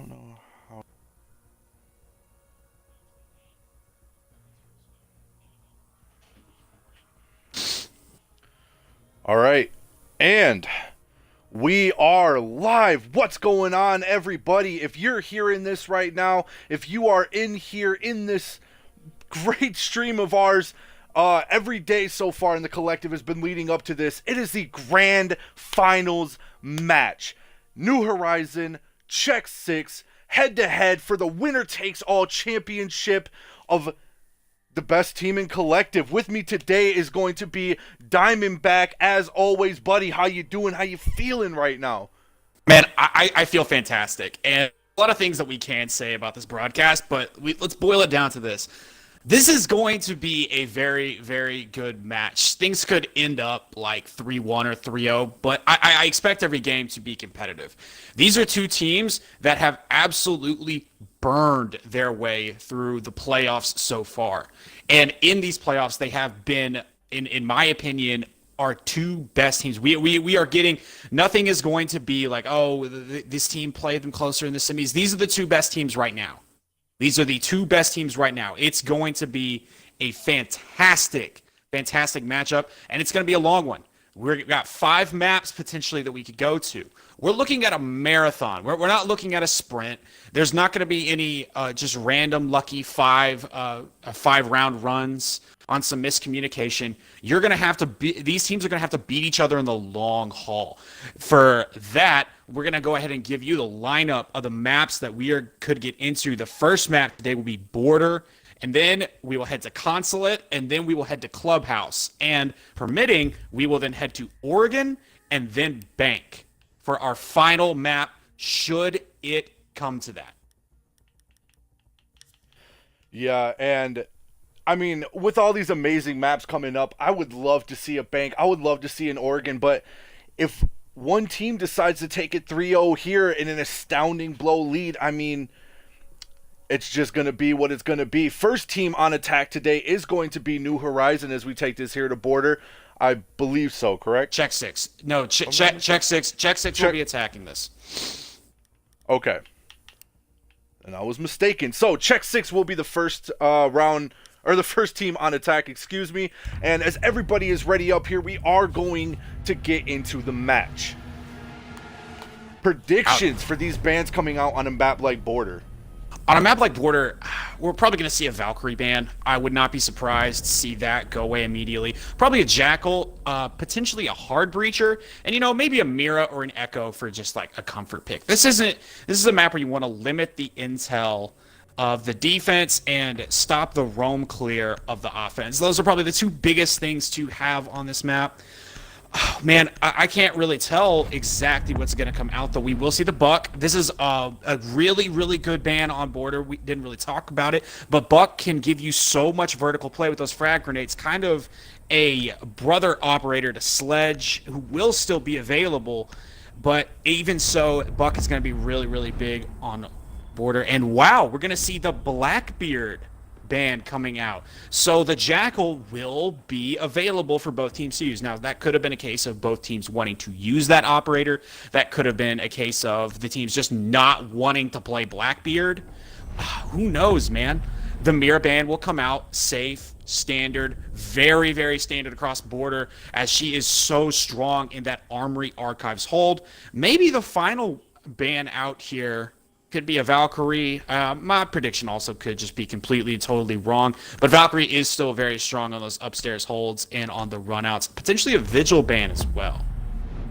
don't know how. All right. And we are live. What's going on, everybody? If you're hearing this right now, if you are in here in this great stream of ours, every day so far in the collective has been leading up to this. It is the grand finals match. New Horizon, Check 6, head to head for the winner takes all championship of the best team in collective. With me today is going to be Diamondback, as always. Buddy, how you doing? How you feeling right now? Man, I feel fantastic. And a lot of things that we can say about this broadcast, but let's boil it down to this. This is going to be a very, very good match. Things could end up like 3-1 or 3-0, but I expect every game to be competitive. These are two teams that have absolutely burned their way through the playoffs so far. And in these playoffs, they have been, in my opinion, our two best teams. We are getting, nothing is going to be like, oh, this team played them closer in the semis. These are the two best teams right now. These are the two best teams right now. It's going to be a fantastic, fantastic matchup, and it's going to be a long one. We've got 5 maps potentially that we could go to. We're looking at a marathon. We're not looking at a sprint. There's not going to be any just random lucky 5-round runs on some miscommunication. You're going to have to these teams are going to have to beat each other in the long haul. For that, we're going to go ahead and give you the lineup of the maps that could get into. The first map today will be Border, and then we will head to Consulate, and then we will head to Clubhouse. And permitting, we will then head to Oregon and then Bank for our final map, should it come to that. Yeah, and I mean, with all these amazing maps coming up, I would love to see a Bank. I would love to see an Oregon, but if one team decides to take it 3-0 here in an astounding blow lead, I mean, it's just going to be what it's going to be. First team on attack today is going to be New Horizon as we take this here to Border. I believe so, correct? Check 6. No, check 6. Check 6 will be attacking this. Okay. And I was mistaken. So, Check 6 will be the first round, or the first team on attack, excuse me. And as everybody is ready up here, we are going to get into the match. Predictions for these bands coming out on a map like Border. On a map like Border, we're probably going to see a Valkyrie ban. I would not be surprised to see that go away immediately. Probably a Jackal, potentially a Hard Breacher, and maybe a Mira or an Echo for just like a comfort pick. This is a map where you want to limit the intel of the defense and stop the roam clear of the offense. Those are probably the two biggest things to have on this map. Oh, man, I can't really tell exactly what's going to come out, though. We will see the Buck. This is a really, really good ban on Border. We didn't really talk about it, but Buck can give you so much vertical play with those frag grenades, kind of a brother operator to Sledge, who will still be available, but even so, Buck is going to be really, really big on Border. And wow, we're going to see the Blackbeard ban coming out. So the Jackal will be available for both teams to use. Now, that could have been a case of both teams wanting to use that operator. That could have been a case of the teams just not wanting to play Blackbeard. Who knows, man? The Mira ban will come out safe, standard, very, very standard across Border, as she is so strong in that Armory Archives hold. Maybe the final ban out here could be a Valkyrie. My prediction also could just be completely, totally wrong. But Valkyrie is still very strong on those upstairs holds and on the runouts. Potentially a Vigil ban as well.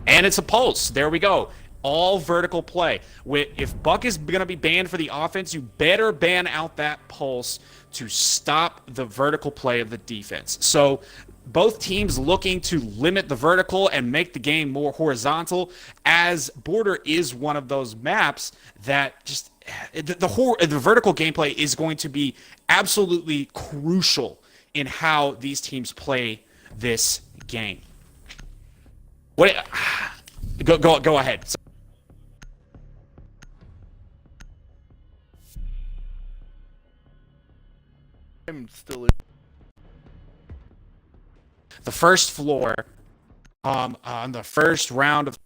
And it's a Pulse. There we go. All vertical play. If Buck is going to be banned for the offense, you better ban out that Pulse to stop the vertical play of the defense. So both teams looking to limit the vertical and make the game more horizontal, as Border is one of those maps that just the vertical gameplay is going to be absolutely crucial in how these teams play this game. What? Go ahead. I'm still The first floor on the first round of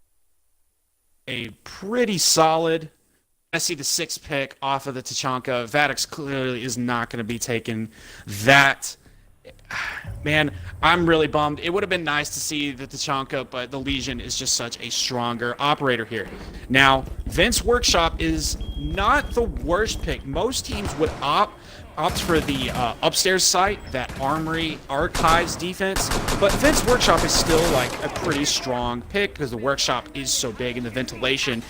a pretty solid I see the 6th pick off of the Tachanka. Vadix clearly is not going to be taking that. Man, I'm really bummed. It would have been nice to see the Tachanka, but the Legion is just such a stronger operator here. Now, Vince Workshop is not the worst pick. Most teams would opt for the upstairs site, that Armory Archives defense, but Vince Workshop is still like a pretty strong pick because the Workshop is so big and the ventilation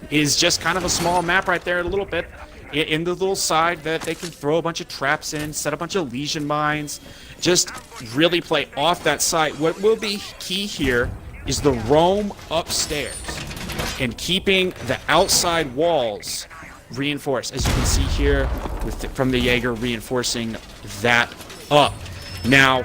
is just kind of a small map right there a little bit in the little side that they can throw a bunch of traps in, set a bunch of Legion mines, just really play off that site. What will be key here is the roam upstairs and keeping the outside walls reinforced, as you can see here from the Jaeger reinforcing that up. Now,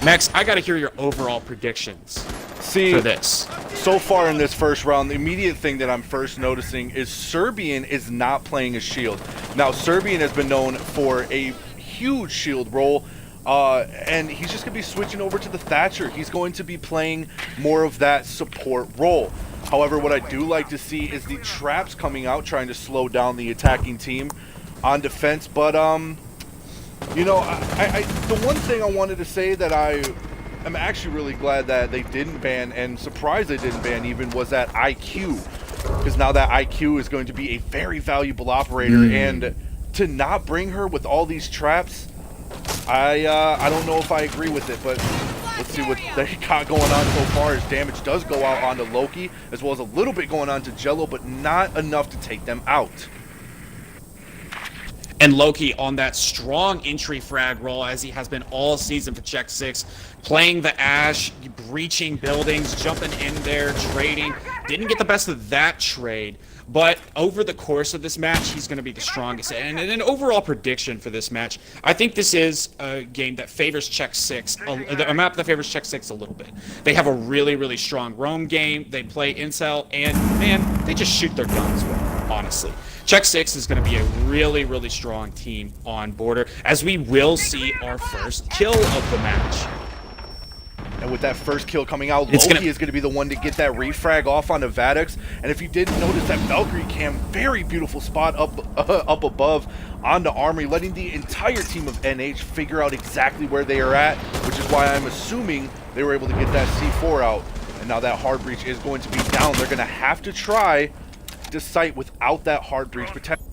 Max, I got to hear your overall predictions for this. So far in this first round, the immediate thing that I'm first noticing is Serbian is not playing a shield. Now, Serbian has been known for a huge shield role, and he's just going to be switching over to the Thatcher. He's going to be playing more of that support role. However, what I do like to see is the traps coming out, trying to slow down the attacking team on defense. But, you know, the one thing I wanted to say that I'm actually really glad that they didn't ban, and surprised they didn't ban even, was that IQ. Because now that IQ is going to be a very valuable operator, and to not bring her with all these traps, I don't know if I agree with it, but let's see what they got going on so far. His damage does go out onto Loki, as well as a little bit going on to Jello, but not enough to take them out. And Loki on that strong entry frag roll, as he has been all season for Czech 6, playing the Ash, breaching buildings, jumping in there, trading. Didn't get the best of that trade, but over the course of this match, he's going to be the strongest. And an overall prediction for this match, I think this is a game that favors Czech 6, a map that favors Czech 6 a little bit. They have a really, really strong roam game. They play Intel, and man, they just shoot their guns well, honestly. Czech 6 is going to be a really, really strong team on border, as we will see our first kill of the match. And with that first kill coming out, Loki is going to be the one to get that refrag off onto Vadix. And if you didn't notice, that Valkyrie cam, very beautiful spot up above onto Armory, letting the entire team of NH figure out exactly where they are at, which is why I'm assuming they were able to get that C4 out. And now that hard breach is going to be down. They're going to have to try to site without that hard breach protection.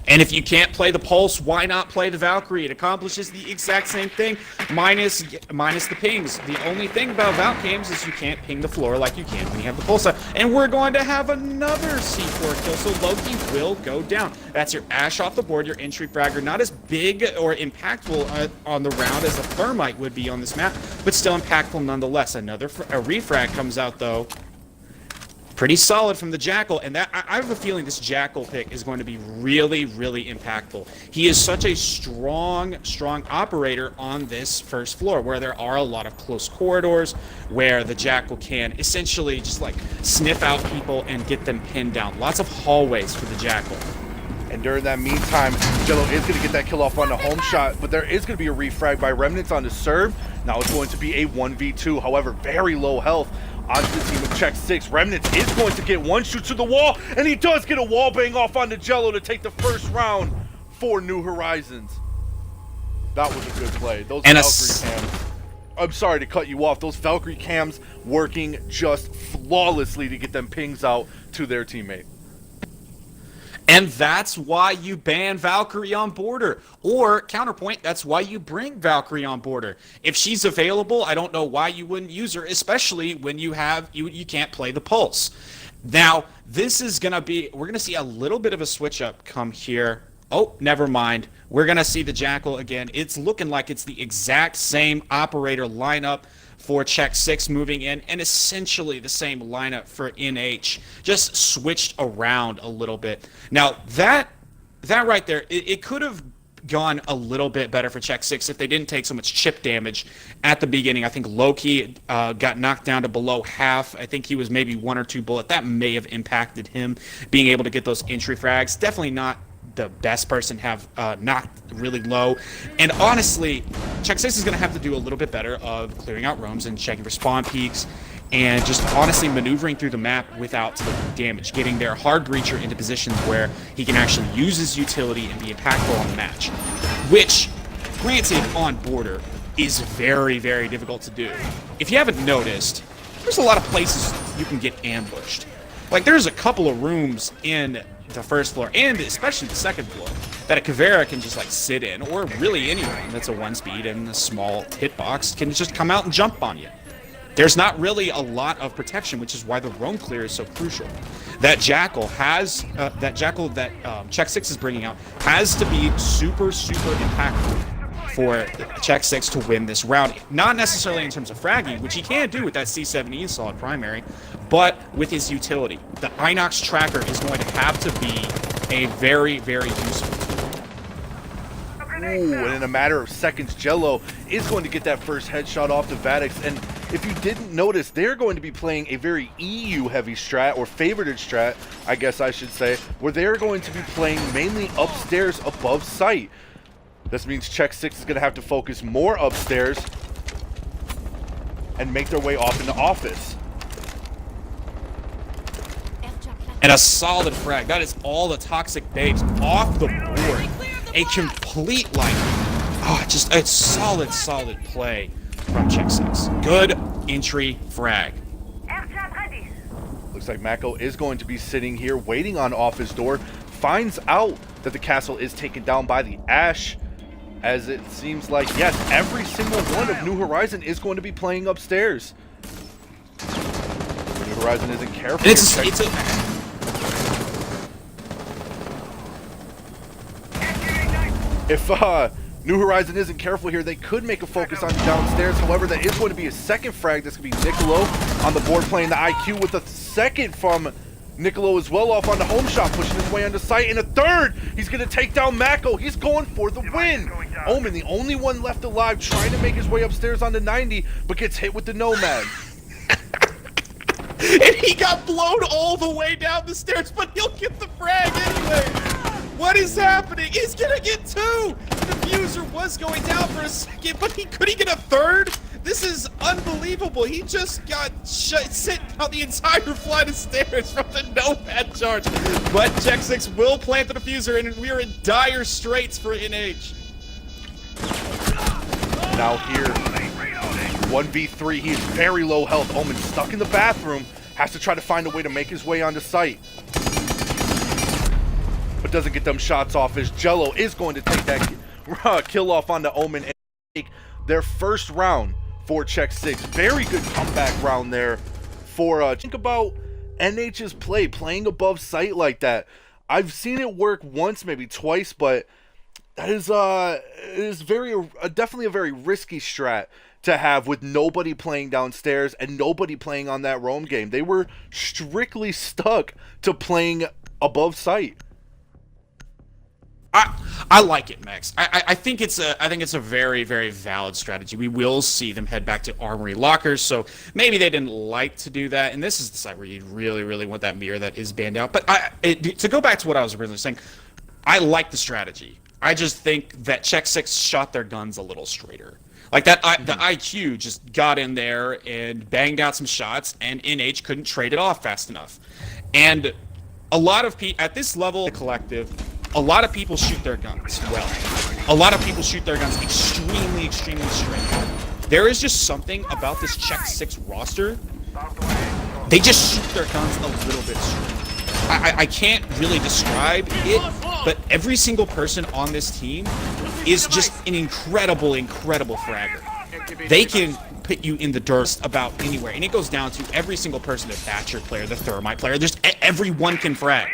And if you can't play the Pulse, why not play the Valkyrie? It accomplishes the exact same thing, minus the pings. The only thing about Valcams is you can't ping the floor like you can when you have the Pulse out. And we're going to have another C4 kill, so Loki will go down. That's your Ash off the board, your entry fragger. Not as big or impactful on the round as a Thermite would be on this map, but still impactful nonetheless. A refrag comes out, though. Pretty solid from the Jackal, and that I have a feeling this Jackal pick is going to be really, really impactful. He is such a strong operator on this first floor, where there are a lot of close corridors, where the Jackal can essentially just like sniff out people and get them pinned down. Lots of hallways for the Jackal. And during that meantime, Jello is going to get that kill off on the home shot, but there is going to be a refrag by Remnants on the serve. Now it's going to be a 1v2, however, very low health onto the team of Czech 6. Remnants is going to get one shoot to the wall, and he does get a wall bang off onto Jello to take the first round for New Horizons. That was a good play. Those Valkyrie cams, I'm sorry to cut you off, those Valkyrie cams working just flawlessly to get them pings out to their teammate. And that's why you ban Valkyrie on border. Or, counterpoint, that's why you bring Valkyrie on border. If she's available, I don't know why you wouldn't use her, especially when you can't play the Pulse. Now, this is going to be, we're going to see a little bit of a switch up come here. Oh, never mind. We're going to see the Jackal again. It's looking like it's the exact same operator lineup for Czech 6 moving in, and essentially the same lineup for NH, just switched around a little bit. Now, that right there, it could have gone a little bit better for Czech 6 if they didn't take so much chip damage at the beginning. I think Loki got knocked down to below half. I think he was maybe 1 or 2 bullet. That may have impacted him being able to get those entry frags. Definitely not the best person have knocked really low. And honestly, Czech 6 is going to have to do a little bit better of clearing out roams and checking for spawn peaks and just honestly maneuvering through the map without taking damage, getting their hard breacher into positions where he can actually use his utility and be impactful on the match, which, granted, on border is very, very difficult to do. If you haven't noticed, there's a lot of places you can get ambushed. Like, there's a couple of rooms in the first floor, and especially the second floor, that a Caveira can just, like, sit in, or really any room that's a 1-speed and a small hitbox can just come out and jump on you. There's not really a lot of protection, which is why the roam clear is so crucial. That Jackal has, that Check 6 is bringing out has to be super, super impactful for Check 6 to win this round. Not necessarily in terms of fragging, which he can do with that C7E solid primary, but with his utility. The Inox tracker is going to have to be a very, very useful tool. Ooh, and in a matter of seconds, Jello is going to get that first headshot off to Vadix. And if you didn't notice, they're going to be playing a very EU-heavy strat, or favorited strat, I guess I should say, where they're going to be playing mainly upstairs above site. This means Check 6 is going to have to focus more upstairs and make their way off into office. And a solid frag. That is all the toxic babes off the board. A complete, like, just a solid play from Check 6. Good entry frag. Looks like Mako is going to be sitting here waiting on office door. Finds out that the castle is taken down by the Ash. As it seems like, yes, every single one of New Horizon is going to be playing upstairs. New Horizon isn't careful. If New Horizon isn't careful here, they could make a focus on downstairs. However, that is going to be a second frag. This could be Niccolo on the board playing the IQ with a second from Niccolo as well off on the home shot, pushing his way onto site. And a third, he's going to take down Mako. He's going for the win. Omen, the only one left alive, trying to make his way upstairs onto 90, but gets hit with the Nomad. And he got blown all the way down the stairs, but he'll get the frag anyway. What is happening? He's gonna get two. The diffuser was going down for a second, but could he get a third? This is unbelievable. He just got sent down the entire flight of stairs from the Nomad charge. But Check 6 will plant the diffuser, and we are in dire straits for NH. Now here, 1v3, he is very low health. Omen stuck in the bathroom, has to try to find a way to make his way onto site. But doesn't get them shots off, as Jello is going to take that kill off onto Omen and take their first round for Check 6. Very good comeback round there for, think about NH's play, playing above site like that. I've seen it work once, maybe twice, but that is definitely a very risky strat to have with nobody playing downstairs and nobody playing on that roam game. They were strictly stuck to playing above site. I like it, Max. I think it's a very, very valid strategy. We will see them head back to Armory Lockers, so maybe they didn't like to do that. And this is the side where you really, really want that mirror that is banned out. But to go back to what I was originally saying, I like the strategy. I just think that Check 6 shot their guns a little straighter. Like that, the IQ just got in there and banged out some shots, and NH couldn't trade it off fast enough. And a lot of people at this level, the collective, a lot of people shoot their guns well. A lot of people shoot their guns extremely, extremely straight. There is just something about this Check 6 roster. They just shoot their guns a little bit straight. I can't really describe it, but every single person on this team is just an incredible, incredible fragger. They can put you in the dirt about anywhere, and it goes down to every single person, the Thatcher player, the Thermite player. Everyone can frag.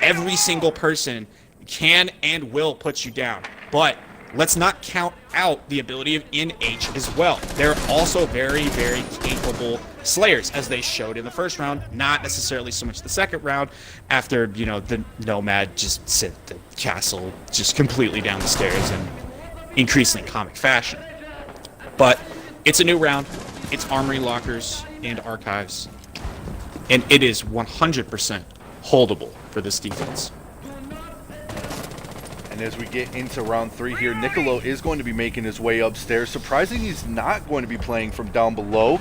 Every single person can and will put you down. But let's not count out the ability of NH as well. They're also very, very capable slayers, as they showed in the first round, not necessarily so much the second round, after, you know, the Nomad just sent the castle just completely down the stairs in increasingly comic fashion. But it's a new round. It's Armory Lockers and Archives. And it is 100% holdable for this defense. And as we get into round 3 here, Niccolo is going to be making his way upstairs. Surprising he's not going to be playing from down below.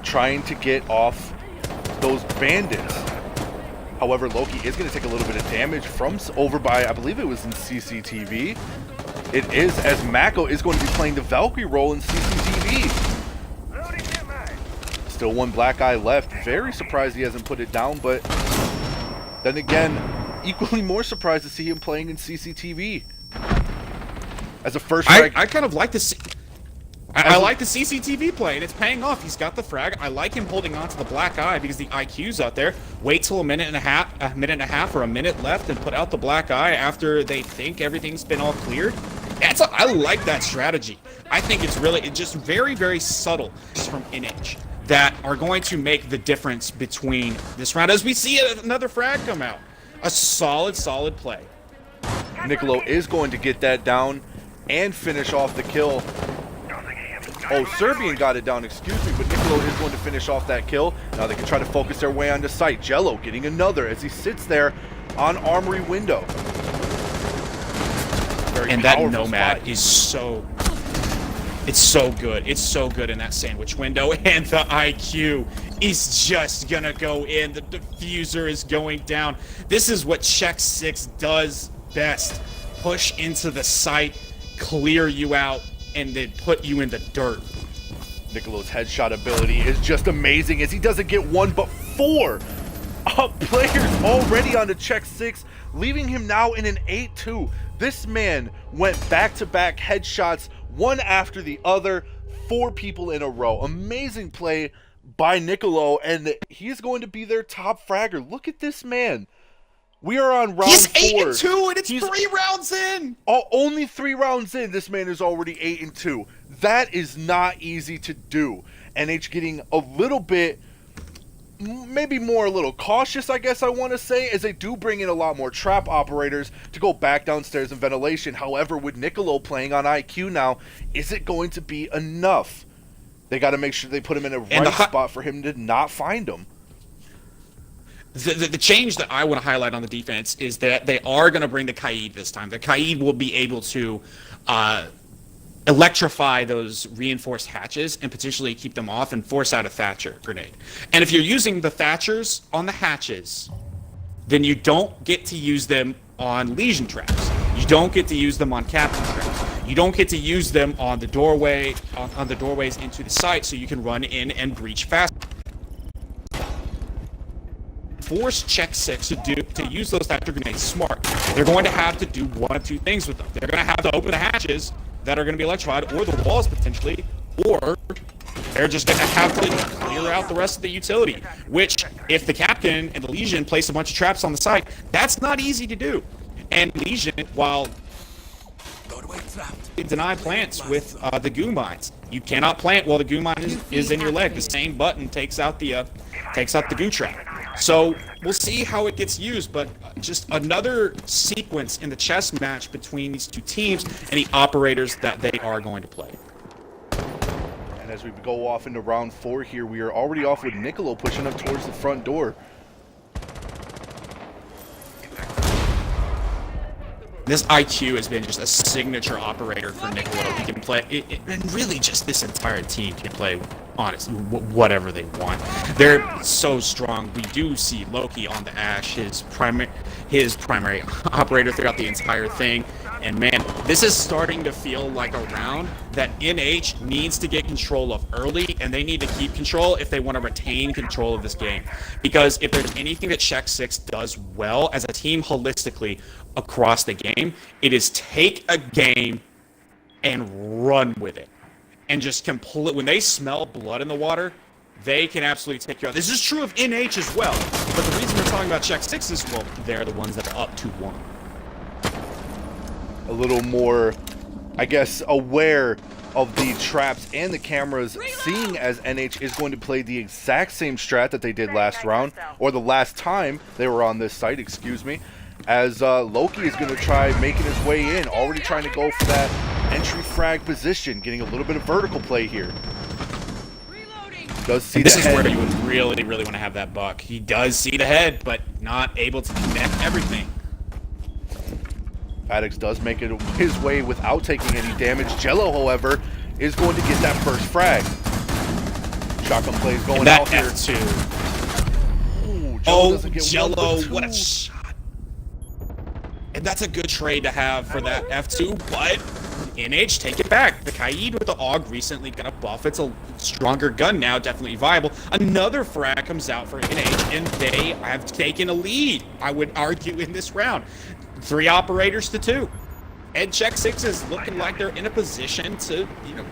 trying to get off those bandits. However, Loki is going to take a little bit of damage from over by, I believe it was in CCTV. It is, as Mako is going to be playing the Valkyrie role in CCTV. Still one black eye left. Very surprised he hasn't put it down, but then again, equally more surprised to see him playing in CCTV. As a first frag, I kind of like to see. I like the CCTV play, and it's paying off. He's got the frag. I like him holding on to the black eye because the IQ's out there. Wait till a minute and a half or a minute left, and put out the black eye after they think everything's been all cleared. I like that strategy. I think it's just very, very subtle from NH that are going to make the difference between this round as we see another frag come out. A solid play. Niccolo is going to get that down and finish off the kill. Oh, Serbian got it down, excuse me, but Niccolo is going to finish off that kill. Now they can try to focus their way onto site. Jello getting another as he sits there on Armory window. And that Nomad is so... It's so good. It's so good in that sandwich window. And the IQ is just going to go in. The diffuser is going down. This is what Check 6 does best. Push into the site, clear you out, and then put you in the dirt. Niccolo's headshot ability is just amazing as he doesn't get one but four players already on to Check 6, leaving him now in an 8-2. This man went back-to-back headshots, one after the other, 4 people in a row. Amazing play by Niccolo, and he's going to be their top fragger. Look at this man. We are on round 4. He's 8-2, and it's 3 rounds in. Only 3 rounds in, this man is already 8-2. That is not easy to do. NH getting a little bit, maybe more a little cautious, I guess I want to say, as they do bring in a lot more trap operators to go back downstairs in ventilation. However, with Niccolo playing on IQ now, is it going to be enough? They got to make sure they put him in a right spot for him to not find him. The change that I want to highlight on the defense is that they are going to bring the Kaid this time. The Kaid will be able to electrify those reinforced hatches and potentially keep them off and force out a Thatcher grenade. And if you're using the Thatchers on the hatches, then you don't get to use them on Legion traps. You don't get to use them on Captain traps. You don't get to use them on the doorway, on the doorways into the site, so you can run in and breach fast. Force Check 6 to use those Thatcher grenades smart. They're going to have to do one of two things with them. They're going to have to open the hatches that are going to be electrified, or the walls potentially, or they're just going to have to clear out the rest of the utility, which, if the Captain and the Legion place a bunch of traps on the site, that's not easy to do. And Legion, while deny plants with the goo mines, you cannot plant while the goo mine is in your leg. The same button takes out the goo trap. So we'll see how it gets used, but just another sequence in the chess match between these two teams and the operators that they are going to play. And as we go off into round 4 here, we are already off with Niccolo pushing up towards the front door. This IQ has been just a signature operator for Niccolo. He can play, and really just this entire team can play, honestly, whatever they want. They're so strong. We do see Loki on the Ash, his primary operator throughout the entire thing. And man, this is starting to feel like a round that NH needs to get control of early, and they need to keep control if they want to retain control of this game. Because if there's anything that Check 6 does well as a team holistically across the game, it is take a game and run with it. And just when they smell blood in the water, they can absolutely take care of it. This is true of NH as well. But the reason we're talking about Check 6 is, well, they're the ones that are up 2-1. A little more, I guess, aware of the traps and the cameras, seeing as NH is going to play the exact same strat that they did last round, or the last time they were on this site, excuse me, as Loki is going to try making his way in, already trying to go for that entry frag position, getting a little bit of vertical play here. Does see this the is head. where you would really want to have that buck. He does see the head, but not able to connect everything. Addix does make it his way without taking any damage. Jello, however, is going to get that first frag. Shotgun plays going And that out here. F2. Ooh, Oh, doesn't get Jello, one, but what a two. shot. And that's a good trade to have for that F2, but NH, take it back. The Kaid with the AUG recently got a buff. It's a stronger gun now, definitely viable. Another frag comes out for NH, and they have taken a lead, I would argue, in this round. 3 operators to 2. And Check 6 is looking like they're in a position to,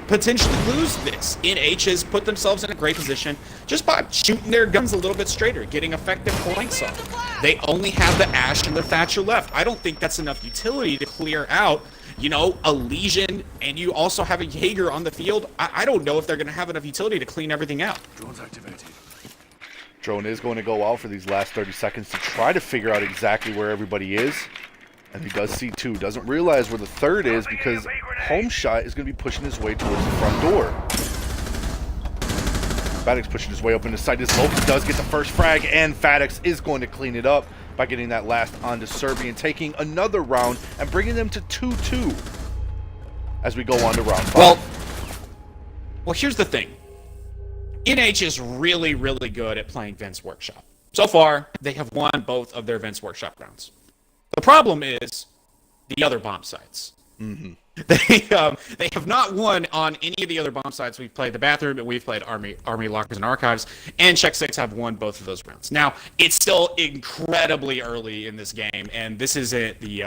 potentially lose this. NH has put themselves in a great position just by shooting their guns a little bit straighter, getting effective points off. They only have the Ash and the Thatcher left. I don't think that's enough utility to clear out, a Legion, and you also have a Jaeger on the field. I don't know if they're going to have enough utility to clean everything out. Drone's activated. Drone is going to go out for these last 30 seconds to try to figure out exactly where everybody is. And he does see 2. Doesn't realize where the 3rd is because Home Shot is going to be pushing his way towards the front door. Fadex pushing his way up into sight as Loki does get the first frag, and Fadex is going to clean it up by getting that last onto Serbian, taking another round and bringing them to 2-2 as we go on to round 5. Well, here's the thing. NH is really, really good at playing Vince Workshop. So far, they have won both of their Vince Workshop rounds. The problem is the other bomb sites. Mm-hmm. They have not won on any of the other bomb sites. We've played the Bathroom, and we've played Army Lockers and Archives, and Check 6 have won both of those rounds. Now, it's still incredibly early in this game, and this isn't the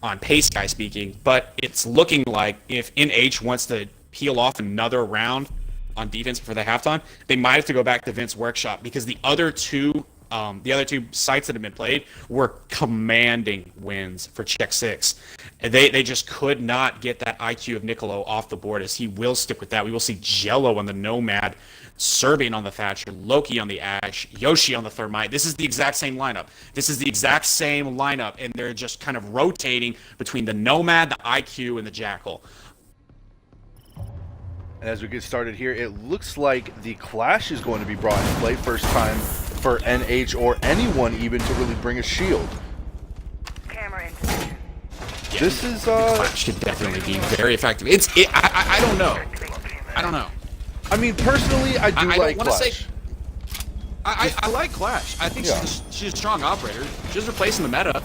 on pace guy speaking, but it's looking like if NH wants to peel off another round on defense for the halftime, they might have to go back to Vince Workshop because the other two sites that have been played were commanding wins for Check 6. And they just could not get that IQ of Nicolo off the board, as he will stick with that. We will see Jello on the Nomad, Serbian on the Thatcher, Loki on the Ash, Yoshi on the Thermite. This is the exact same lineup. And they're just kind of rotating between the Nomad, the IQ, and the Jackal. And as we get started here, it looks like the Clash is going to be brought into play. First time for NH or anyone even to really bring a shield. Yeah, this is Clash could definitely be very effective. I don't know. I mean, personally, I do like Clash. I like Clash. I think she's a strong operator. She's replacing the meta.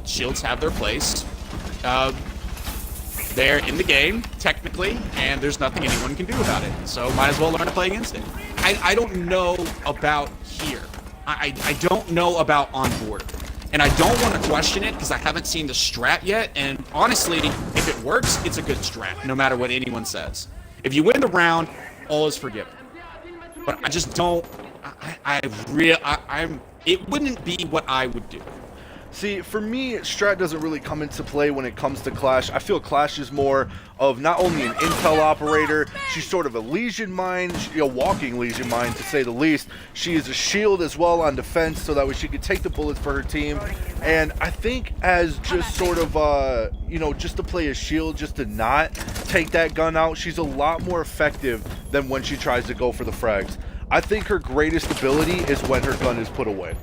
Shields have their place. They're in the game, technically, and there's nothing anyone can do about it. So might as well learn to play against it. I don't know about here. I don't know about on board. And I don't want to question it because I haven't seen the strat yet. And honestly, if it works, it's a good strat, no matter what anyone says. If you win the round, all is forgiven. But I just don't. It wouldn't be what I would do. See, for me, strat doesn't really come into play when it comes to Clash. I feel Clash is more of not only an intel operator, she's sort of a Legion mine, walking Legion mine to say the least. She is a shield as well on defense, so that way she can take the bullets for her team. And I think as just sort of, just to play a shield, just to not take that gun out, she's a lot more effective than when she tries to go for the frags. I think her greatest ability is when her gun is put away.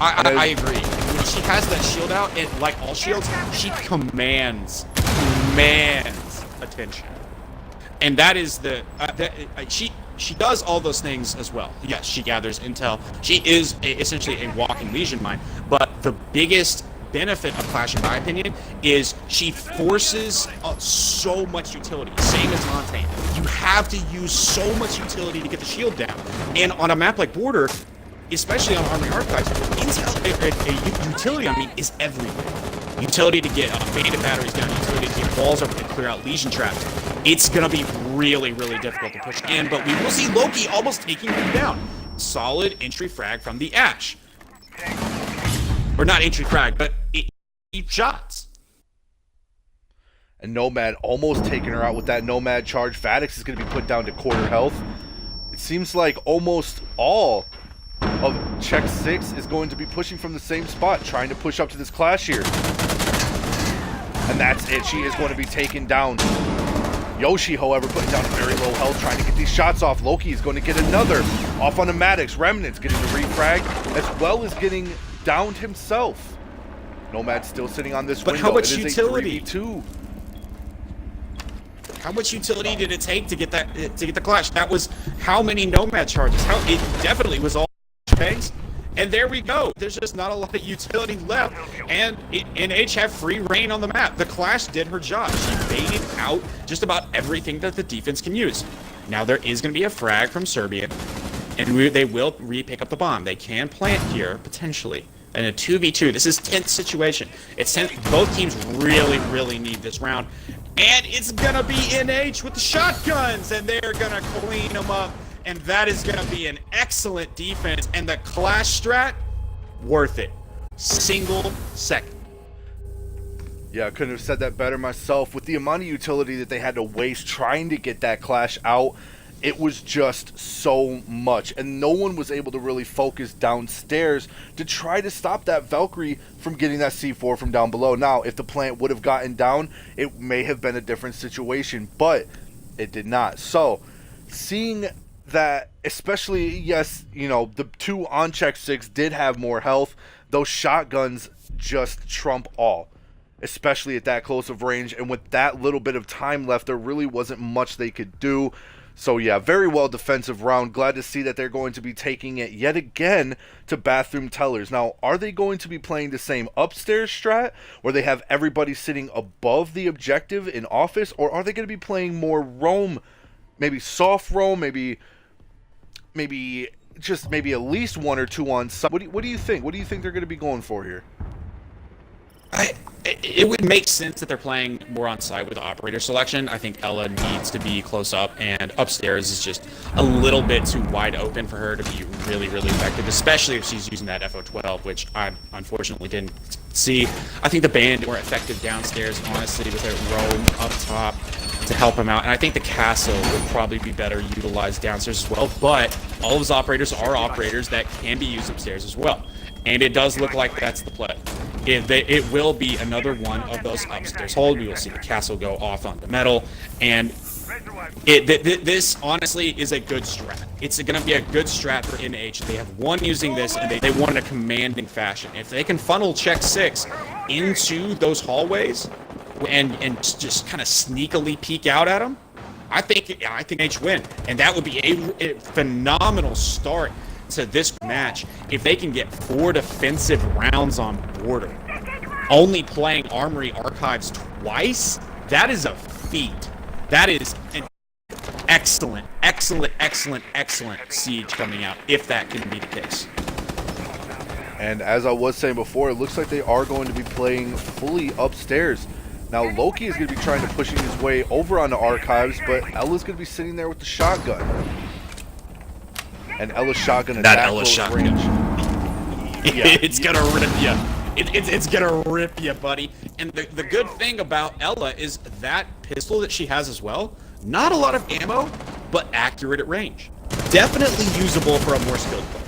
I agree. When she has that shield out, and like all shields, she commands attention, and that is she does all those things as well. Yes, she gathers intel. She is essentially a walking Legion mine. But the biggest benefit of Clash, in my opinion, is she forces so much utility. Same as Montaigne. You have to use so much utility to get the shield down, and on a map like Border, especially on Army Archives, utility, is everywhere. Utility to get bandit batteries down, utility to get walls open and clear out Legion traps. It's going to be really, really difficult to push in, but we will see Loki almost taking him down. Solid entry frag from the Ash. Or not entry frag, but 8 shots. And Nomad almost taking her out with that Nomad charge. Fadex is going to be put down to quarter health. It seems like almost all of Check 6 is going to be pushing from the same spot, trying to push up to this Clash here. And that's it. She is going to be taken down. Yoshi, however, putting down a very low health, trying to get these shots off. Loki is going to get another off on the Maddox. Remnant's getting the refrag, as well as getting downed himself. Nomad still sitting on this window. But how much it is utility? A 3v2. How much utility did it take to get the clash? That was how many nomad charges? It definitely was all bangs. And there we go. There's just not a lot of utility left. And NH have free reign on the map. The clash did her job. She baited out just about everything that the defense can use. Now there is going to be a frag from Serbia. And they will re-pick up the bomb. They can plant here, potentially. And a 2v2. This is tense situation. It's tense. Both teams really, really need this round. And it's going to be NH with the shotguns. And they're going to clean them up. And that is going to be an excellent defense. And the clash strat, worth it. Single second. Yeah, I couldn't have said that better myself. With the amount of utility that they had to waste trying to get that clash out, it was just so much. And no one was able to really focus downstairs to try to stop that Valkyrie from getting that C4 from down below. Now, if the plant would have gotten down, it may have been a different situation, but it did not. So, seeing that, especially, yes, you know, the two on check 6 did have more health. Those shotguns just trump all, especially at that close of range. And with that little bit of time left, there really wasn't much they could do. So yeah, very well defensive round. Glad to see that they're going to be taking it yet again to bathroom tellers. Now, are they going to be playing the same upstairs strat where they have everybody sitting above the objective in office, or are they going to be playing more roam, maybe soft roam, maybe at least one or two on site? What do you think? What do you think they're going to be going for here? It would make sense that they're playing more on site with operator selection. I think Ella needs to be close up, and upstairs is just a little bit too wide open for her to be really, really effective, especially if she's using that FO12, which I unfortunately didn't see. I think the band more effective downstairs, honestly, with their roam up top to help him out. And I think the castle would probably be better utilized downstairs as well, but all of his operators are operators that can be used upstairs as well. And it does look like that's the play. It will be another one of those upstairs hold. We will see the castle go off on the metal, and this honestly is a good strat. It's going to be a good strat for NH. They have one using this, and they want a commanding fashion. If they can funnel check 6 into those hallways and just kind of sneakily peek out at them, I think H win, and that would be a phenomenal start to this match if they can get 4 defensive rounds on border. Only playing Armory Archives twice? That is a feat. That is an excellent siege coming out, if that can be the case. And as I was saying before, it looks like they are going to be playing fully upstairs. Now, Loki is going to be trying to pushing his way over onto Archives, but Ella's going to be sitting there with the shotgun. And Ella's shotgun at that close range. Yeah. It's gonna rip you. It's gonna rip you, buddy. And the good thing about Ella is that pistol that she has as well, not a lot of ammo, but accurate at range. Definitely usable for a more skilled player.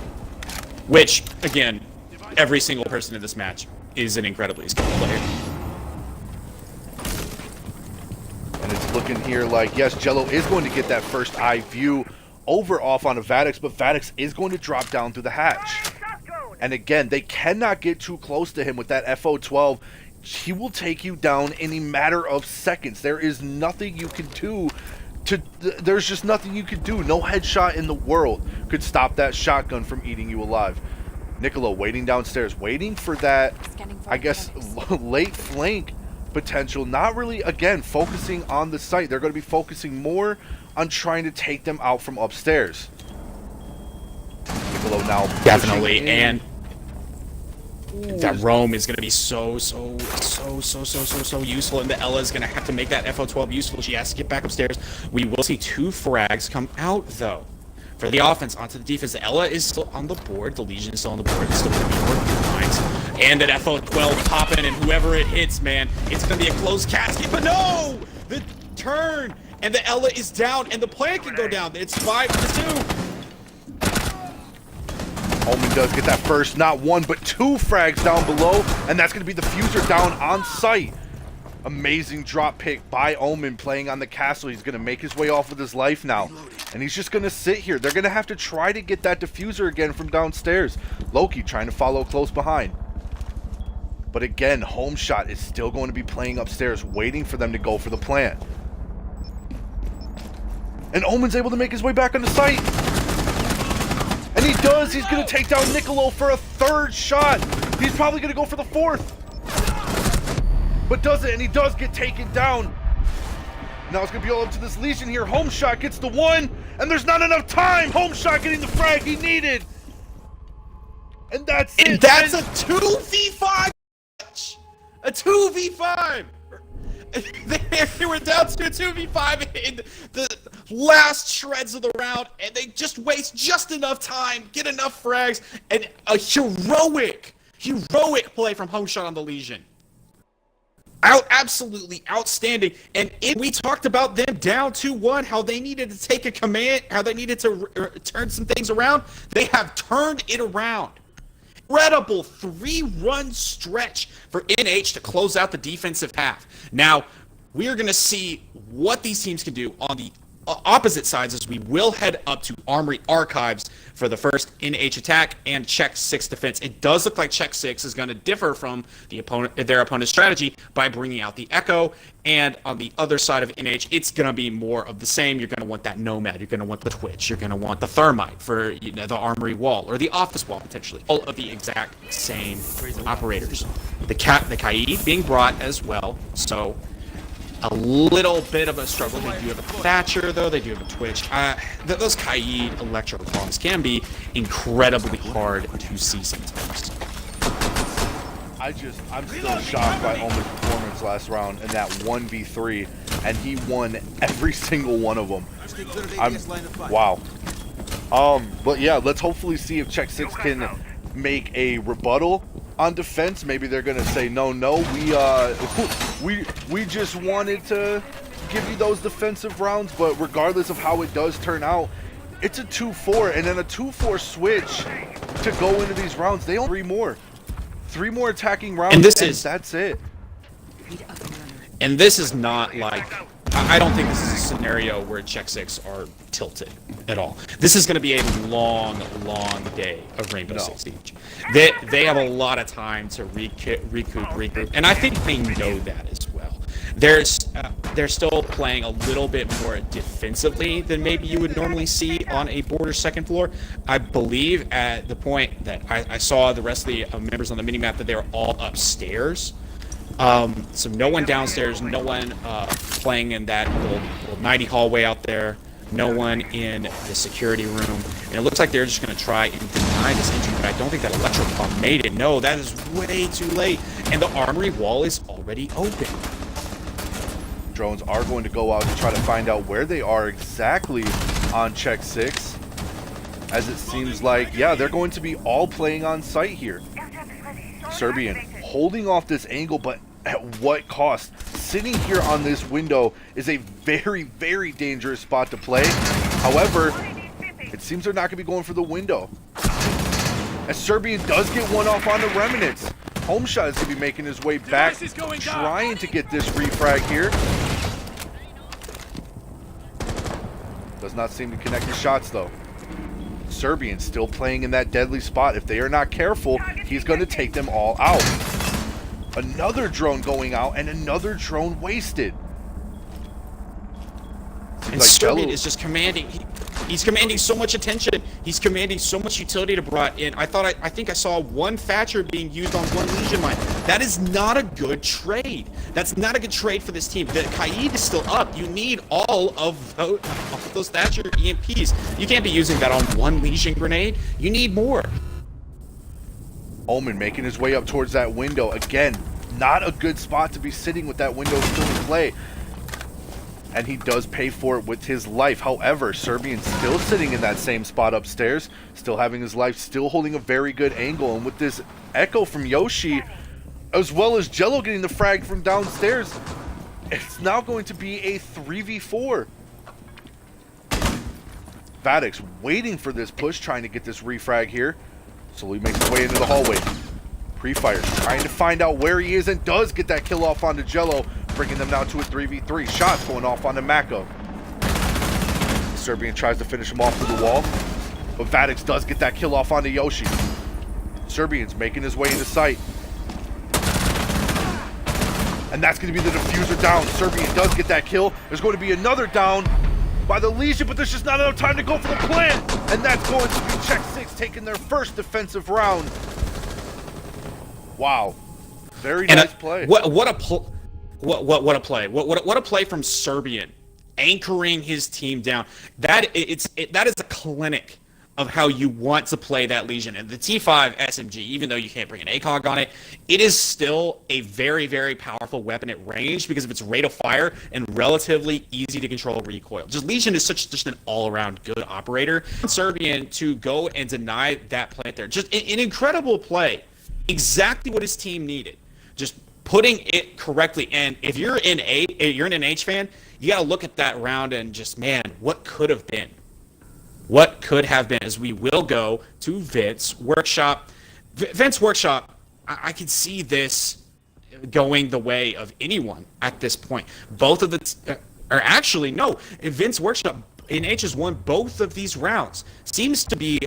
Which, again, every single person in this match is an incredibly skilled player. And it's looking here like, yes, Jello is going to get that first eye view over off on a Vadix, but Vadix is going to drop down through the hatch. And again, they cannot get too close to him with that FO12. He will take you down in a matter of seconds. There is nothing you can do there's just nothing you could do. No headshot in the world could stop that shotgun from eating you alive. Niccolo waiting downstairs, waiting for that, I guess, late flank potential. Not really, again, focusing on the site. They're going to be focusing more on trying to take them out from upstairs. Niccolo now definitely, and that roam is going to be so useful, and the Ella is going to have to make that FO12 useful. She has to get back upstairs. We will see 2 frags come out, though, for the offense onto the defense. The Ella is still on the board. The Legion is still on the board. It's still going to be more lines. And that FO12 popping, and whoever it hits, man, it's going to be a closed casket. But no! The turn! And the Ella is down, and the plant can go down. It's 5-2. Omen does get that first, not 1, but 2 frags down below, and that's going to be the fuser down on site. Amazing drop pick by Omen playing on the castle. He's going to make his way off with his life now, and he's just going to sit here. They're going to have to try to get that diffuser again from downstairs. Loki trying to follow close behind. But again, Home Shot is still going to be playing upstairs, waiting for them to go for the plant. And Omen's able to make his way back on the site. And he does. He's going to take down Niccolo for a third shot. He's probably going to go for the fourth. But does it, and he does get taken down. Now it's going to be all up to this Legion here. Home shot gets the one, and there's not enough time. Home shot getting the frag he needed. And that's it. And that's a 2v5 match. A 2v5. They were down to a 2v5 in the last shreds of the round, and they just waste just enough time, get enough frags, and a heroic play from Homeshot on the Legion. Absolutely outstanding. And we talked about them down 2-1, how they needed to take a command, how they needed to turn some things around. They have turned it around. Incredible 3-run stretch for NH to close out the defensive half. Now, we are going to see what these teams can do on the opposite sides as we will head up to Armory Archives for the first NH attack and Check 6 defense. It does look like Check 6 is going to differ from their opponent's strategy by bringing out the Echo, and on the other side of NH, it's going to be more of the same. You're going to want that Nomad, you're going to want the Twitch, you're going to want the Thermite for the Armory Wall, or the Office Wall potentially. All of the exact same operators. The Kaid being brought as well, so a little bit of a struggle. They do have a Thatcher, though. They do have a Twitch. Those Kaid electro bombs can be incredibly hard to see sometimes. I'm still shocked by Omen's performance last round in that 1v3, and he won every single one of them. Wow. But yeah, let's hopefully see if Check 6 can make a rebuttal on defense. Maybe they're gonna say no, we just wanted to give you those defensive rounds, but regardless of how it does turn out, it's a 2-4, and then a 2-4 switch to go into these rounds. They only three more attacking rounds, and that's it. And this is not like, I don't think this is a scenario where Check 6 are tilted at all. This is going to be a long day of Rainbow Six Siege. They have a lot of time to regroup, and I think they know that as well. They're still playing a little bit more defensively than maybe you would normally see on a border second floor. I believe at the point that I saw the rest of the members on the minimap that they were all upstairs. So no one downstairs, no one playing in that little nighty hallway out there, no one in the security room. And it looks like they're just going to try and deny this entry, but I don't think that electro bomb made it. No, that is way too late. And the armory wall is already open. Drones are going to go out to try to find out where they are exactly on Check 6, as it seems like, yeah, they're going to be all playing on site here. Serbian holding off this angle, but at what cost? Sitting here on this window is a very dangerous spot to play. However, it seems they're not going to be going for the window, as Serbian does get one off on the Remnants. Homeshot is going to be making his way back, trying to get this refrag here. Does not seem to connect the shots, though. Serbian still playing in that deadly spot. If they are not careful, he's going to take them all out. Another drone going out, and another drone wasted. And like Serbian is just commanding. He's commanding so much attention. He's commanding so much utility to brought in. I think I saw one Thatcher being used on one Legion mine. That is not a good trade. That's not a good trade for this team. The Kaid is still up. You need all of those Thatcher EMPs. You can't be using that on one Legion grenade. You need more. Omen making his way up towards that window. Again, not a good spot to be sitting with that window still in play. And he does pay for it with his life. However, Serbian still sitting in that same spot upstairs, still having his life, still holding a very good angle. And with this echo from Yoshi, as well as Jello getting the frag from downstairs, it's now going to be a 3v4. Vadix waiting for this push, trying to get this refrag here. Slowly makes his way into the hallway. Pre-fire, trying to find out where he is, and does get that kill off onto Jello, bringing them down to a 3v3. Shots going off onto Mako. Serbian tries to finish him off through the wall, but Vadix does get that kill off onto Yoshi. Serbian's making his way into sight. And that's going to be the diffuser down. Serbian does get that kill. There's going to be another down. by the Legion, but there's just not enough time to go for the plant. And that's going to be Check 6 taking their first defensive round. Wow. Very nice play. What a play. What a play. What a play from Serbian, anchoring his team down. That is a clinic of how you want to play that Legion. And the T5 SMG, even though you can't bring an ACOG on it, it is still a very, very powerful weapon at range because of its rate of fire and relatively easy to control recoil. Just Legion is just an all-around good operator. Serbian to go and deny that plant there. Just an incredible play. Exactly what his team needed. Just putting it correctly. And if you're an H fan, you got to look at that round and just, man, what could have been? What could have been, as we will go to Vince Workshop. Vince Workshop, I can see this going the way of anyone at this point. Both of the, or actually, no, Vince Workshop in H has won both of these rounds. Seems to be,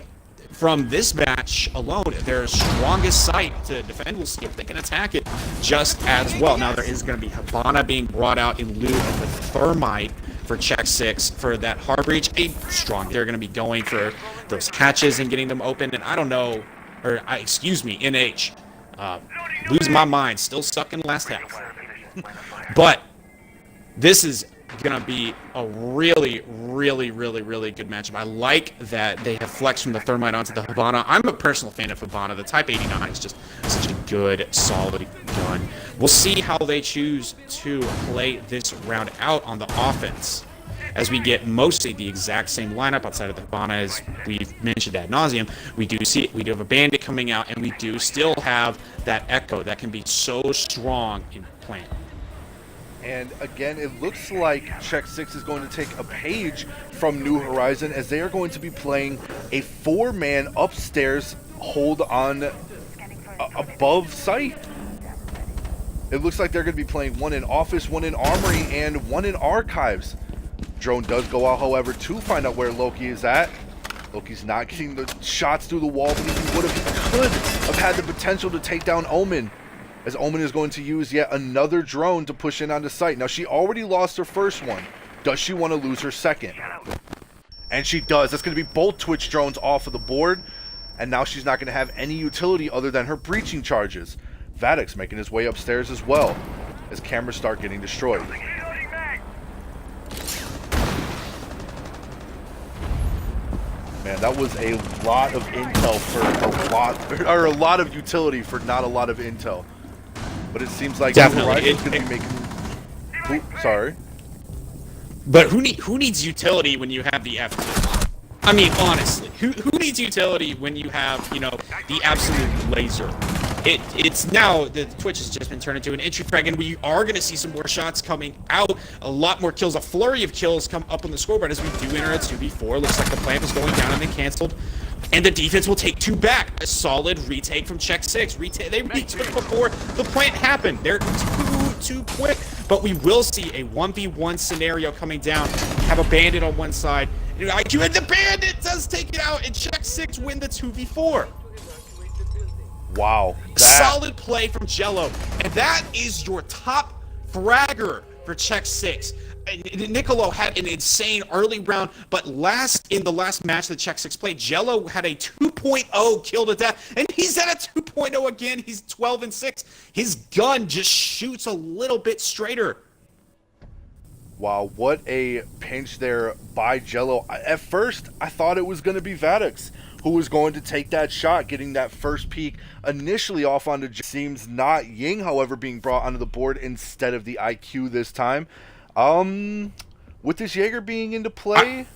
from this match alone, their strongest site to defend. We'll see if they can attack it just as well. Now, there is going to be Habana being brought out in lieu of the Thermite for Check 6 for that hard breach. They're going to be going for those hatches and getting them open. And I don't know, excuse me, NH. Lose my mind, still stuck in the last half. But this is going to be a really, really, really, really good matchup. I like that they have flexed from the Thermite onto the Habana. I'm a personal fan of Habana. The Type 89 is just such a good, solid gun. We'll see how they choose to play this round out on the offense, as we get mostly the exact same lineup outside of the Habana, as we've mentioned ad nauseum. We do have a Bandit coming out, and we do still have that Echo that can be so strong in plant. And again, it looks like Check 6 is going to take a page from New Horizon, as they are going to be playing a 4-man upstairs hold on above site. It looks like they're going to be playing one in office, one in armory, and one in archives. Drone does go out, however, to find out where Loki is at. Loki's not getting the shots through the wall, but he could have had the potential to take down Omen, as Omen is going to use yet another drone to push in onto site. Now, she already lost her first one. Does she want to lose her second? And she does. That's going to be both Twitch drones off of the board. And now she's not going to have any utility other than her breaching charges. Vadix making his way upstairs as well, as cameras start getting destroyed. Man, that was a lot of intel for a lot of utility for not a lot of intel. But it seems like definitely is going to be making. Sorry. But who needs utility when you have the F2? I mean, honestly, who needs utility when you have, the absolute laser? It's now the Twitch has just been turned into an entry frag, and we are going to see some more shots coming out, a lot more kills, a flurry of kills come up on the scoreboard as we do enter a 2v4. Looks like the plant is going down and then canceled. And the defense will take 2 back. A solid retake from Check 6. They retook before the plant happened. They're too quick. But we will see a 1v1 scenario coming down. Have a Bandit on one side. IQ, and the Bandit does take it out, and Check 6 win the 2v4. Wow. Solid play from Jello. And that is your top fragger for Check 6. Niccolo had an insane early round, but in the last match that Check 6 played, Jello had a 2.0 kill to death, and he's at a 2.0 again. He's 12-6. His gun just shoots a little bit straighter. Wow, what a pinch there by Jello. At first, I thought it was going to be Vadix who was going to take that shot, getting that first peek initially off onto Seems not. Ying, however, being brought onto the board instead of the IQ this time. With this Jaeger being into play...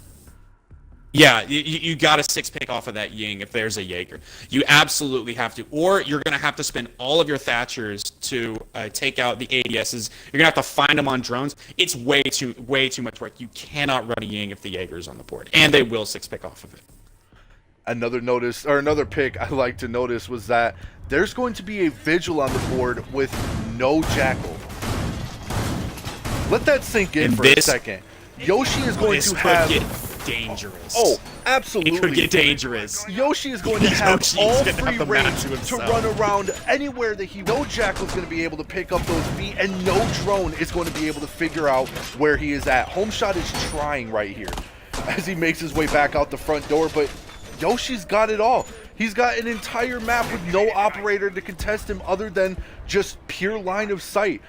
Yeah, you got a 6-pick off of that Ying if there's a Jaeger. You absolutely have to. Or you're going to have to spend all of your Thatchers to take out the ADSs. You're going to have to find them on drones. It's way too much work. You cannot run a Ying if the Jaeger's on the board. And they will 6-pick off of it. Another pick I like to notice was that there's going to be a Vigil on the board with no Jackal. Let that sink in for a second. Yoshi is going to have dangerous. Oh, absolutely. It could get dangerous. Yoshi is going to have all free have range to run around anywhere that he. No Jackal's going to be able to pick up those feet, and no drone is going to be able to figure out where he is at. Homeshot is trying right here as he makes his way back out the front door, but Yoshi's got it all. He's got an entire map with no operator to contest him other than just pure line of sight.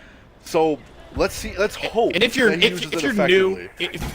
So let's see. Let's hope. And if you're that he uses if it you're new, effectively.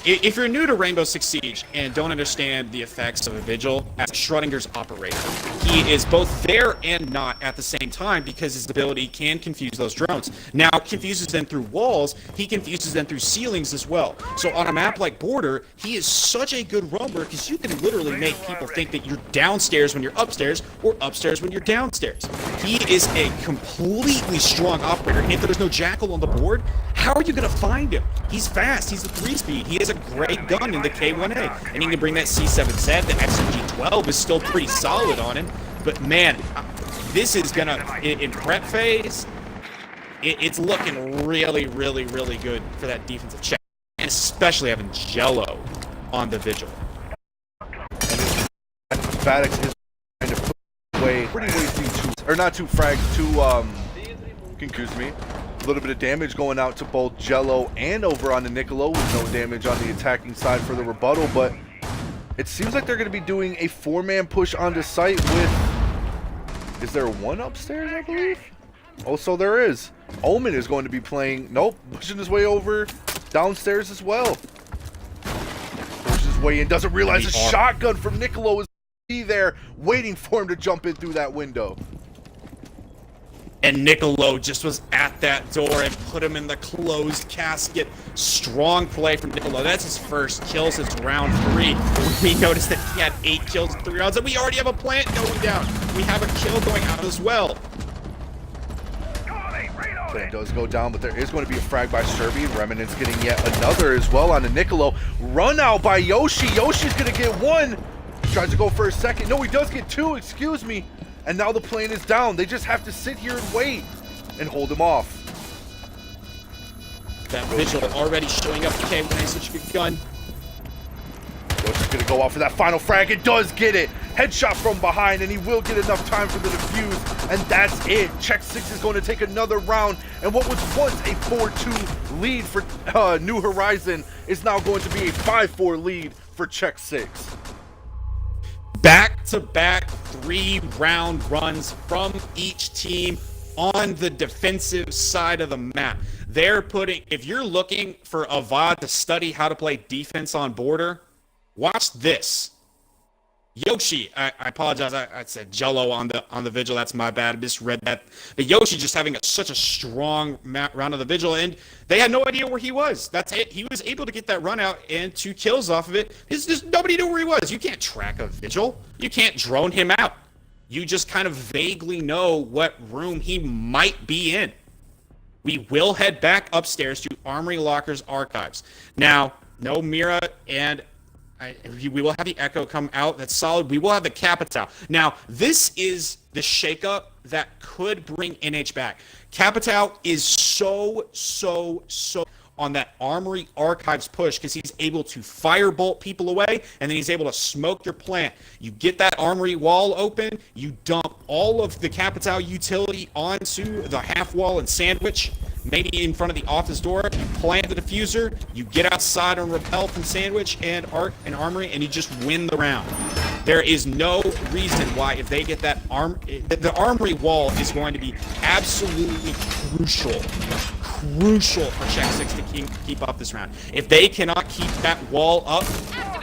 if you're new to Rainbow Six Siege and don't understand the effects of a Vigil, as Schrodinger's operator, he is both there and not at the same time because his ability can confuse those drones. Now, confuses them through walls, he confuses them through ceilings as well. So on a map like Border, he is such a good roamer because you can literally make people think that you're downstairs when you're upstairs or upstairs when you're downstairs. He is a completely strong operator, and if there's no Jackal on the board, how are you going to find him? He's fast, he's a 3-speed, he has a great gun in the K1A, and he can bring that C7Z, the XMG-12 is still pretty solid on him, but man, this is going to, in prep phase, it's looking really, really, really good for that defensive check, and especially having Jello on the Vigil. Vadex is trying to put away, pretty wasting two frags, confuse me. A little bit of damage going out to both Jello and over on the Niccolo with no damage on the attacking side for the rebuttal, but it seems like they're going to be doing a 4-man push onto site with, is there one upstairs, I believe? Oh, so there is. Omen is going to be playing, nope, pushing his way over downstairs as well. Pushes his way in, doesn't realize a shotgun from Niccolo is there waiting for him to jump in through that window. And Niccolo just was at that door and put him in the closed casket. Strong play from Niccolo. That's his first kill since round 3. We noticed that he had 8 kills in 3 rounds, and we already have a plant going down. We have a kill going out as well. Plant does go down, but there is going to be a frag by Serby. Remnant's getting yet another as well on the Niccolo. Run out by Yoshi. Yoshi's going to get 1. Tries to go for a second. No, he does get 2, excuse me. And now the plane is down. They just have to sit here and wait and hold him off. That Vigil already showing up. Okay, when such a good gun. Yoshi's gonna go out for that final frag. It does get it. Headshot from behind, and he will get enough time for the defuse. And that's it. Check 6 is going to take another round. And what was once a 4-2 lead for New Horizon is now going to be a 5-4 lead for Check 6. Back-to-back 3-round runs from each team on the defensive side of the map. They're putting, if you're looking for a VOD to study how to play defense on Border, watch this. Yoshi, I apologize, I said Jello on the Vigil, that's my bad, I misread that. But Yoshi just having such a strong round of the Vigil, and they had no idea where he was. That's it. He was able to get that run out and 2 kills off of it. Just nobody knew where he was. You can't track a Vigil. You can't drone him out. You just kind of vaguely know what room he might be in. We will head back upstairs to Armory Locker's archives. Now, no Mira and we will have the Echo come out. That's solid. We will have the Capital. Now, this is the shakeup that could bring NH back. Capital is so on that Armory Archives push because he's able to firebolt people away, and then he's able to smoke your plant. You get that Armory wall open, you dump all of the Capital utility onto the half wall and sandwich, maybe in front of the office door, you plant the diffuser, you get outside and repel from sandwich and Armory, and you just win the round. There is no reason why if they get that the Armory wall is going to be absolutely crucial for Check 6 to keep up this round. If they cannot keep that wall up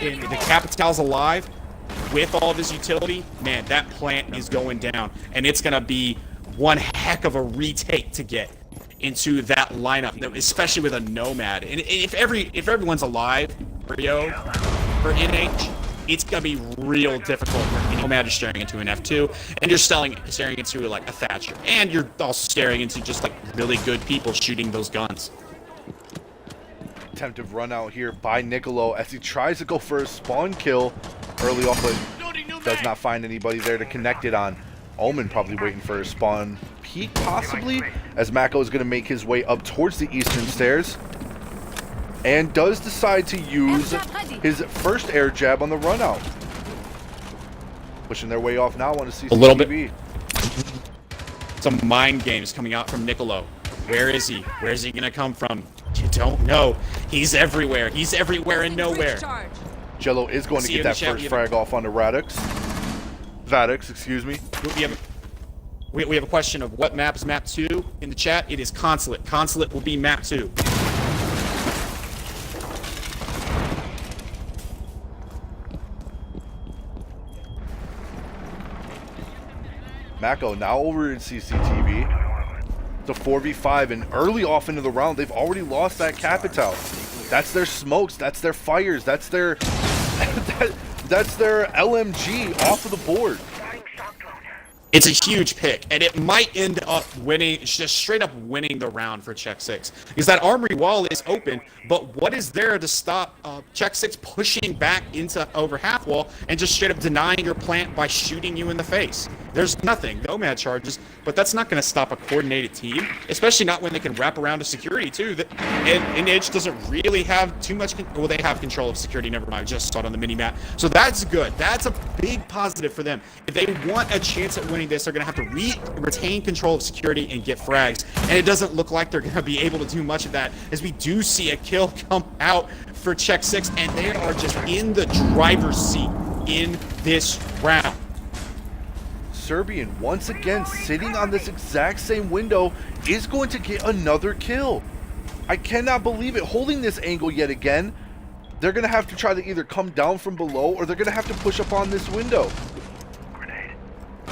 and the Capital's alive with all this utility, man, that plant is going down, and it's going to be one heck of a retake to get into that lineup, especially with a Nomad. And if everyone's alive for NH, it's gonna be real difficult for Nomad is staring into an F2, and you're staring into like a Thatcher, and you're also staring into just like really good people shooting those guns. Attempted run out here by Niccolo as he tries to go for a spawn kill early on, but does not find anybody there to connect it on. Omen probably waiting for a spawn peek, possibly, as Mako is going to make his way up towards the eastern stairs. and does decide to use his first air jab on the run out. Pushing their way off now on a CCTV. A little bit. Some mind games coming out from Niccolo. Where is he? Where is he going to come from? You don't know. He's everywhere. He's everywhere and nowhere. Jello is going to get that first frag off on the Vadix, excuse me. We have a question of what map is map 2 in the chat. It is Consulate. Consulate will be map 2. Mako now over in CCTV. It's a 4v5 and early off into the round, they've already lost that Capital. That's their smokes, that's their fires, that's their that's their LMG off of the board. It's a huge pick, and it might end up winning, just straight up winning the round for Check 6. Because that armory wall is open, but what is there to stop Check 6 pushing back into over half wall and just straight up denying your plant by shooting you in the face? There's nothing, nomad charges, but that's not going to stop a coordinated team, especially not when they can wrap around to security too. And Edge doesn't really have too much, well, they have control of security, never mind, just saw it on the mini-map. So that's good, that's a big positive for them. If they want a chance at winning this, they're going to have to retain control of security and get frags, and it doesn't look like they're going to be able to do much of that, as we do see a kill come out for Check 6, and they are just in the driver's seat in this round. Serbian once again sitting on this exact same window is going to get another kill. I cannot believe it, holding this angle yet again. They're going to have to try to either come down from below or they're going to have to push up on this window.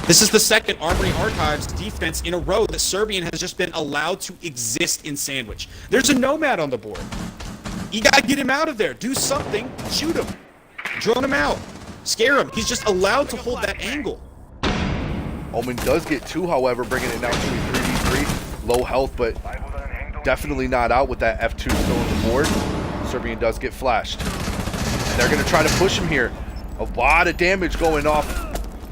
This is the second Armory Archives defense in a row that Serbian has just been allowed to exist in Sandwich. There's a Nomad on the board. You gotta get him out of there. Do something. Shoot him. Drone him out. Scare him. He's just allowed to hold that angle. Omen does get 2, however, bringing it down to a 3v3. Low health, but definitely not out with that F2 still on the board. Serbian does get flashed. And they're going to try to push him here. A lot of damage going off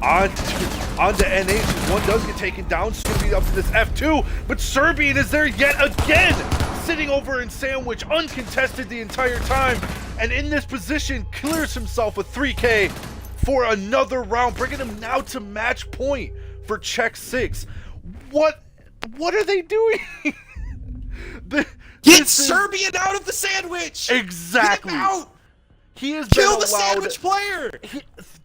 onto NH. One does get taken down. Serbian up to this F2, but Serbian is there yet again, sitting over in Sandwich, uncontested the entire time. And in this position, clears himself with 3K for another round, bringing him now to match point for Check 6. What are they doing? Get Serbian out of the sandwich! Exactly. Get him out! He has Kill been the allowed, sandwich player!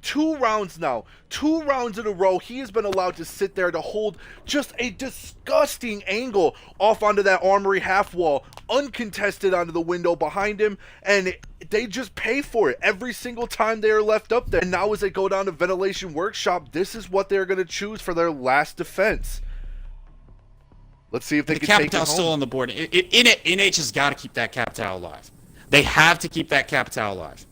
2 rounds now. 2 rounds in a row, he has been allowed to sit there to hold just a disgusting angle off onto that armory half wall, uncontested onto the window behind him, and they just pay for it every single time they are left up there. And now as they go down to Ventilation Workshop, this is what they're going to choose for their last defense. Let's see if they can take it home. Capital's still on the board. NH has got to keep that Capital alive. They have to keep that Capital alive.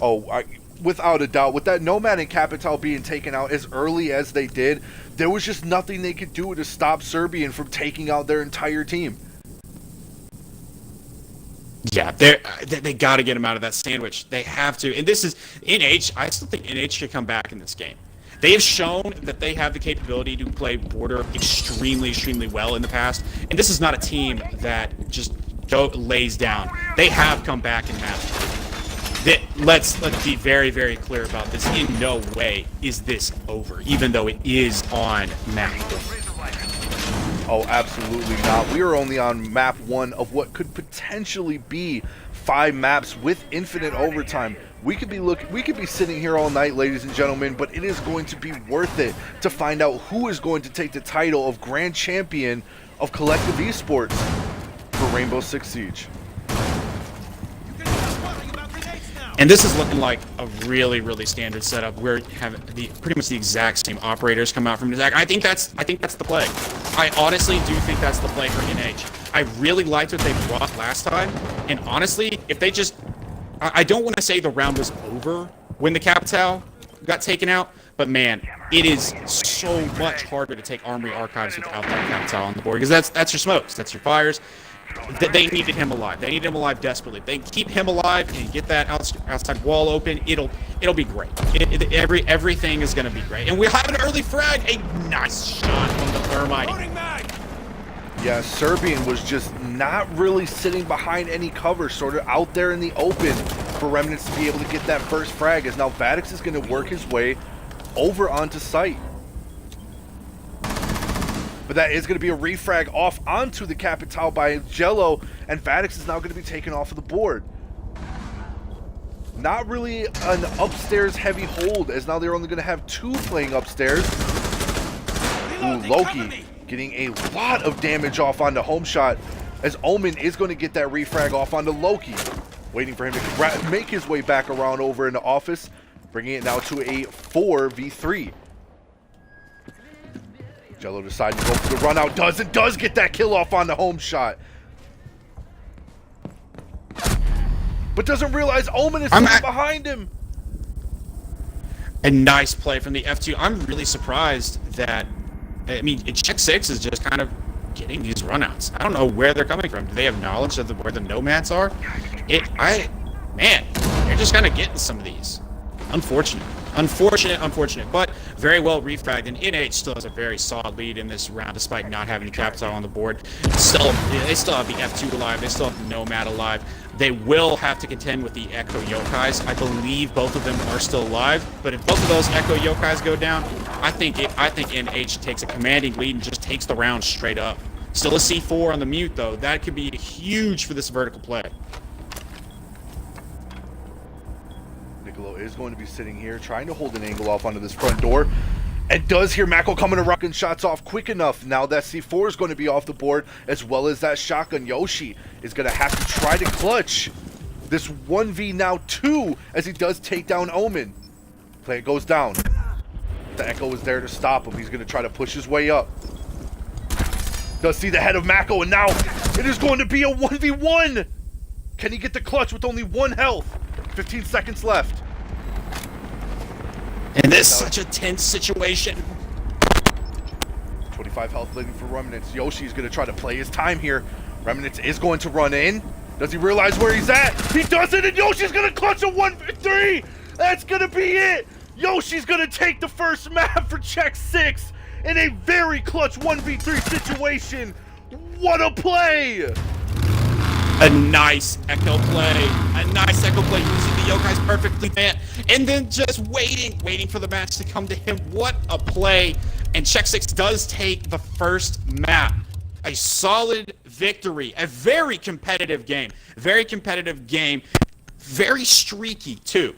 Oh, without a doubt. With that Nomad and Capital being taken out as early as they did, there was just nothing they could do to stop Serbian from taking out their entire team. Yeah, they got to get him out of that sandwich. They have to. And this is NH. I still think NH should come back in this game. They have shown that they have the capability to play border extremely, extremely well in the past. And this is not a team that just lays down. They have come back in matches. Let's be very, very clear about this. In no way is this over, even though it is on map 1. Oh, absolutely not. We are only on map 1 of what could potentially be 5 maps with infinite overtime. We could be sitting here all night, ladies and gentlemen, but it is going to be worth it to find out who is going to take the title of Grand Champion of Collective Esports for Rainbow Six Siege. And this is looking like a really, really standard setup. We're having pretty much the exact same operators come out from the attack. I think that's the play. I honestly do think that's the play for NH. I really liked what they brought last time, and honestly, if they just, I don't want to say the round was over when the Capital got taken out, but man, it is so much harder to take Armory Archives without that Capital on the board, because that's your smokes, that's your fires. They needed him alive. They needed him alive desperately. If they keep him alive and get that outside wall open, it'll be great. Everything is going to be great. And we have an early frag. A nice shot from the Thermite. Yeah, Serbian was just not really sitting behind any cover, sort of out there in the open for Remnants to be able to get that first frag, as now Vadix is going to work his way over onto site. But that is going to be a refrag off onto the Capital by Jello, and Vadix is now going to be taken off of the board. Not really an upstairs heavy hold, as now they're only going to have 2 playing upstairs. Ooh, Loki getting a lot of damage off onto Home Shot, as Omen is going to get that refrag off onto Loki. Waiting for him to make his way back around over into office, bringing it now to a 4v3. Jello deciding to go for the run out, does get that kill off on the Home Shot. But doesn't realize Omen is sitting behind him. A nice play from the F2. I'm really surprised that, I mean, Check 6 is just kind of getting these runouts. I don't know where they're coming from. Do they have knowledge of where the nomads are? Man, they're just kind of getting some of these. Unfortunate, but very well refragged. And NH still has a very solid lead in this round, despite not having Capital on the board. They still have the F2 alive. They still have the Nomad alive. They will have to contend with the Echo Yokais. I believe both of them are still alive. But if both of those Echo Yokais go down, I think NH takes a commanding lead and just takes the round straight up. Still a C4 on the mute, though. That could be huge for this vertical play. Is going to be sitting here trying to hold an angle off onto this front door, and does hear Mako coming to rocking shots off quick enough. Now that C4 is going to be off the board, as well as that shotgun. Yoshi is going to have to try to clutch this 1v now 2 as he does take down Omen. Play goes down. The Echo is there to stop him. He's going to try to push his way up. Does see the head of Mako, and now it is going to be a 1v1. Can he get the clutch with only 1 health? 15 seconds left. And this is such a tense situation. 25 health leading for Remnants. Yoshi's going to try to play his time here. Remnants is going to run in. Does he realize where he's at? He does it, and Yoshi's going to clutch a 1v3. That's going to be it. Yoshi's going to take the first map for Check 6 in a very clutch 1v3 situation. What a play! A nice Echo play. Using the Yokais perfectly, man. And then just waiting for the match to come to him. What a play. And Check 6 does take the first map. A solid victory. A very competitive game. Very streaky, too.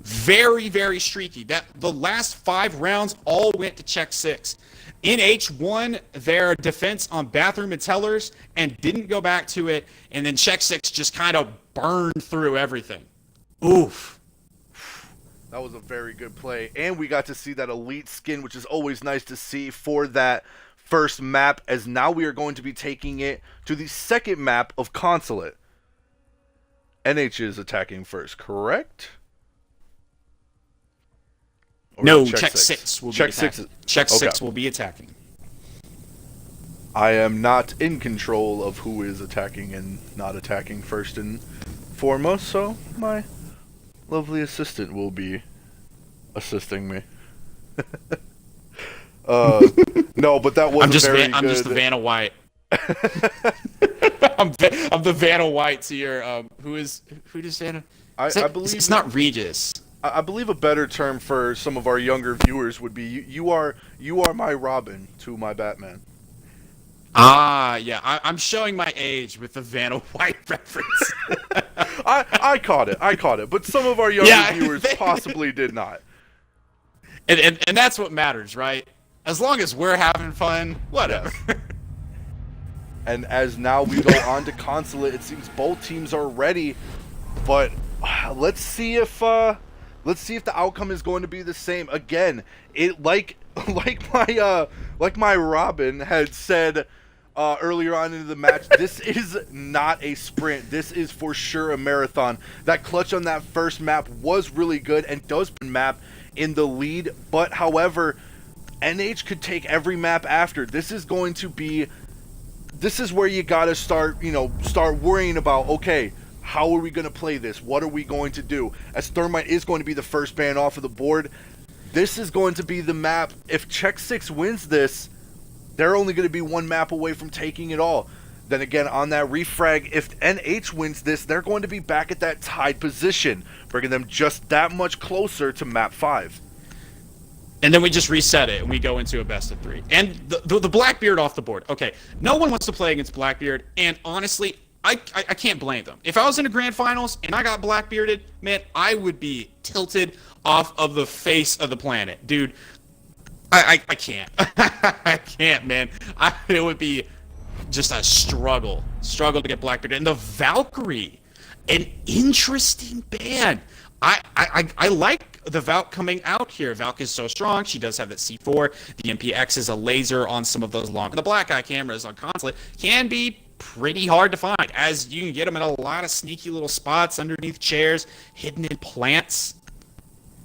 Very streaky. The last 5 rounds all went to Check 6. NH won their defense on bathroom and tellers and didn't go back to it, and then Check 6 just kind of burned through everything. Oof. That was a very good play, and we got to see that elite skin, which is always nice to see for that first map, as now we are going to be taking it to the second map of Consulate. NH is attacking first, correct? No, Check 6 will be attacking. Check 6 will be attacking. I am not in control of who is attacking and not attacking first and foremost, so my lovely assistant will be assisting me. No, but that was very good. I'm just the Vanna White. I'm the Vanna White to your who does Vanna? I believe it's not Regis. I believe a better term for some of our younger viewers would be you are my Robin to my Batman. Ah, yeah. I'm showing my age with the Vanna White reference. I caught it, but some of our younger viewers possibly did not. And that's what matters, right? As long as we're having fun, whatever. Yes. And as now we go on to Consulate, it seems both teams are ready, but let's see if the outcome is going to be the same. Again, it like my Robin had said earlier on into the match, this is not a sprint. This is for sure a marathon. That clutch on that first map was really good and does put map in the lead, but however, NH could take every map after. This is where you gotta start worrying about, okay, how are we going to play this? What are we going to do? As Thermite is going to be the first ban off of the board, this is going to be the map. If Check 6 wins this, they're only going to be one map away from taking it all. Then again, on that refrag, if NH wins this, they're going to be back at that tied position, bringing them just that much closer to map 5. And then we just reset it, and we go into a best of 3. And the Blackbeard off the board. Okay, no one wants to play against Blackbeard, and honestly, I can't blame them. If I was in the grand finals and I got Blackbearded, man, I would be tilted off of the face of the planet. Dude, I can't. I can't, man. It would be just a struggle to get Blackbearded. And the Valkyrie, an interesting ban. I like the Valk coming out here. Valk is so strong. She does have that C4. The MPX is a laser on some of those long. The black eye cameras on Consulate can be pretty hard to find, as you can get them in a lot of sneaky little spots underneath chairs, hidden in plants.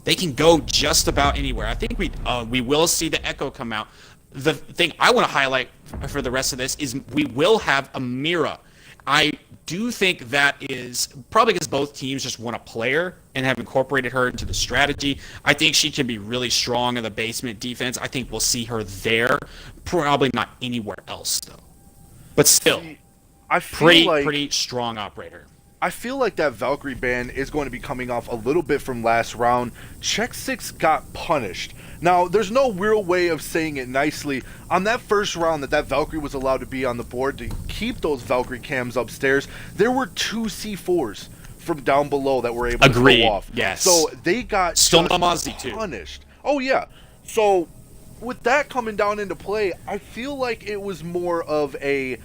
They can go just about anywhere. I think we will see the Echo come out. The thing I want to highlight for the rest of this is we will have a Mira. I do think that is probably because both teams just want a player and have incorporated her into the strategy. I think she can be really strong in the basement defense. I think we'll see her there. Probably not anywhere else, though. But still, I feel pretty strong operator. I feel like that Valkyrie ban is going to be coming off a little bit from last round. Check 6 got punished. Now, there's no real way of saying it nicely. On that first round that Valkyrie was allowed to be on the board to keep those Valkyrie cams upstairs, there were 2 C4s from down below that were able to go off. Yes. So they got still Namazi too. Punished. Oh yeah. So with that coming down into play, I feel like it was more of a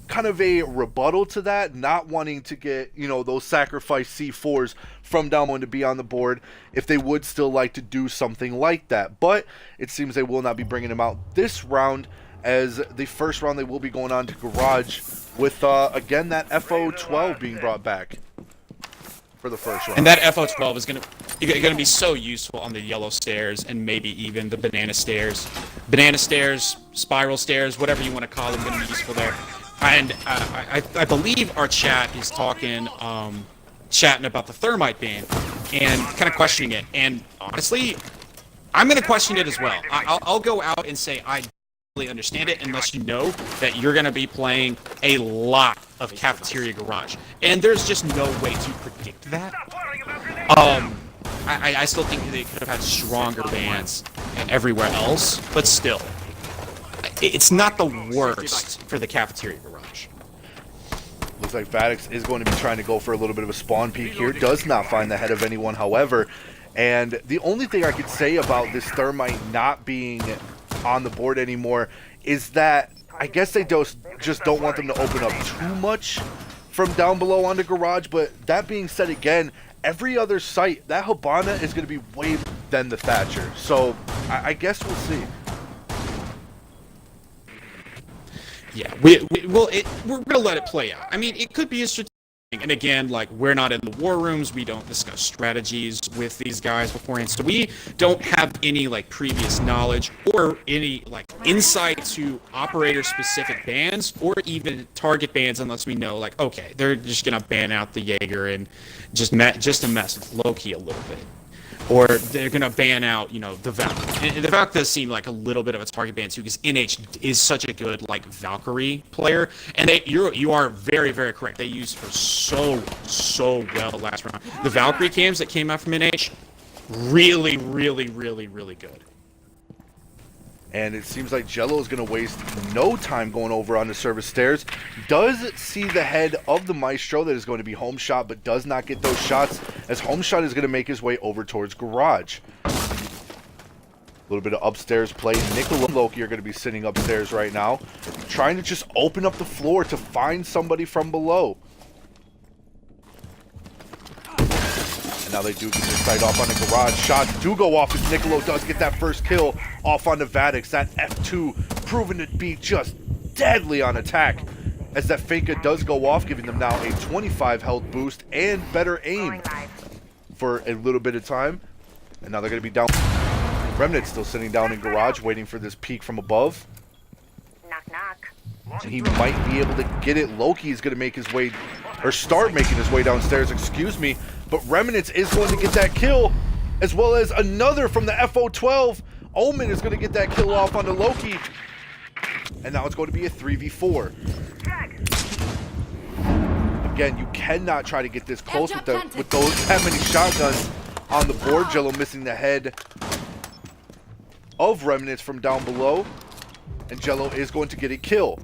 kind of a rebuttal to that, not wanting to get, those sacrifice C4s from down one to be on the board if they would still like to do something like that. But it seems they will not be bringing them out this round, as the first round they will be going on to Garage with, again, that FO12 being brought back for the first round. And that FO12 is going to be so useful on the yellow stairs and maybe even the banana stairs. Banana stairs, spiral stairs, whatever you want to call them, going to be useful there. And I believe our chat is talking, chatting about the thermite ban and kind of questioning it. And honestly, I'm going to question it as well. I'll go out and say I really understand it, unless you know that you're going to be playing a lot of Cafeteria Garage. And there's just no way to predict that. I still think they could have had stronger bans everywhere else, but still. It's not the worst for the Cafeteria Garage. Looks like Vadix is going to be trying to go for a little bit of a spawn peek here. Does not find the head of anyone, however. And the only thing I could say about this thermite not being on the board anymore is that I guess they just don't want them to open up too much from down below onto Garage. But that being said, again, every other site, that Habana is going to be way better than the Thatcher. So I guess we'll see. Yeah, we're gonna let it play out. I mean, it could be a strategic thing. And again, like, we're not in the war rooms. We don't discuss strategies with these guys beforehand, so we don't have any like previous knowledge or any like insight to operator-specific bans or even target bans, unless we know like, okay, they're just gonna ban out the Jaeger and just to mess with Loki a little bit. Or they're going to ban out, the Valk. And the Valk does seem like a little bit of a target ban, too, because NH is such a good, like, Valkyrie player. And you are very, very correct. They used her so well last round. The Valkyrie cams that came out from NH, really, really, really, really good. And it seems like Jello is going to waste no time going over on the service stairs. Does see the head of the Maestro that is going to be home shot, but does not get those shots, as home shot is going to make his way over towards Garage. A little bit of upstairs play. Nicola and Loki are going to be sitting upstairs right now, trying to just open up the floor to find somebody from below. Now they do get their sight off on the Garage. Shots do go off as Nicolo does get that first kill off on the Vadix. That F2 proven to be just deadly on attack, as that Finka does go off, giving them now a 25 health boost and better aim for a little bit of time. And now they're going to be down. Remnant still sitting down in Garage waiting for this peek from above. Knock, knock. And he might be able to get it. Loki is going to make his way, or start making his way downstairs, excuse me. But Remnants is going to get that kill, as well as another from the FO12. Omen is going to get that kill off onto Loki. And now it's going to be a 3v4. Again, you cannot try to get this close with that many shotguns on the board. Jello missing the head of Remnants from down below. And Jello is going to get a kill.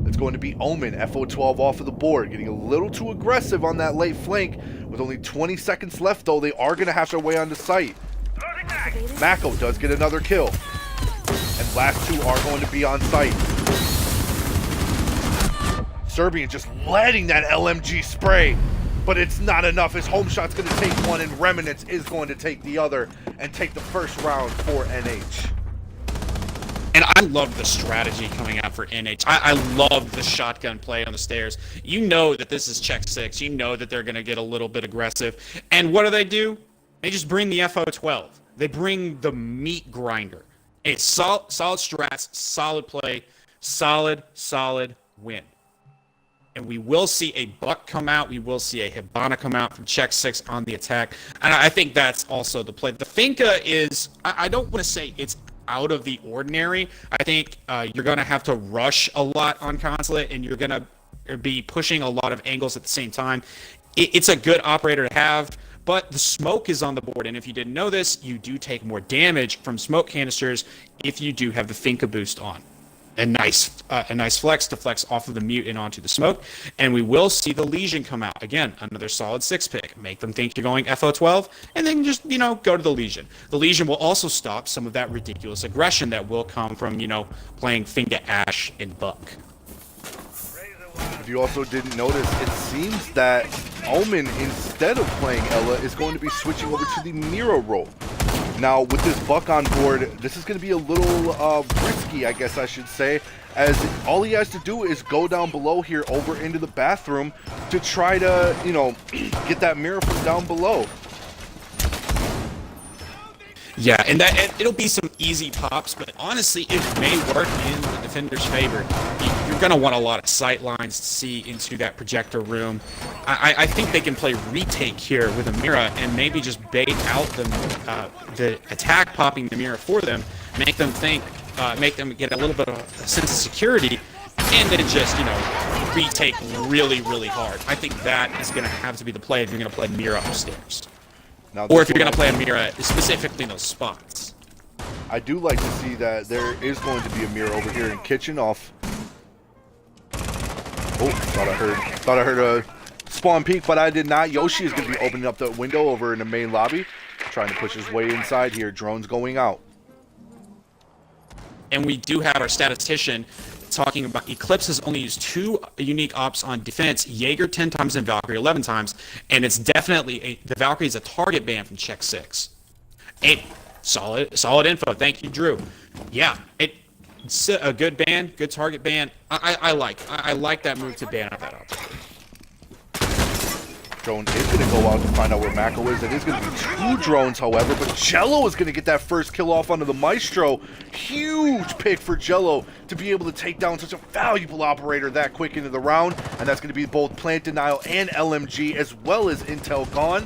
It's going to be Omen, FO12 off of the board. Getting a little too aggressive on that late flank. With only 20 seconds left, though, they are going to have their way onto site. Mako does get another kill. And last two are going to be on site. Serbian just letting that LMG spray, but it's not enough. His home shot's going to take one, and Remnants is going to take the other and take the first round for NH. And I love the strategy coming out for NH. I love the shotgun play on the stairs. You know that this is check 6. You know that they're going to get a little bit aggressive. And what do? They just bring the FO12. They bring the meat grinder. It's solid strats, solid play, solid win. And we will see a Buck come out. We will see a Hibana come out from check 6 on the attack. And I think that's also the play. The Finka is, I don't want to say it's out of the ordinary. I think you're going to have to rush a lot on Consulate, and you're going to be pushing a lot of angles at the same time. It's a good operator to have, but the smoke is on the board. And if you didn't know this, you do take more damage from smoke canisters if you do have the Finka boost on. A nice flex to flex off of the mute and onto the smoke. And we will see the Legion come out. Again, another solid 6-pick. Make them think you're going FO12, and then just, go to the Legion. The Legion will also stop some of that ridiculous aggression that will come from, playing Finka, Ash, and Buck. If you also didn't notice, it seems that Omen, instead of playing Ella, is going to be switching over to the Mira role. Now, with this Buck on board, this is going to be a little risky, I guess I should say, as all he has to do is go down below here over into the bathroom to try to, get that mirror from down below. Yeah, and it'll be some easy pops, but honestly, it may work in the defender's favor. You're going to want a lot of sight lines to see into that projector room. I think they can play retake here with a Mira and maybe just bait out the attack popping the Mira for them, make them think, make them get a little bit of a sense of security, and then just, retake really, really hard. I think that is going to have to be the play if you're going to play Mira upstairs. Now, or if you're going to play a Mira specifically in those spots. I do like to see that there is going to be a Mira over here in kitchen off. Oh, thought I heard a spawn peek, but I did not. Yoshi is going to be opening up the window over in the main lobby, trying to push his way inside here. Drones going out. And we do have our statistician talking about Eclipse has only used 2 unique ops on defense, Jaeger 10 times and Valkyrie 11 times, and it's definitely the Valkyrie is a target ban from check 6. Solid info. Thank you, Drew. Yeah, it's a good ban, good target ban. I like that move to ban out that operator. Drone is going to go out to find out where Mako is. It is going to be 2 drones, however, but Jello is going to get that first kill off onto the Maestro. Huge pick for Jello to be able to take down such a valuable operator that quick into the round, and that's going to be both Plant Denial and LMG, as well as Intel gone.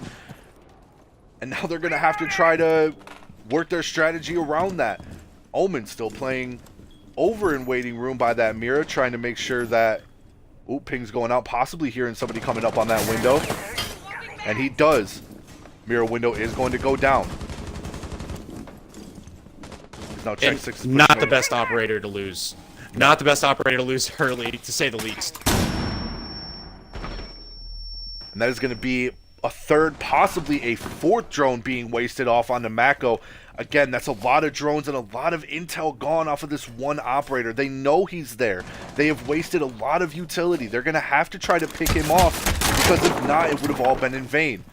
And now they're going to have to try to work their strategy around that. Omen still playing over in waiting room by that Mira, trying to make sure that... Ooh, ping's going out, possibly hearing somebody coming up on that window. And he does. Mirror window is going to go down. He's now check 6. Not the best operator to lose. Not the best operator to lose early, to say the least. And that is going to be a third, possibly a 4th drone being wasted off on the Mako. Again, that's a lot of drones and a lot of intel gone off of this one operator. They know he's there. They have wasted a lot of utility. They're going to have to try to pick him off, because if not, it would have all been in vain.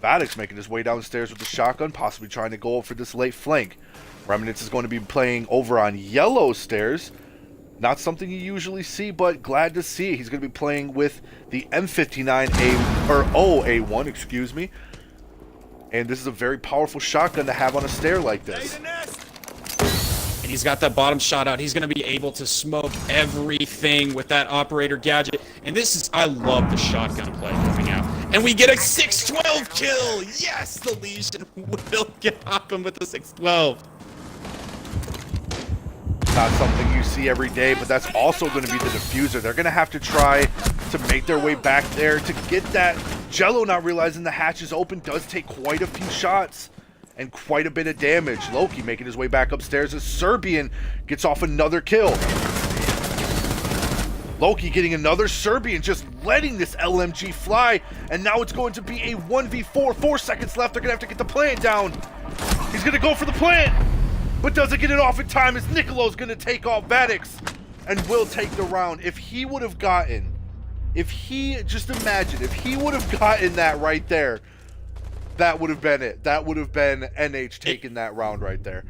Vadix making his way downstairs with the shotgun, possibly trying to go for this late flank. Remnants is going to be playing over on yellow stairs. Not something you usually see, but glad to see. He's going to be playing with the M59A, or OA1, excuse me. And this is a very powerful shotgun to have on a stair like this. And he's got that bottom shot out. He's going to be able to smoke everything with that operator gadget. And this is, I love the shotgun play coming out. And we get a 612 kill. Yes, the Legion will get Hakum with the 612. Not something you see every day, but that's also going to be the diffuser. They're going to have to try to make their way back there to get that. Jello, not realizing the hatch is open, does take quite a few shots and quite a bit of damage. Loki making his way back upstairs as Serbian gets off another kill. Loki getting another Serbian, just letting this LMG fly, and now it's going to be a 1v4. 4 seconds left. They're going to have to get the plant down. He's going to go for the plant, but doesn't get it off in time as Nicolo's going to take off Vadix and will take the round. If he would have gotten, just imagine, if he would have gotten that right there, that would have been it. That would have been NH taking that round right there.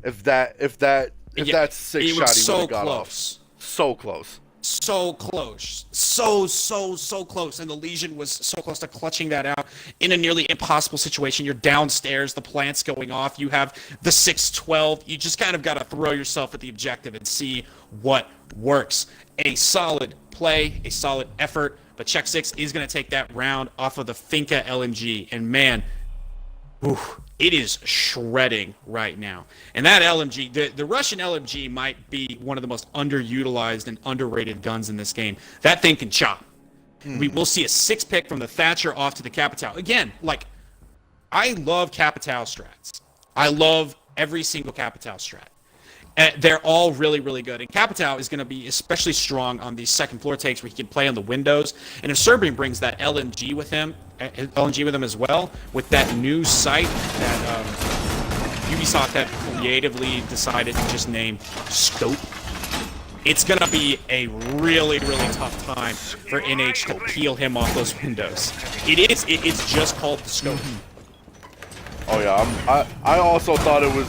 If that's 6 shot, he would have got off. So close. So close. So close. And the Legion was so close to clutching that out in a nearly impossible situation. You're downstairs, the plant's going off, you have the 6-12. You just kind of got to throw yourself at the objective and see what works. A solid play, a solid effort, but Check 6 is going to take that round off of the Finka LMG. And man, it is shredding right now. And that LMG, the Russian LMG might be one of the most underutilized and underrated guns in this game. That thing can chop. We will see a 6-pick from the Thatcher off to the Capitao. Again, like, I love Capitao strats. I love every single Capitao strat. They're all really, really good. And Capitao is going to be especially strong on these second floor takes where he can play on the windows. And if Serbian brings that LMG with him as well, with that new sight that Ubisoft had creatively decided to just name Scope, it's going to be a really, really tough time for NH to peel him off those windows. It's just called the Scope. Oh yeah, I also thought it was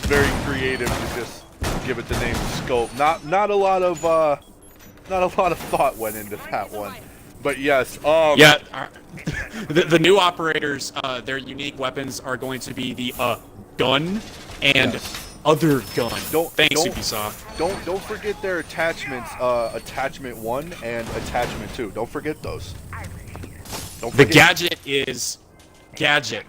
very creative to just give it the name Scope. Not a lot of thought went into that one, but yes. The new operators, their unique weapons are going to be the gun and other gun. Thanks, Ubisoft. Don't forget their attachments. Attachment 1 and attachment 2. Don't forget those. The gadget is gadget.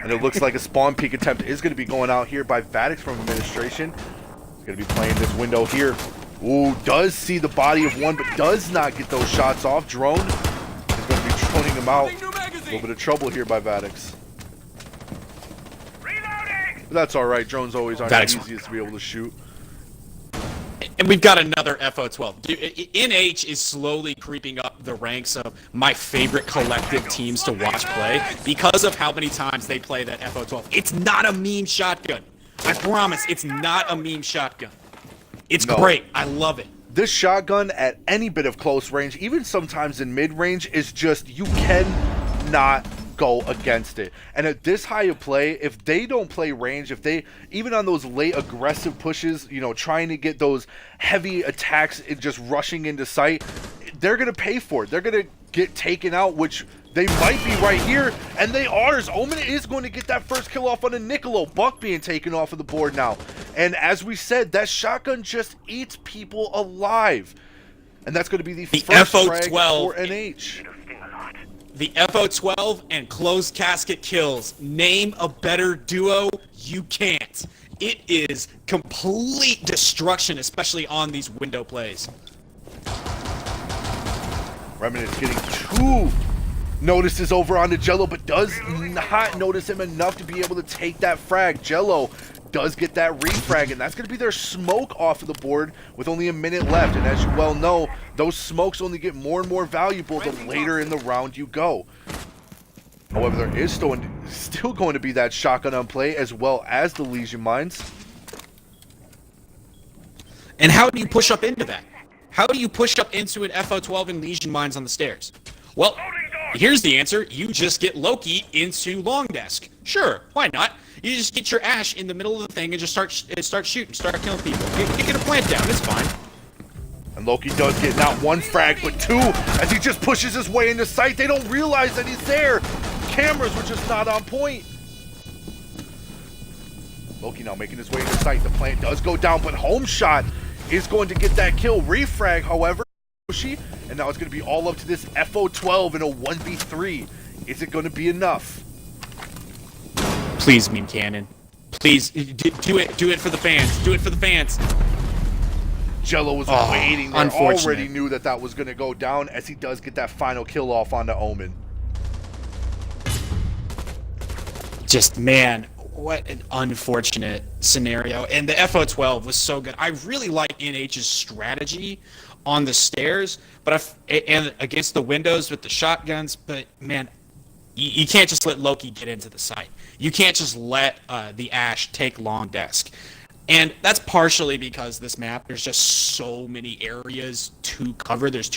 And it looks like a spawn peek attempt is going to be going out here by Vadix from Administration. He's going to be playing this window here. Ooh, does see the body of one, but does not get those shots off. Drone is going to be droning him out. A little bit of trouble here by Vadix. But that's all right. Drones always aren't the easiest to be able to shoot. And we've got another FO12. NH is slowly creeping up the ranks of my favorite collective teams to watch play because of how many times they play that FO12. It's not a meme shotgun. I promise, it's not a meme shotgun. It's great. I love it. This shotgun at any bit of close range, even sometimes in mid-range, is just, you cannot go against it. And at this high of play, if they don't play range, if they, even on those late aggressive pushes, you know, trying to get those heavy attacks and just rushing into sight, they're going to pay for it. They're going to get taken out, which they might be right here, and they are, as Omen is going to get that first kill off on a Nicolo. Buck being taken off of the board now. And as we said, that shotgun just eats people alive. And that's going to be the first frag for NH. The FO12 and closed casket kills. Name a better duo, you can't. It is complete destruction, especially on these window plays. Remnant's getting 2 notices over onto Jello, but does not notice him enough to be able to take that frag. Jello does get that refrag, and that's going to be their smoke off of the board with only a minute left. And as you well know, those smokes only get more and more valuable the later in the round you go. However, there is still going to be that shotgun on play as well as the Legion mines. And how do you push up into that? How do you push up into an FO12 and Legion mines on the stairs? Well, here's the answer. You just get Loki into long desk. Sure, why not? You just get your Ash in the middle of the thing and just start shooting, start killing people. You get a plant down, it's fine. And Loki does get not 1 frag, but 2 as he just pushes his way into sight. They don't realize that he's there. Cameras were just not on point. Loki now making his way into sight. The plant does go down, but Home Shot is going to get that kill. Refrag, however, and now it's going to be all up to this FO12 in a 1v3. Is it going to be enough? Please, meme cannon. Please, do it for the fans. Do it for the fans. Jello was waiting there, unfortunate. already knew that was going to go down as he does get that final kill off onto Omen. Just, man, what an unfortunate scenario. And the FO12 was so good. I really like NH's strategy on the stairs, and against the windows with the shotguns, but man, you can't just let Loki get into the site. You can't just let the Ash take long desk. And that's partially because this map, there's just so many areas to cover. There's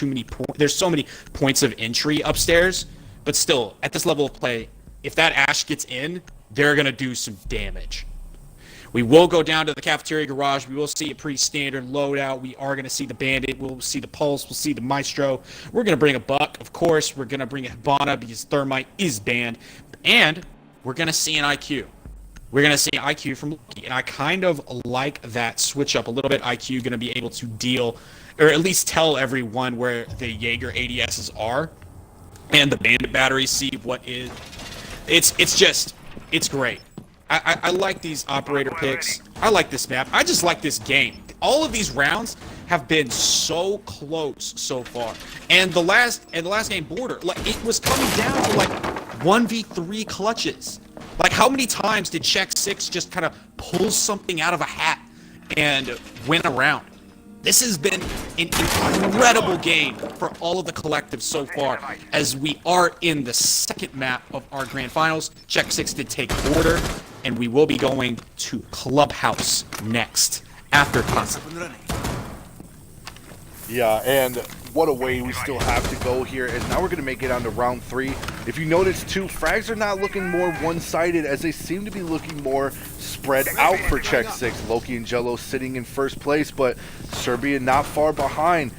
so many points of entry upstairs. But still, at this level of play, if that Ash gets in, they're going to do some damage. We will go down to the cafeteria garage. We will see a pretty standard loadout. We are going to see the Bandit. We'll see the Pulse. We'll see the Maestro. We're going to bring a Buck, of course. We're going to bring a Hibana because Thermite is banned. And we're going to see an IQ. We're going to see IQ from Loki. And I kind of like that switch up a little bit. IQ going to be able to deal, or at least tell everyone where the Jaeger ADSs are. And the Bandit batteries see what is. It's great. I like these operator picks. I like this map. I just like this game. All of these rounds have been so close so far. And the last game, Border, like, it was coming down to like 1v3 clutches. Like, how many times did Check 6 just kind of pull something out of a hat and win a round? This has been an incredible game for all of the collectives so far, as we are in the second map of our grand finals. Check 6 did take Border, and we will be going to Clubhouse next after Consulate. Yeah, and what a way we still have to go here, as now we're going to make it on to round 3. If you notice too, frags are not looking more one-sided, as they seem to be looking more spread out for Check 6. Loki and Jello sitting in first place, but Serbia not far behind,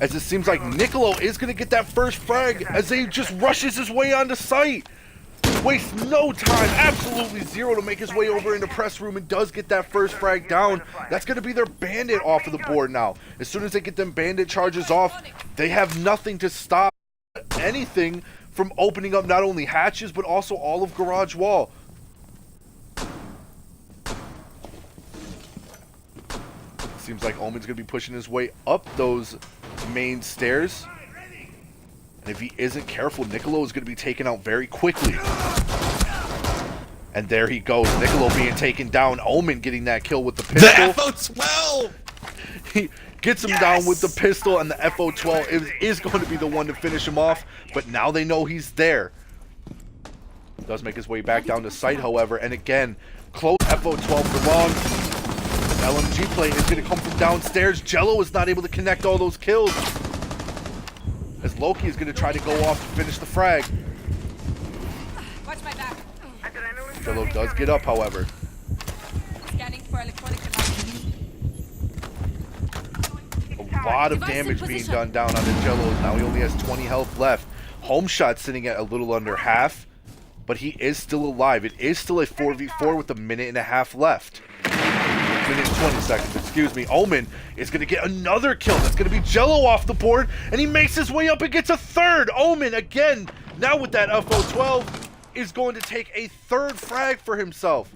as it seems like Nicolo is going to get that first frag as he just rushes his way onto site. Wastes no time, absolutely zero, to make his way over into press room, and does get that first frag down. That's going to be their Bandit off of the board now. As soon as they get them Bandit charges off, they have nothing to stop anything from opening up not only hatches, but also all of Garage Wall. Seems like Omen's going to be pushing his way up those main stairs. And if he isn't careful, Nicolo is going to be taken out very quickly. And there he goes. Nicolo being taken down. Omen getting that kill with the pistol. The FO12! He gets him down with the pistol, and the FO12 is going to be the one to finish him off. But now they know he's there. Does make his way back down to site, however. And again, close FO12 for long. The LMG play is going to come from downstairs. Jello is not able to connect all those kills, as Loki is going to try to go off to finish the frag. Watch my back. Jello does get up, however. Scanning for electronic devices. A lot of damage being done down on the Jellos. Now he only has 20 health left. Home shot sitting at a little under half, but he is still alive. It is still a 4v4 with a minute and a half left. Minute and 20 seconds, excuse me. Omen is going to get another kill. That's going to be Jello off the board, and he makes his way up and gets a third. Omen, again, now with that FO12, is going to take a third frag for himself.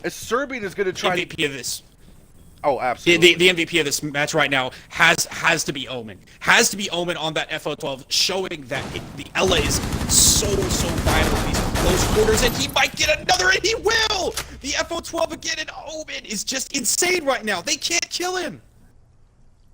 As Serbian is going to try MVP of this. Oh, absolutely. The MVP of this match right now has to be Omen. Has to be Omen on that FO12, showing that the Ella is so vital in these close quarters, and he might get another, and he will! The FO12 again, and Omen is just insane right now. They can't kill him.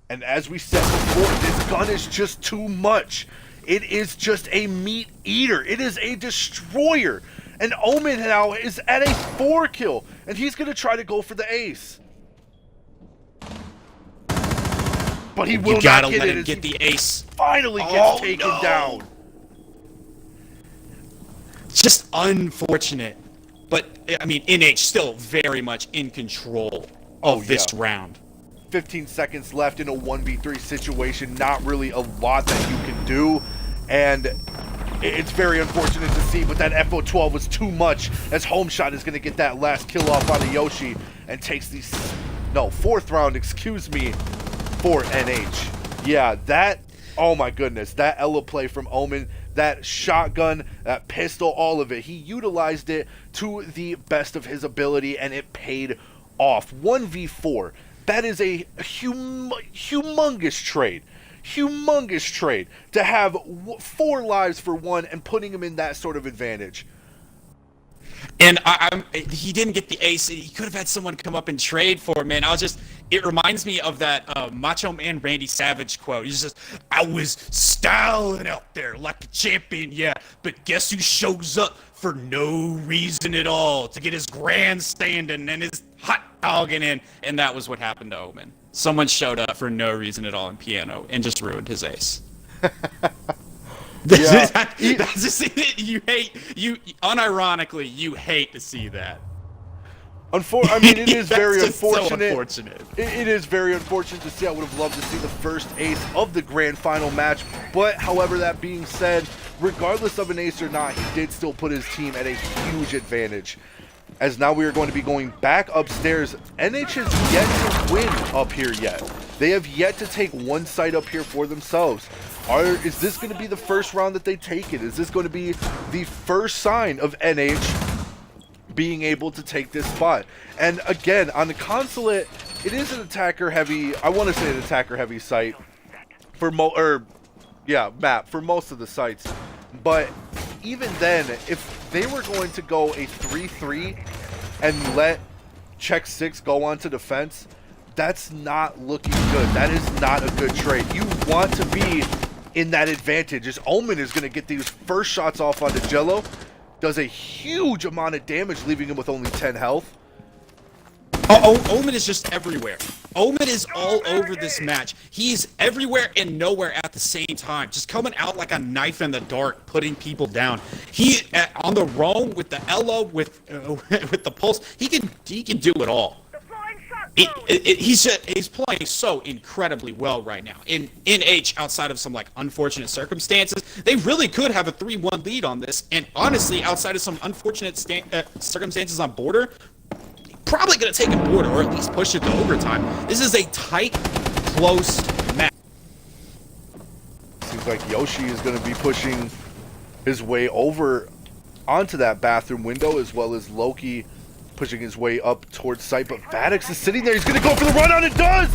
And as we said before, this gun is just too much. It is just a meat eater. It is a destroyer. And Omen now is at a 4 kill, and he's going to try to go for the ace. But he will not get it. Get the ace. Finally gets taken down. Just unfortunate. But, I mean, NH still very much in control of this round. 15 seconds left in a 1v3 situation. Not really a lot that you can do. And it's very unfortunate to see, but that FO12 was too much, as Home Shot is going to get that last kill off on Yoshi and takes the... No, 4th round, excuse me, for NH. Yeah, that... Oh my goodness, that Ella play from Omen that shotgun, that pistol, all of it. He utilized it to the best of his ability, and it paid off. 1v4. That is a humongous trade. Humongous trade to have 4 lives for 1 and putting him in that sort of advantage. And he didn't get the ace. He could have had someone come up and trade for him, man. It reminds me of that Macho Man Randy Savage quote. He's just, I was styling out there like a champion, yeah, but guess who shows up for no reason at all to get his grandstanding and his hot dogging in? And that was what happened to Omen. Someone showed up for no reason at all in piano and just ruined his ace. That's just you hate unironically you hate to see that. I mean, it is very unfortunate. So unfortunate. It is very unfortunate to see. I would have loved to see the first ace of the grand final match. But, however, that being said, regardless of an ace or not, he did still put his team at a huge advantage. As now we are going to be going back upstairs. NH has yet to win up here yet. They have yet to take one site up here for themselves. Is this going to be the first round that they take it? Is this going to be the first sign of NH being able to take this spot? And again, on the Consulate, it is an attacker heavy, I want to say an attacker heavy site for map for most of the sites. But even then, if they were going to go a 3-3 and let check 6 go onto defense, that's not looking good. That is not a good trade. You want to be in that advantage, as Omen is going to get these first shots off onto Jello. Does a huge amount of damage, leaving him with only 10 health. Omen is just everywhere. Omen is all over this match. He's everywhere and nowhere at the same time, just coming out like a knife in the dark, putting people down. He on the roam with the Elo, with the pulse. He can do it all. He's playing so incredibly well right now. In H, outside of some like unfortunate circumstances, they really could have a 3-1 lead on this. And honestly, outside of some unfortunate circumstances on border, probably going to take a border or at least push it to overtime. This is a tight, close match. Seems like Yoshi is going to be pushing his way over onto that bathroom window, as well as Loki pushing his way up towards site. But Vadix is sitting there. He's going to go for the run on. It does!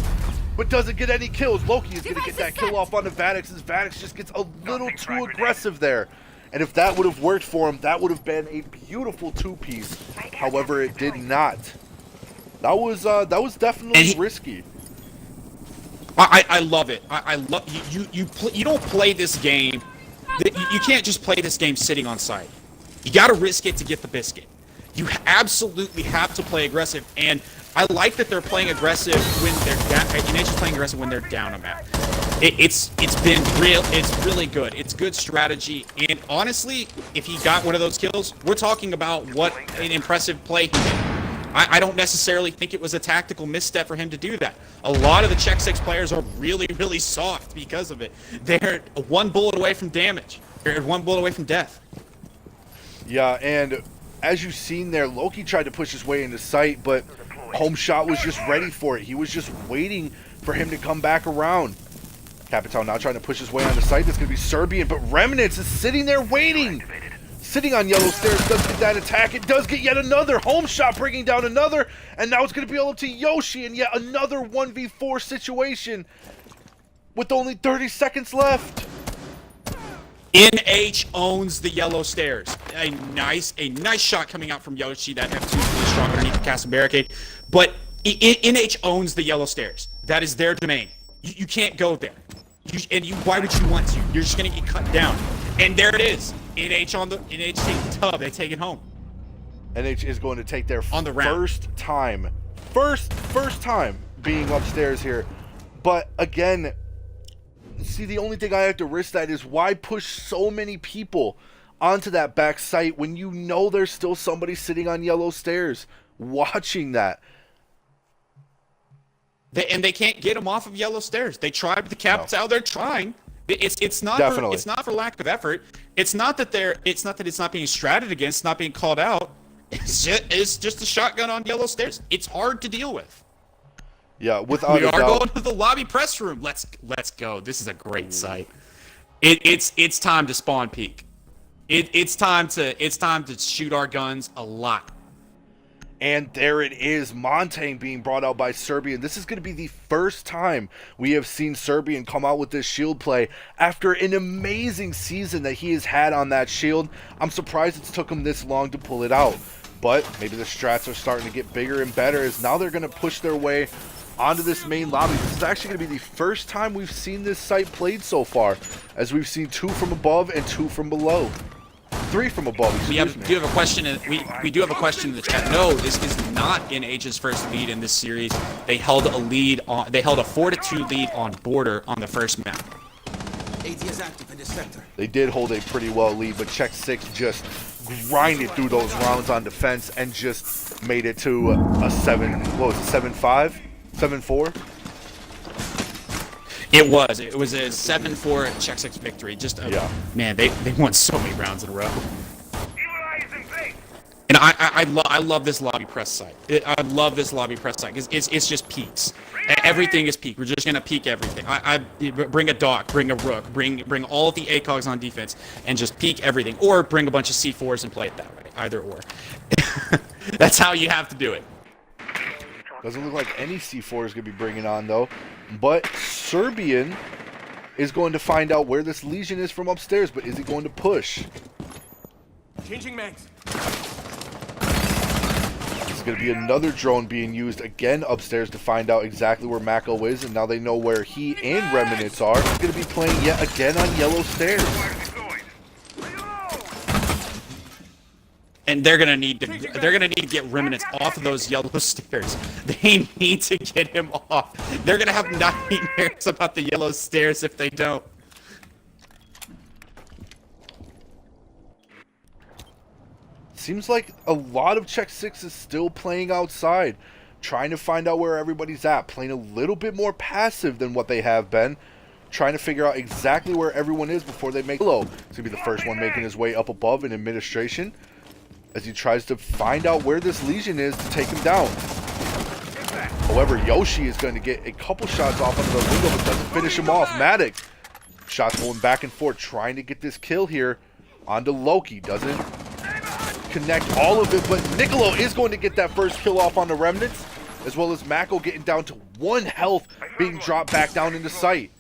But doesn't get any kills. Loki is going to get that kill off onto Vadix, as Vadix just gets a little too aggressive there. And if that would have worked for him, that would have been a beautiful 2-piece. However, it did not. That was definitely risky. I love it. I love you don't play this game. You can't just play this game sitting on site. You got to risk it to get the biscuit. You absolutely have to play aggressive, and I like that they're playing aggressive when they're down. NH playing aggressive when they're down a map. It's really good. It's good strategy, and honestly, if he got one of those kills, we're talking about what an impressive play he did. I don't necessarily think it was a tactical misstep for him to do that. A lot of the Check 6 players are really, really soft because of it. They're one bullet away from damage. They're one bullet away from death. Yeah, and as you've seen there, Loki tried to push his way into sight, but Home Shot was just ready for it. He was just waiting for him to come back around. Capital now trying to push his way onto site. That's going to be Serbian, but Remnants is sitting there waiting. Sitting on yellow stairs, does get that attack. It does get yet another. Home Shot bringing down another, and now it's going to be all up to Yoshi, and yet another 1v4 situation with only 30 seconds left. NH owns the yellow stairs. A nice shot coming out from Yoshi. That F2 is really strong underneath the castle barricade. But NH owns the yellow stairs. That is their domain. You can't go there. Why would you want to? You're just going to get cut down. And there it is. NH take the tub. They take it home. NH is going to take their on the round. First time being upstairs here. But again, see, the only thing I have to risk that is why push so many people onto that back site when you know there's still somebody sitting on yellow stairs watching that. They can't get them off of yellow stairs. They tried with the Capital. They're trying. It's not for lack of effort. It's not that it's not being stratted against, not being called out. It's just a shotgun on yellow stairs. It's hard to deal with. Yeah, without we are going to the lobby press room. Let's go. This is a great sight. It's time to spawn peak. It's time to shoot our guns a lot. And there it is, Montaigne being brought out by Serbian. This is going to be the first time we have seen Serbian come out with this shield play after an amazing season that he has had on that shield. I'm surprised it's took him this long to pull it out. But maybe the strats are starting to get bigger and better as now they're going to push their way onto this main lobby. This is actually going to be the first time we've seen this site played so far, as we've seen 2 from above and 2 from below. 3 from above. Do you have a question? We do have a question in the chat. No, this is not in H's first lead in this series. They held a lead on. They held a 4-2 lead on border on the first map. AD is active in this sector. They did hold a pretty well lead, but Czech 6 just grinded through those rounds on defense and just made it to a 7-5, 7-4. It was a 7-4 Czech 6 victory. Just man, they won so many rounds in a row. And I love this lobby press site. I love this lobby press site because it's just peaks. Everything is peak. We're just gonna peak everything. I bring a Doc, bring a Rook, bring all of the ACOGs on defense, and just peak everything. Or bring a bunch of C4s and play it that way. Either or. That's how you have to do it. Doesn't look like any C4 is going to be bringing on, though. But Serbian is going to find out where this Legion is from upstairs. But is he going to push? Changing mags. There's going to be another drone being used again upstairs to find out exactly where Mako is. And now they know where he and Remnants are. He's going to be playing yet again on yellow stairs. And they're gonna need to get Remnants off of those yellow stairs. They need to get him off. They're gonna have nightmares about the yellow stairs if they don't. Seems like a lot of Czech 6 is still playing outside, trying to find out where everybody's at, playing a little bit more passive than what they have been, trying to figure out exactly where everyone is before they make low. It's gonna be the first one making his way up above in administration, as he tries to find out where this Legion is to take him down. However, Yoshi is going to get a couple shots off under the window, but doesn't finish him off. Matic, shots going back and forth, trying to get this kill here onto Loki. Doesn't connect all of it, but Nicolo is going to get that first kill off on the Remnants, as well as Mako getting down to 1 health, being dropped back down into sight.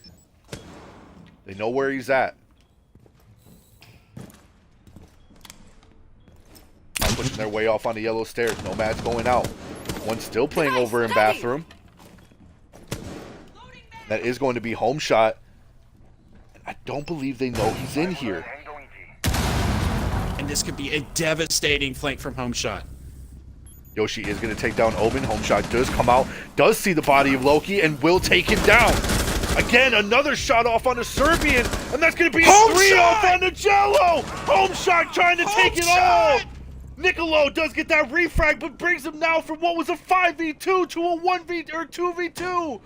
They know where he's at. Pushing their way off on the yellow stairs. Nomad's going out. One still playing over in bathroom. That is going to be home shot. I don't believe they know he's in here. And this could be a devastating flank from home shot. Yoshi is going to take down Omen. Home shot does come out. Does see the body of Loki and will take him down. Again, another shot off on the Serbian. And that's going to be a 3 off on the Jello. Home shot trying to take it all. Nicolo does get that refrag, but brings him now from what was a 5v2 to a 2v2.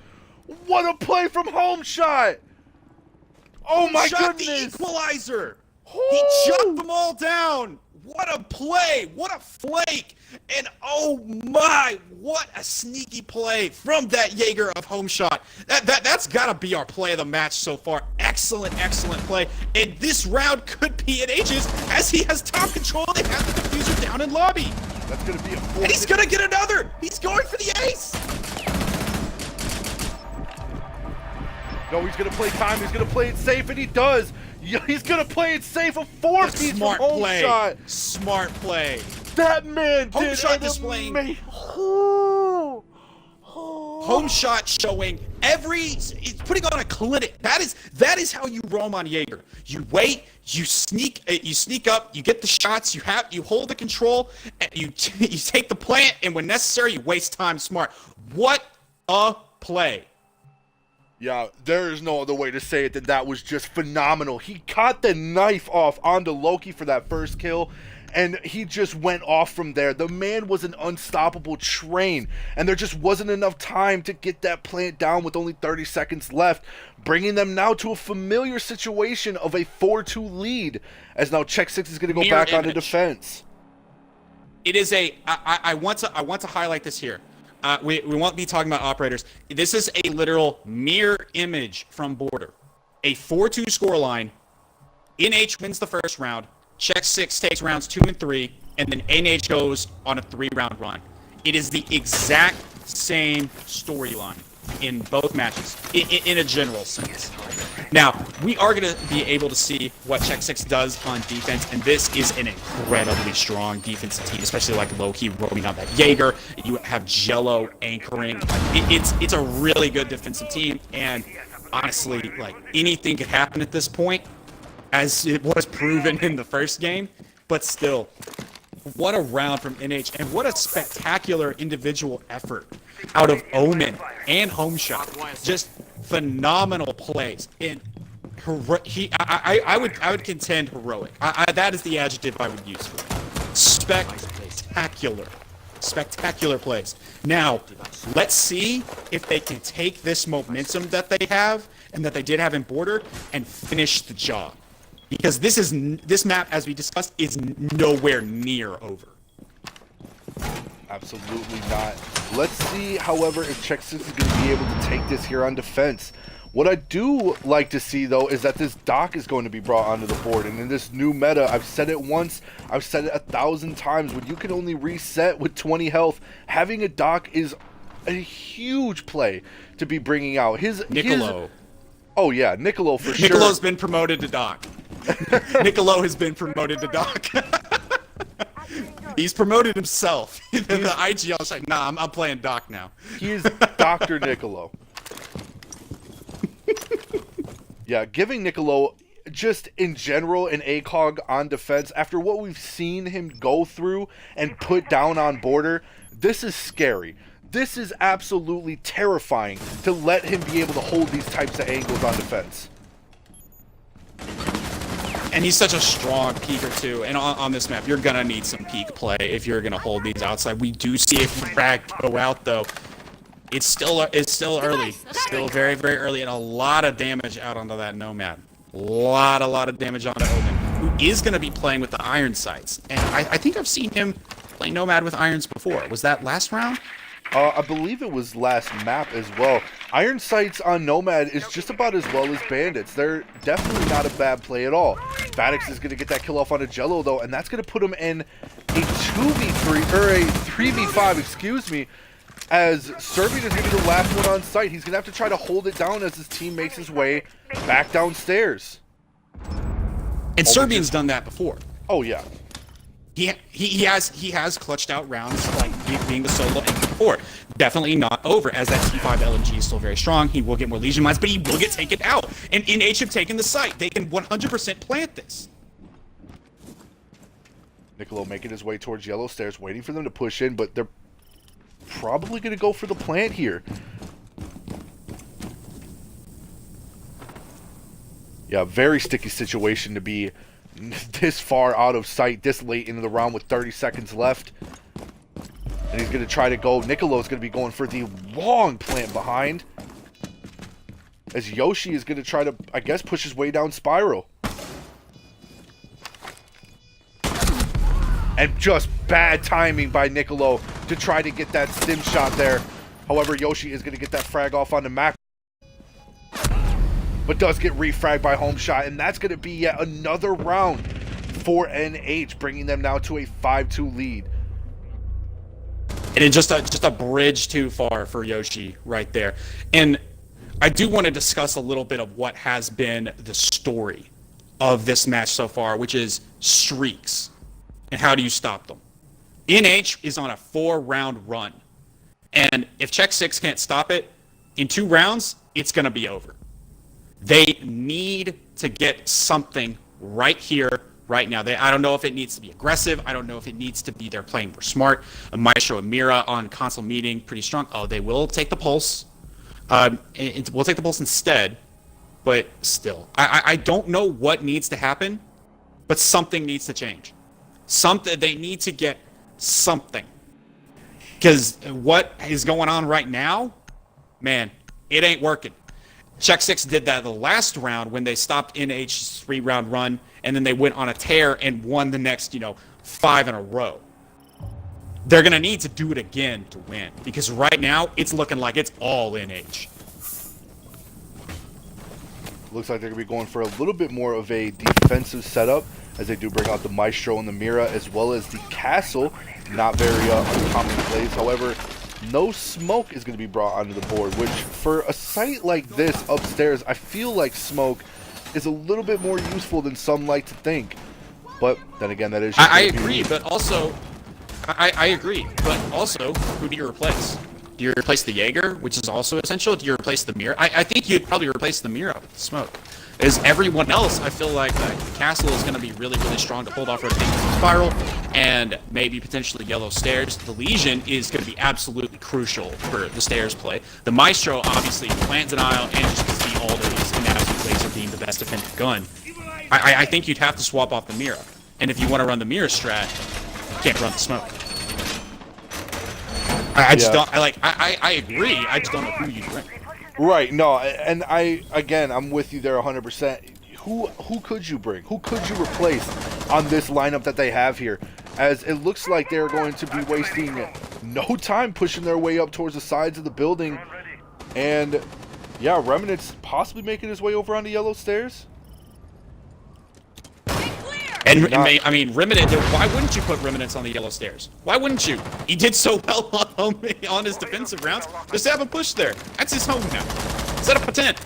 What a play from Home Shot! Oh my goodness! The equalizer! He shut them all down! What a play! What a flake! And oh my, what a sneaky play from that Jaeger of Home Shot. That's gotta be our play of the match so far. Excellent play. And this round could be at H's as he has top control. They have the diffuser down in lobby. That's gonna be a 4. And he's gonna get another! He's going for the ace! No, he's gonna play time, he's gonna play it safe, and he does! He's gonna play it safe, a 4-piece from Home Shot! Smart play. That man Home did Shot displaying. Home Shot showing it's putting on a clinic. That is how you roam on Jaeger. You wait, you sneak up, you get the shots, you hold the control, and you take the plant, and when necessary, you waste time smart. What a play. Yeah, there is no other way to say it than that was just phenomenal. He caught the knife off onto Loki for that first kill, and he just went off from there. The man was an unstoppable train, and there just wasn't enough time to get that plant down with only 30 seconds left, bringing them now to a familiar situation of a 4-2 lead, as now Czech 6 is going to go back onto defense. It is I want to highlight this here. We won't be talking about operators. This is a literal mirror image from border. A 4-2 scoreline NH wins the first round, Check 6 takes rounds 2 and 3, and then NH goes on a 3-round run. It is the exact same storyline in both matches, in a general sense. Now, we are going to be able to see what Check 6 does on defense, and this is an incredibly strong defensive team, especially like low-key roaming out that Jaeger. You have Jello anchoring. It's a really good defensive team, and honestly, like, anything could happen at this point, as it was proven in the first game, but still, what a round from NH, and what a spectacular individual effort out of Omen and Homeshot. Just phenomenal plays. And I would contend heroic. That is the adjective I would use for it. Spectacular plays. Now, let's see if they can take this momentum that they have and that they did have in Border and finish the job. Because this map, as we discussed, is nowhere near over. Absolutely not. Let's see, however, if Check 6 is going to be able to take this here on defense. What I do like to see, though, is that this dock is going to be brought onto the board. And in this new meta, I've said it once, I've said it 1,000 times, when you can only reset with 20 health, having a dock is a huge play to be bringing out. Niccolo. Oh, yeah, Niccolo for sure. Niccolo's been promoted to dock. Niccolo has been promoted to dock. He's promoted himself. The IGL is like, nah, I'm playing dock now. He is Dr. Niccolo. Yeah, giving Niccolo, just in general, an ACOG on defense, after what we've seen him go through and put down on Border, this is scary. This is absolutely terrifying to let him be able to hold these types of angles on defense. And he's such a strong peeker, too. And on this map, you're going to need some peek play if you're going to hold these outside. We do see a frag go out, though. It's still early. Still very, very early. And a lot of damage out onto that Nomad. A lot of damage onto Omen, who is going to be playing with the iron sights. And I think I've seen him play Nomad with irons before. Was that last round? I believe it was last map as well. Iron sights on Nomad is just about as well as bandits. They're definitely not a bad play at all. Vadix is going to get that kill off on a Jello, though, and that's going to put him in a 2v3, or a 3v5, excuse me, as Serbian is going to be the last one on site. He's going to have to try to hold it down as his team makes his way back downstairs. And Serbian's done that before. Oh, yeah. He has clutched out rounds, like being the solo and before. Definitely not over, as that T5 LMG is still very strong. He will get more Legion mines, but he will get taken out. And NH have taken the site. They can 100% plant this. Niccolo making his way towards Yellow Stairs, waiting for them to push in, but they're probably going to go for the plant here. Yeah, very sticky situation to be this far out of sight, this late into the round with 30 seconds left. And he's going to try to go. Niccolo's going to be going for the long plant behind, as Yoshi is going to try to, I guess, push his way down Spiral. And just bad timing by Niccolo to try to get that stim shot there. However, Yoshi is going to get that frag off on the Mac, but does get refragged by Homeshot, and that's going to be yet another round for NH, bringing them now to a 5-2 lead. And it's just a bridge too far for Yoshi right there. And I do want to discuss a little bit of what has been the story of this match so far, which is streaks. And how do you stop them? NH is on a 4-round run. And if Check 6 can't stop it, in 2 rounds, it's going to be over. They need to get something right here, right now. I don't know if it needs to be aggressive. I don't know if it needs to be they're playing more smart. Maestro and Mira on console meeting, pretty strong. Oh, they will take the pulse. We'll take the pulse instead. But still, I don't know what needs to happen, but something needs to change. They need to get something. Because what is going on right now, man, it ain't working. Check 6 did that the last round when they stopped NH's 3-round run, and then they went on a tear and won the next, 5 in a row. They're going to need to do it again to win, because right now, it's looking like it's all NH. Looks like they're going to be going for a little bit more of a defensive setup as they do bring out the Maestro and the Mira as well as the Castle. Not very uncommon plays. However, no smoke is going to be brought onto the board, which for a site like this upstairs, I feel like smoke is a little bit more useful than some like to think. But then again, that is just I agree, but also, I agree, but also, who do you replace? Do you replace the Jaeger, which is also essential? Do you replace the Mira? I think you'd probably replace the Mira with the smoke. As everyone else, I feel like the Castle is going to be really, really strong to hold off rotating Spiral and maybe potentially Yellow Stairs. The Legion is going to be absolutely crucial for the Stairs play. The Maestro obviously plant denial and just can see all these and as laser beam the best defensive gun. I think you'd have to swap off the Mira. And if you want to run the Mira strat, you can't run the smoke. I just don't. I agree. I just don't know who you bring. Right. No, and I'm with you there 100%. Who could you bring? Who could you replace on this lineup that they have here? As it looks like they're going to be wasting no time pushing their way up towards the sides of the building, and yeah, Remnant's possibly making his way over onto Yellow Stairs. And I mean, Remnant, why wouldn't you put Remnants on the Yellow Stairs? Why wouldn't you? He did so well on his defensive rounds. Just have him push there. That's his home now. Set up a tent.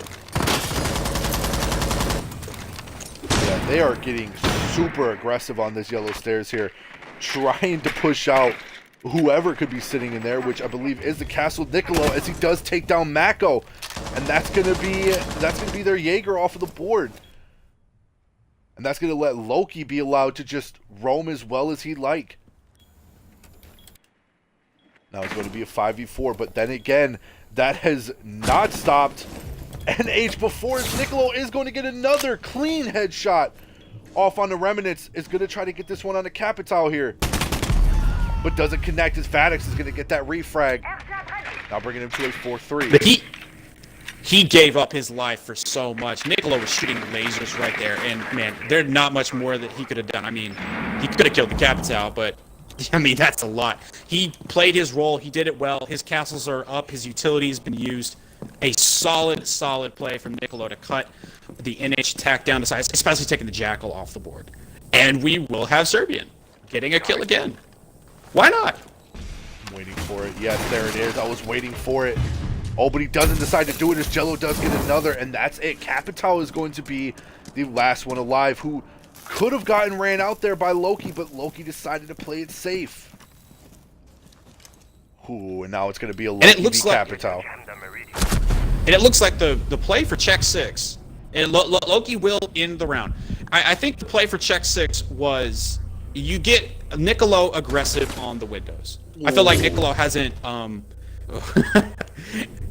Yeah, they are getting super aggressive on this Yellow Stairs here, trying to push out whoever could be sitting in there, which I believe is the Castle Niccolo, as he does take down Mako, and that's gonna be their Jaeger off of the board. And that's going to let Loki be allowed to just roam as well as he'd like. Now it's going to be a 5v4, but then again, that has not stopped NH before. Niccolo is going to get another clean headshot off on the Remnants. Is going to try to get this one on the Capital here. But doesn't connect as Vadix is going to get that refrag. Now bringing him to a 4-3. He gave up his life for so much. Niccolo was shooting lasers right there, and man, there's not much more that he could have done. I mean, he could have killed the Capital, but I mean, that's a lot. He played his role, he did it well, his castles are up, his utility's been used. A solid play from Niccolo to cut the NH attack down to size, especially taking the Jackal off the board. And we will have Serbian getting a kill again. Why not? I'm waiting for it. Yes, there it is. I was waiting for it. Oh, but he doesn't decide to do it as Jello does get another, and that's it. Capital is going to be the last one alive, who could have gotten ran out there by Loki, but Loki decided to play it safe. Ooh, and now it's going to be a Loki v Capital. And it looks like the play for check 6, and Loki will end the round. I think the play for check 6 was you get Niccolo aggressive on the windows. I feel like Niccolo hasn't...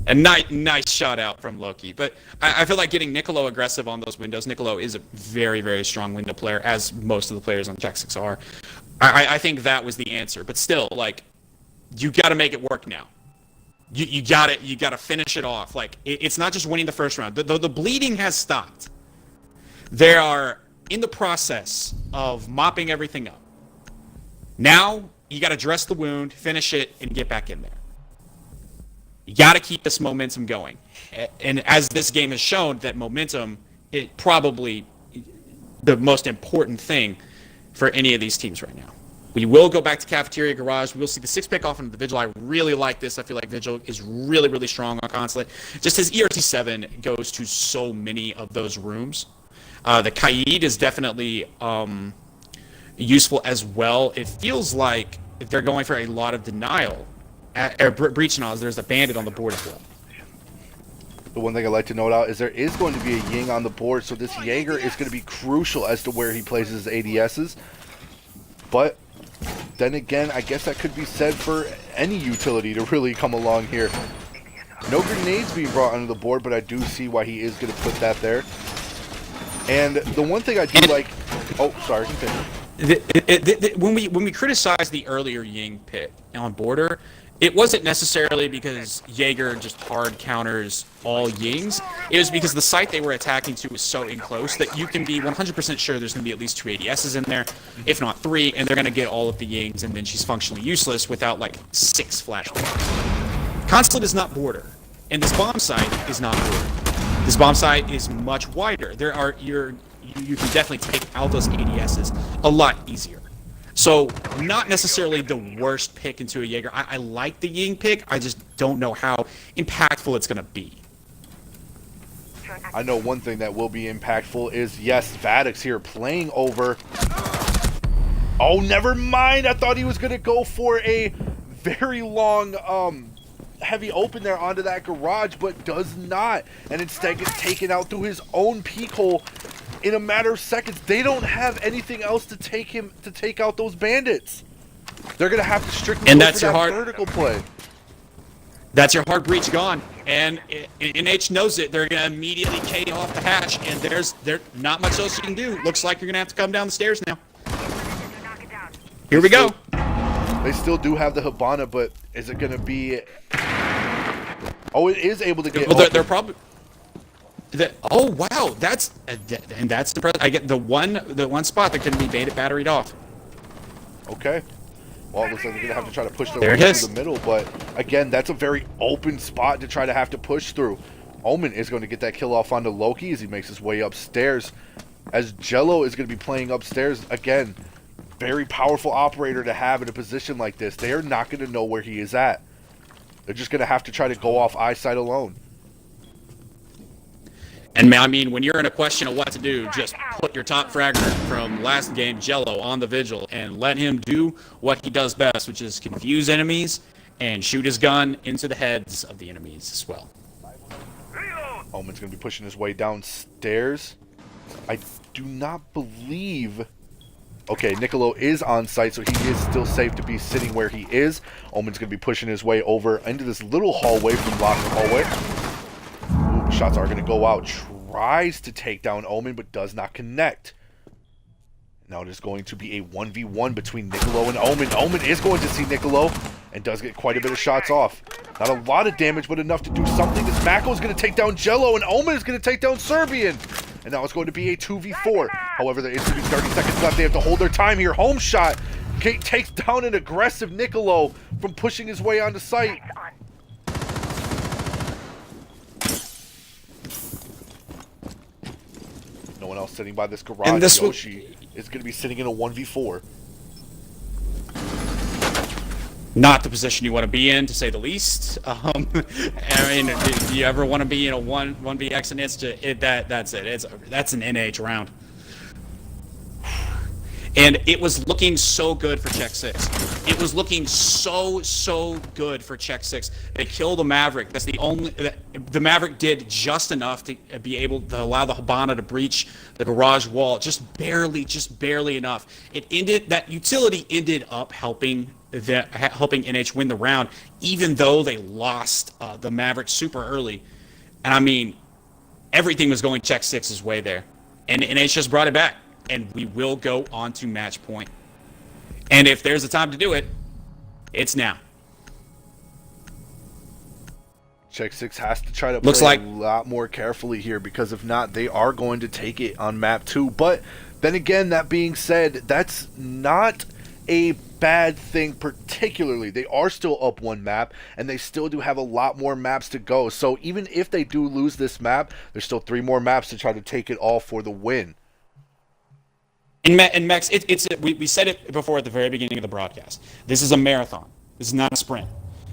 A nice shot out from Loki, but I feel like getting Niccolo aggressive on those windows. Niccolo is a very, very strong window player, as most of the players on Check 6 are. I think that was the answer, but still, like, you got to make it work now. You got to finish it off. Like, it's not just winning the first round. The bleeding has stopped. They are in the process of mopping everything up. Now you got to dress the wound, finish it, and get back in there. You got to keep this momentum going. And as this game has shown, that momentum is probably the most important thing for any of these teams right now. We will go back to Cafeteria Garage. We will see the 6-pick off into the Vigil. I really like this. I feel like Vigil is really, really strong on Consulate. Just his ERT7 goes to so many of those rooms. The Kaid is definitely useful as well. It feels like they're going for a lot of denial. Breach and Oz, there's a bandit on the board as well. The one thing I'd like to note out is there is going to be a Ying on the board, so this Jaeger is going to be crucial as to where he places his ADSs. But then again, I guess that could be said for any utility to really come along here. No grenades being brought onto the board, but I do see why he is going to put that there. And the one thing I do like... Oh, sorry, continue. When we criticize the earlier Ying pick on border, it wasn't necessarily because Jaeger just hard counters all Yings. It was because the site they were attacking to was so enclosed that you can be 100% sure there's going to be at least 2 ADSs in there, if not 3, and they're going to get all of the Yings, and then she's functionally useless without like 6 flashbangs. Consulate is not border, and this bomb site is not border. This bomb site is much wider. You can definitely take out those ADSs a lot easier. So not necessarily the worst pick into a Jaeger. I like the Ying pick. I just don't know how impactful it's going to be. I know one thing that will be impactful is, yes, Vadix here playing over. Oh, never mind. I thought he was going to go for a very long heavy open there onto that garage, but does not. And instead gets taken out through his own peek hole in a matter of seconds. They don't have anything else to take out those bandits. They're going to have to strictly go for that vertical play. That's your hard breach gone. And NH knows it. They're going to immediately K off the hatch, and there's not much else you can do. Looks like you're going to have to come down the stairs now. Here we go. They still do have the Hibana, but is it going to be... Oh, it is able to get... Well, they're probably... Oh, wow. That's impressive. I get the one spot that couldn't be batteried off. Okay. Well, it looks like they're going to have to try to push their way through the middle, but again, that's a very open spot to try to have to push through. Omen is going to get that kill off onto Loki as he makes his way upstairs. As Jello is going to be playing upstairs, again, very powerful operator to have in a position like this. They are not going to know where he is at. They're just going to have to try to go off eyesight alone. And I mean, when you're in a question of what to do, just put your top fragger from last game, Jello, on the Vigil and let him do what he does best, which is confuse enemies and shoot his gun into the heads of the enemies as well. Omen's going to be pushing his way downstairs. I do not believe... Okay, Niccolo is on site, so he is still safe to be sitting where he is. Omen's going to be pushing his way over into this little hallway from Locker Hallway. Ooh, shots are going to go out. Tries to take down Omen, but does not connect. Now it is going to be a 1v1 between Niccolo and Omen. Omen is going to see Niccolo and does get quite a bit of shots off. Not a lot of damage, but enough to do something. This Mako is going to take down Jello, and Omen is going to take down Serbian. And now it's going to be a 2v4. However, there is going to be 30 seconds left. They have to hold their time here. Home shot takes down an aggressive Niccolo from pushing his way onto site. No one else sitting by this garage. And this Yoshi is going to be sitting in a 1v4. Not the position you want to be in, to say the least. I mean, do you ever want to be in a 1vx, and that's it. That's an NH round. And it was looking so good for Check 6. It was looking so good for Check 6. They killed the Maverick. That's the only... The Maverick did just enough to be able to allow the Hibana to breach the garage wall. Just barely enough. That utility ended up helping NH win the round, even though they lost the Maverick super early. And I mean, everything was going Check 6's way there. And NH just brought it back. And we will go on to match point. And if there's a time to do it, it's now. Check 6 has to try to play a lot more carefully here, because if not, they are going to take it on map 2. But then again, that being said, that's not a bad thing particularly. They are still up one map, and they still do have a lot more maps to go. So even if they do lose this map, there's still 3 more maps to try to take it all for the win. And Max, we said it before at the very beginning of the broadcast. This is a marathon. This is not a sprint.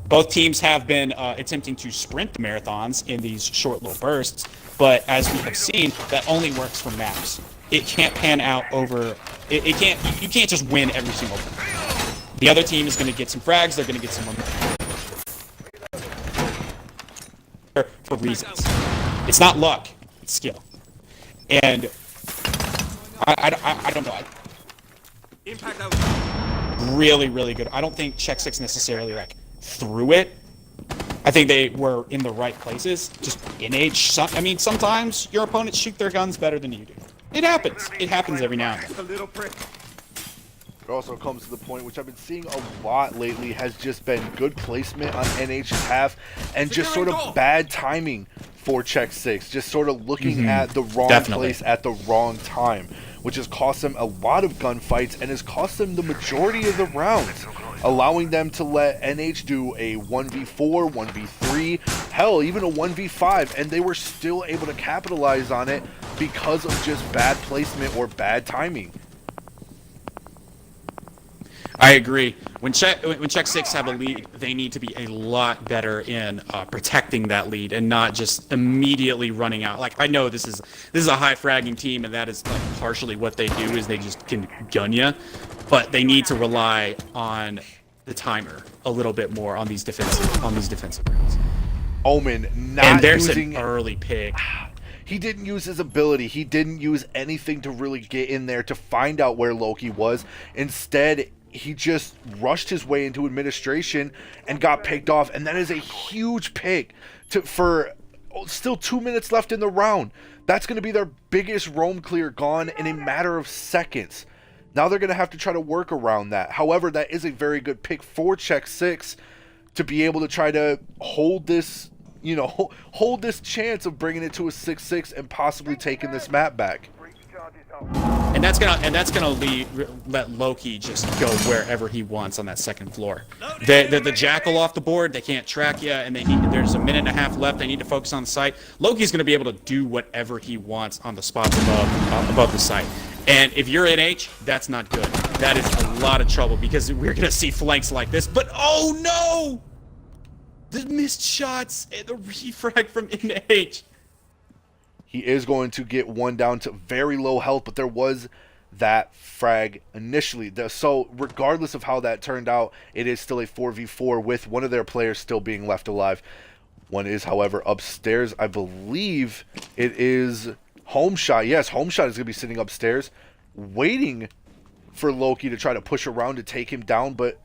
Both teams have been attempting to sprint the marathons in these short little bursts, but as we have seen, that only works for maps. It can't pan out over. You can't just win every single time. The other team is going to get some frags. They're going to get some for reasons. It's not luck. It's skill. And I don't know. Impact out. Really good. I don't think Check 6 necessarily threw it. I think they were in the right places. Just NH. I mean, sometimes your opponents shoot their guns better than you do. It happens. It happens every now and then. It also comes to the point, which I've been seeing a lot lately, has just been good placement on NH's half, and just sort of bad timing for Check 6. Just sort of looking at the wrong place at the wrong time, which has cost them a lot of gunfights and has cost them the majority of the rounds. allowing them to let NH do a 1v4, 1v3, hell, even a 1v5, and they were still able to capitalize on it because of just bad placement or bad timing. I agree. When Czech 6 have a lead, they need to be a lot better in protecting that lead and not just immediately running out. Like, I know this is a high fragging team, and that is like partially what they do is they just can gun you, but they need to rely on the timer a little bit more on these defensive rounds. Omen not and there's using an early pick. He didn't use his ability. He didn't use anything to really get in there to find out where Loki was. Instead, he just rushed his way into administration and got picked off. And that is a huge pick for still 2 minutes left in the round. That's going to be their biggest roam clear gone in a matter of seconds. Now they're going to have to try to work around that. However, that is a very good pick for Czech 6 to be able to try to hold this, hold this chance of bringing it to a 6-6 and possibly taking this map back. And that's gonna let Loki just go wherever he wants on that second floor. The jackal off the board, they can't track you, and there's a minute and a half left. They need to focus on the site. Loki's gonna be able to do whatever he wants on the spots above the site. And if you're NH, that's not good. That is a lot of trouble because we're gonna see flanks like this. But oh no! The missed shots and the refrag from NH. He is going to get one down to very low health, but there was that frag initially. So regardless of how that turned out, it is still a 4v4 with one of their players still being left alive. One is, however, upstairs. I believe it is Homeshot. Yes, Homeshot is going to be sitting upstairs waiting for Loki to try to push around to take him down, but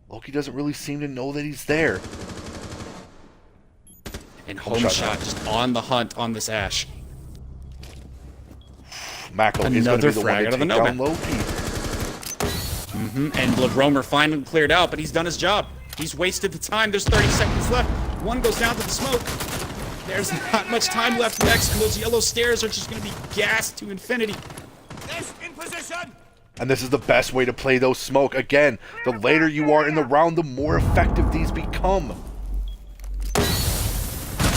Loki doesn't really seem to know that he's there. And Homeshot just on the hunt on this Ash. Mako is going to be the one to take down Loki. And the Roamer finally cleared out, but he's done his job. He's wasted the time. There's 30 seconds left. One goes down to the smoke. There's not much time left next, and those yellow stairs are just going to be gassed to infinity. In position. And this is the best way to play those smoke. Again, the later you are in the round, the more effective these become.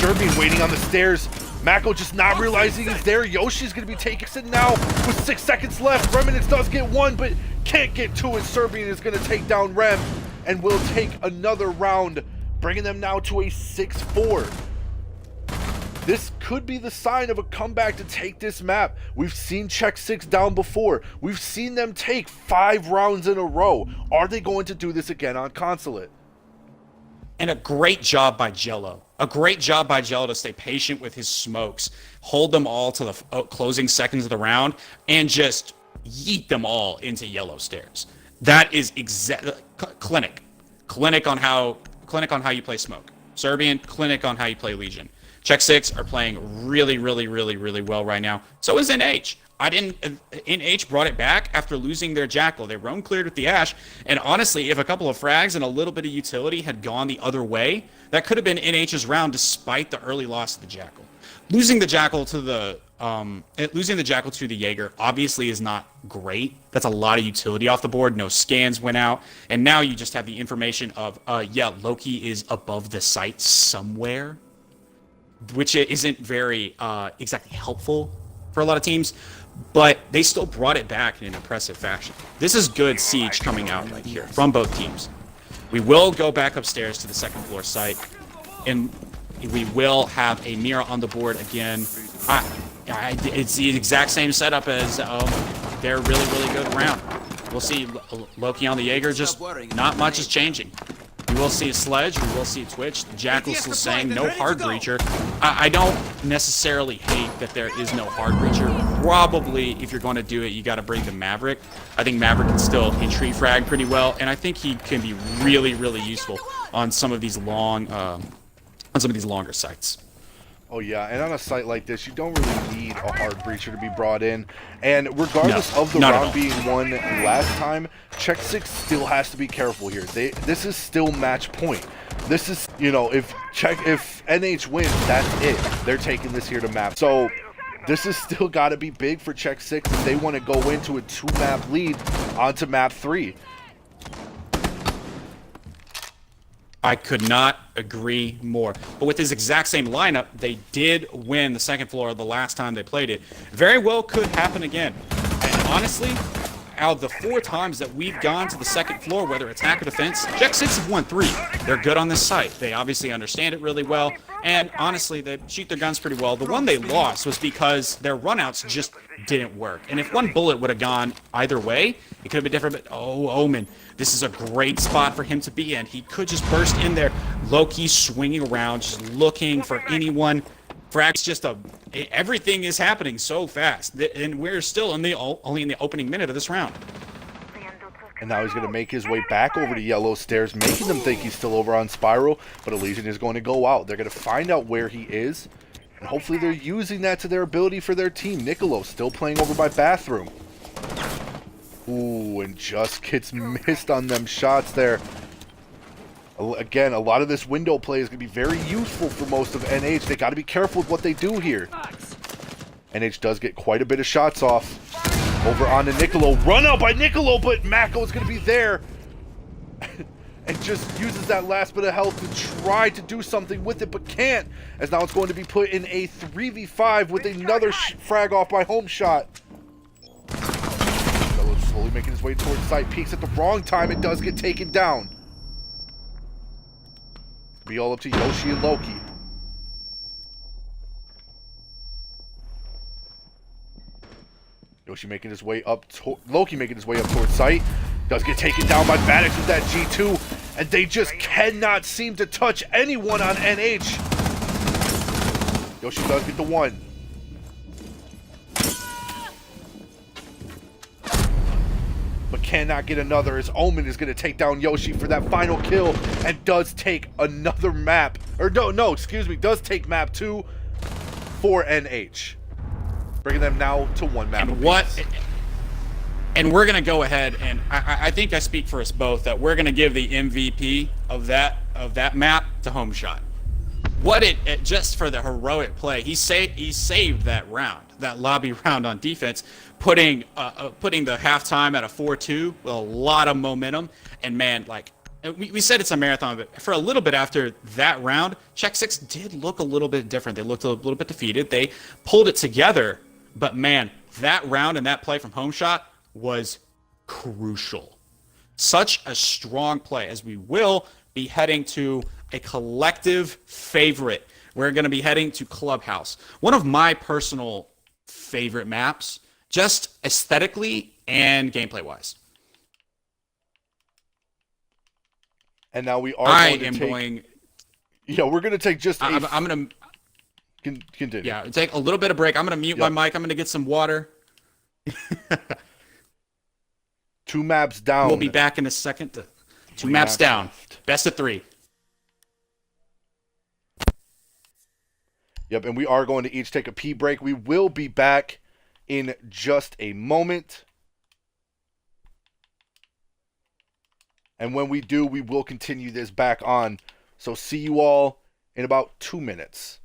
Serbian waiting on the stairs. Mako just not realizing he's there. Yoshi's going to be taking it now with 6 seconds left. Remnants does get one, but can't get two, and Serbian is going to take down Rem and will take another round, bringing them now to a 6-4. This could be the sign of a comeback to take this map. We've seen Czech 6 down before. We've seen them take 5 rounds in a row. Are they going to do this again on Consulate? And a great job by Jello. A great job by Jello to stay patient with his smokes, hold them all to the closing seconds of the round, and just yeet them all into yellow stairs. That is clinic on how you play smoke. Serbian, clinic on how you play Legion. Czech 6 are playing really, really, really, really well right now. So is NH. NH brought it back after losing their Jackal. They roam cleared with the Ash, and honestly, if a couple of frags and a little bit of utility had gone the other way, that could have been NH's round despite the early loss of the Jackal. Losing the Jackal to the Jaeger obviously is not great. That's a lot of utility off the board. No scans went out, and now you just have the information of Loki is above the site somewhere, which isn't very exactly helpful for a lot of teams. But they still brought it back in an impressive fashion. This is good siege coming out right here from both teams. We will go back upstairs to the second floor site, and we will have a mirror on the board again. It's the exact same setup as their really, really good round. We'll see Loki on the Jaeger, just not much is changing. We will see a Sledge, we will see a Twitch. The Jackal's still saying no hard breacher. I don't necessarily hate that there is no hard breacher. Probably, if you're going to do it, you got to bring the Maverick. I think Maverick can still entry frag pretty well, and I think he can be really, really useful on some of these longer sites. Oh yeah, and on a site like this, you don't really need a hard breacher to be brought in. And regardless of the round being won last time, Czech 6 still has to be careful here. This is still match point. This is, if NH wins, that's it. They're taking this here to map. So this has still got to be big for Czech 6 if they want to go into a 2-map lead onto map 3. I could not agree more. But with this exact same lineup, they did win the second floor the last time they played it. Very well could happen again. And honestly, out of the 4 times that we've gone to the second floor, whether attack or defense, Jack 6 have won 3. They're good on this site. They obviously understand it really well. And honestly, they shoot their guns pretty well. The one they lost was because their runouts just didn't work. And if one bullet would have gone either way, it could have been different. But oh, Omen, this is a great spot for him to be in. He could just burst in there, low-key swinging around, just looking for anyone. Frag's just everything is happening so fast, and we're still only in the opening minute of this round. And now he's going to make his way back over to yellow stairs, making them think he's still over on Spiral, but Elysian is going to go out. They're going to find out where he is, and hopefully they're using that to their ability for their team. Niccolo still playing over by Bathroom. Ooh, and just gets missed on them shots there. Again, a lot of this window play is going to be very useful for most of NH. They got to be careful with what they do here. NH does get quite a bit of shots off. Over onto Niccolo. Run out by Niccolo, but Mako is going to be there. And just uses that last bit of health to try to do something with it, but can't. As now it's going to be put in a 3v5 with another frag off by Home Shot. Niccolo's slowly making his way towards site. Peeks at the wrong time. It does get taken down. Be all up to Yoshi and Loki. Yoshi making his way up, Loki making his way up towards site. Does get taken down by Maddox with that G2, and they just cannot seem to touch anyone on NH. Yoshi does get the 1. But cannot get another, as Omen is going to take down Yoshi for that final kill, and does take another map, or does take map 2 for NH, bringing them now to 1 map. And we're going to go ahead, and I think I speak for us both, that we're going to give the MVP of that map to Home Shot. Just for the heroic play, he saved that round, that lobby round on defense, putting the halftime at a 4-2 with a lot of momentum. And man, like we said, it's a marathon, but for a little bit after that round, Check 6 did look a little bit different. They looked a little bit defeated. They pulled it together, but man, that round and that play from Home Shot was crucial. Such a strong play, as we will be heading to a collective favorite. We're going to be heading to Clubhouse. One of my personal favorite maps, just aesthetically and gameplay-wise. And now we are we're going to take just I'm going to... Continue. Yeah, take a little bit of break. I'm going to mute my mic. I'm going to get some water. 2 maps down. We'll be back in a second. 2 maps down. Best of 3. Yep, and we are going to each take a pee break. We will be back in just a moment. And when we do, we will continue this back on. So see you all in about 2 minutes.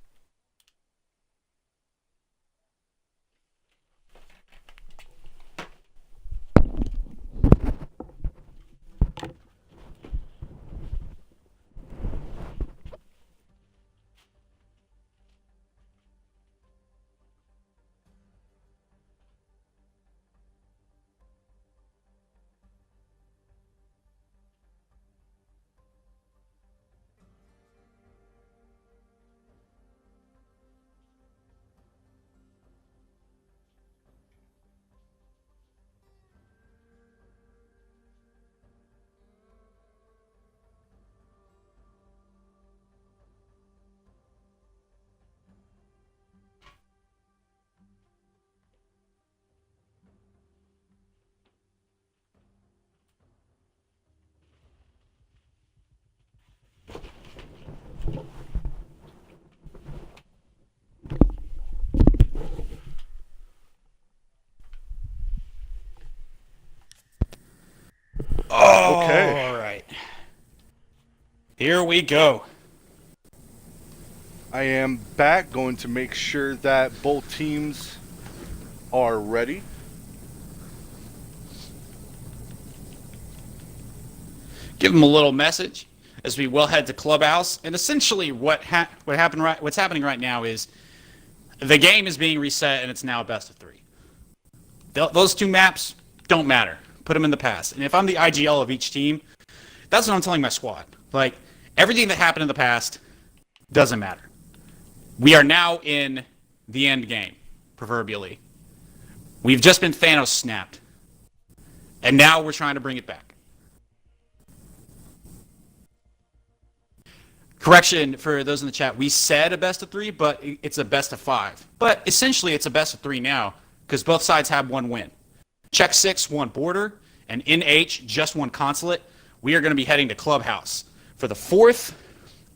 Okay. All right. Here we go. I am back, going to make sure that both teams are ready. Give them a little message. as we will head to Clubhouse. And essentially what's happening right now is the game is being reset, and it's now a best of 3. Those 2 maps don't matter. Put them in the past. And if I'm the IGL of each team, that's what I'm telling my squad. Like, everything that happened in the past doesn't matter. We are now in the end game, proverbially. We've just been Thanos snapped. And now we're trying to bring it back. Correction for those in the chat, we said a best of 3, but it's a best of 5. But essentially it's a best of 3 now, because both sides have 1 win. Czech 6 won Border, and NH just won Consulate. We are going to be heading to Clubhouse. For the 4th,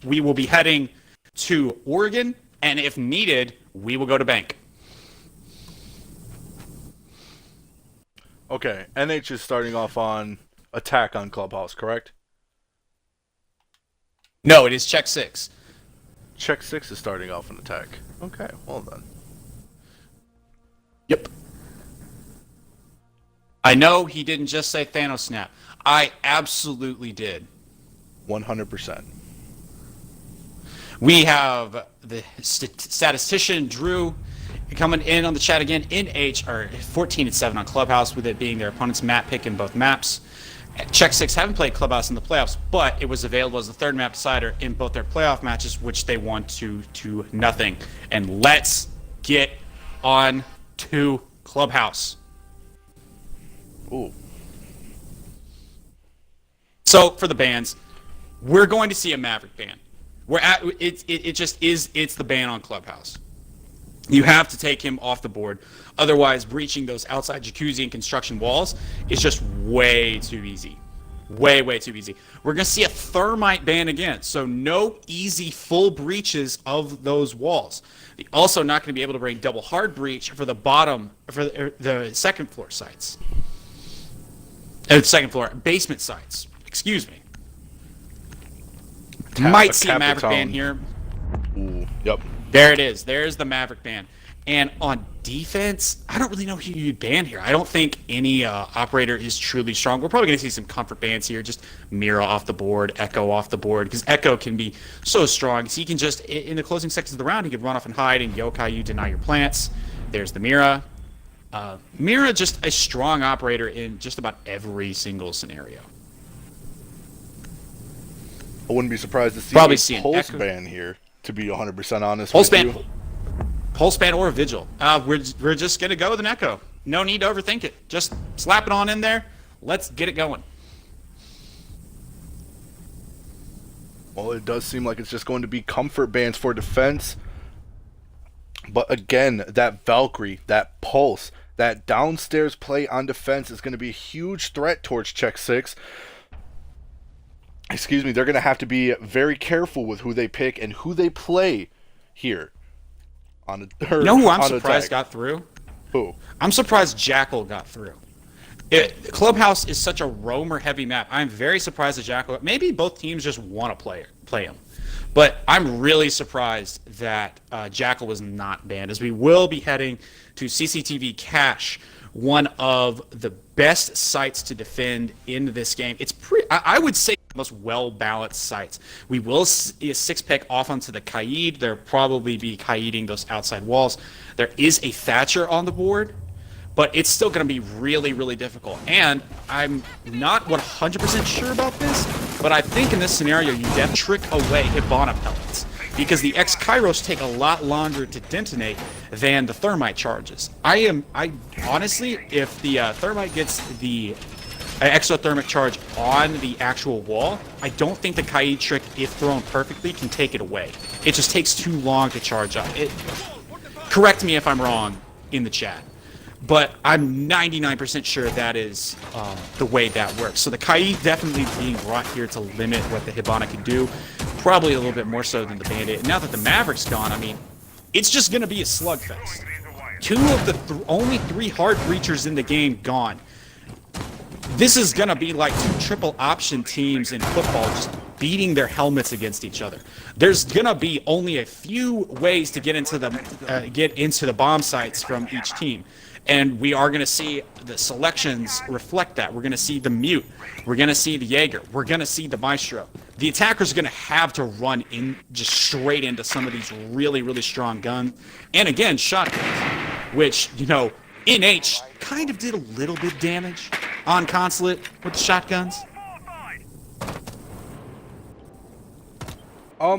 we will be heading to Oregon, and if needed, we will go to Bank. Okay, NH is starting off on attack on Clubhouse, correct? No, it is Czech 6. Czech 6 is starting off an attack. Okay, well then. Yep. I know he didn't just say Thanos snap. I absolutely did. 100%. We have the statistician Drew coming in on the chat again. NH are 14-7 on Clubhouse, with it being their opponent's map pick in both maps. Czech 6 haven't played Clubhouse in the playoffs, but it was available as the 3rd map decider in both their playoff matches, which they won 2-0. And let's get on to Clubhouse. Ooh. So for the bans, we're going to see a Maverick ban. It's the ban on Clubhouse. You have to take him off the board. Otherwise, breaching those outside jacuzzi and construction walls is just way too easy. Way too easy. We're going to see a thermite ban again. So no easy full breaches of those walls. You're also not going to be able to bring double hard breach for the second floor sites. Second floor, basement sites. Excuse me. Might see a Maverick ban here. Ooh, yep. There it is. There's the Maverick ban. And on defense, I don't really know who you'd ban here. I don't think any operator is truly strong. We're probably going to see some comfort bans here. Just Mira off the board, Echo off the board, because Echo can be so strong. So he can just, in the closing seconds of the round, he could run off and hide and yokai you, deny your plants. There's the Mira. Mira, just a strong operator in just about every single scenario. I wouldn't be surprised to see Probably a seeing pulse Echo. ban here, to be 100% honest Pulse with ban. you. Pulse ban or Vigil. We're just going to go with an Echo. No need to overthink it. Just slap it on in there. Let's get it going. Well, it does seem like it's just going to be comfort bans for defense. But again, that Valkyrie, that Pulse, that downstairs play on defense is going to be a huge threat towards Czech 6. Excuse me, they're going to have to be very careful with who they pick and who they play here. You know who I'm surprised got through? Who? I'm surprised Jackal got through. Clubhouse is such a roamer-heavy map. I'm very surprised that Jackal... Maybe both teams just want to play him. But I'm really surprised that Jackal was not banned, as we will be heading to CCTV Cache, one of the best sites to defend in this game. It's I would say the most well-balanced sites. We will see a 6-pick off onto the Kaid. There'll probably be Kaiding those outside walls. There is a Thatcher on the board, but it's still going to be really, really difficult. And I'm not 100% sure about this, but I think in this scenario you def trick away Hibana pellets, because the X-Kairos take a lot longer to detonate than the thermite charges. I honestly, if the thermite gets the exothermic charge on the actual wall, I don't think the Kaid trick, if thrown perfectly, can take it away. It just takes too long to charge up. Correct me if I'm wrong in the chat, but I'm 99% sure that is the way that works. So the Kaid definitely being brought here to limit what the Hibana can do, probably a little bit more so than the Bandit. And now that the Maverick's gone, I mean, it's just going to be a slugfest. Two of the only 3 hard breachers in the game gone. This is going to be like 2 triple option teams in football just beating their helmets against each other. There's going to be only a few ways to get into the bomb sites from each team. And we are going to see the selections reflect that. We're going to see the mute. We're going to see the Jaeger. We're going to see the Maestro. The attackers are going to have to run in just straight into some of these really, really strong guns. And again, shotguns, which, you know, NH kind of did a little bit damage on Consulate with the shotguns.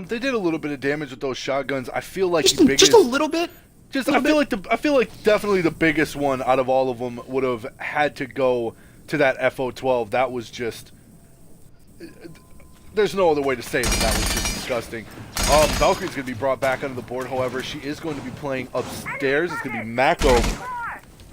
They did a little bit of damage with those shotguns. I feel like Just, the biggest, just a little bit. I feel like definitely the biggest one out of all of them would have had to go to that FO12. That was just, there's no other way to say it than that was just disgusting. Valkyrie's going to be brought back onto the board. However, she is going to be playing upstairs. It's going to be Mako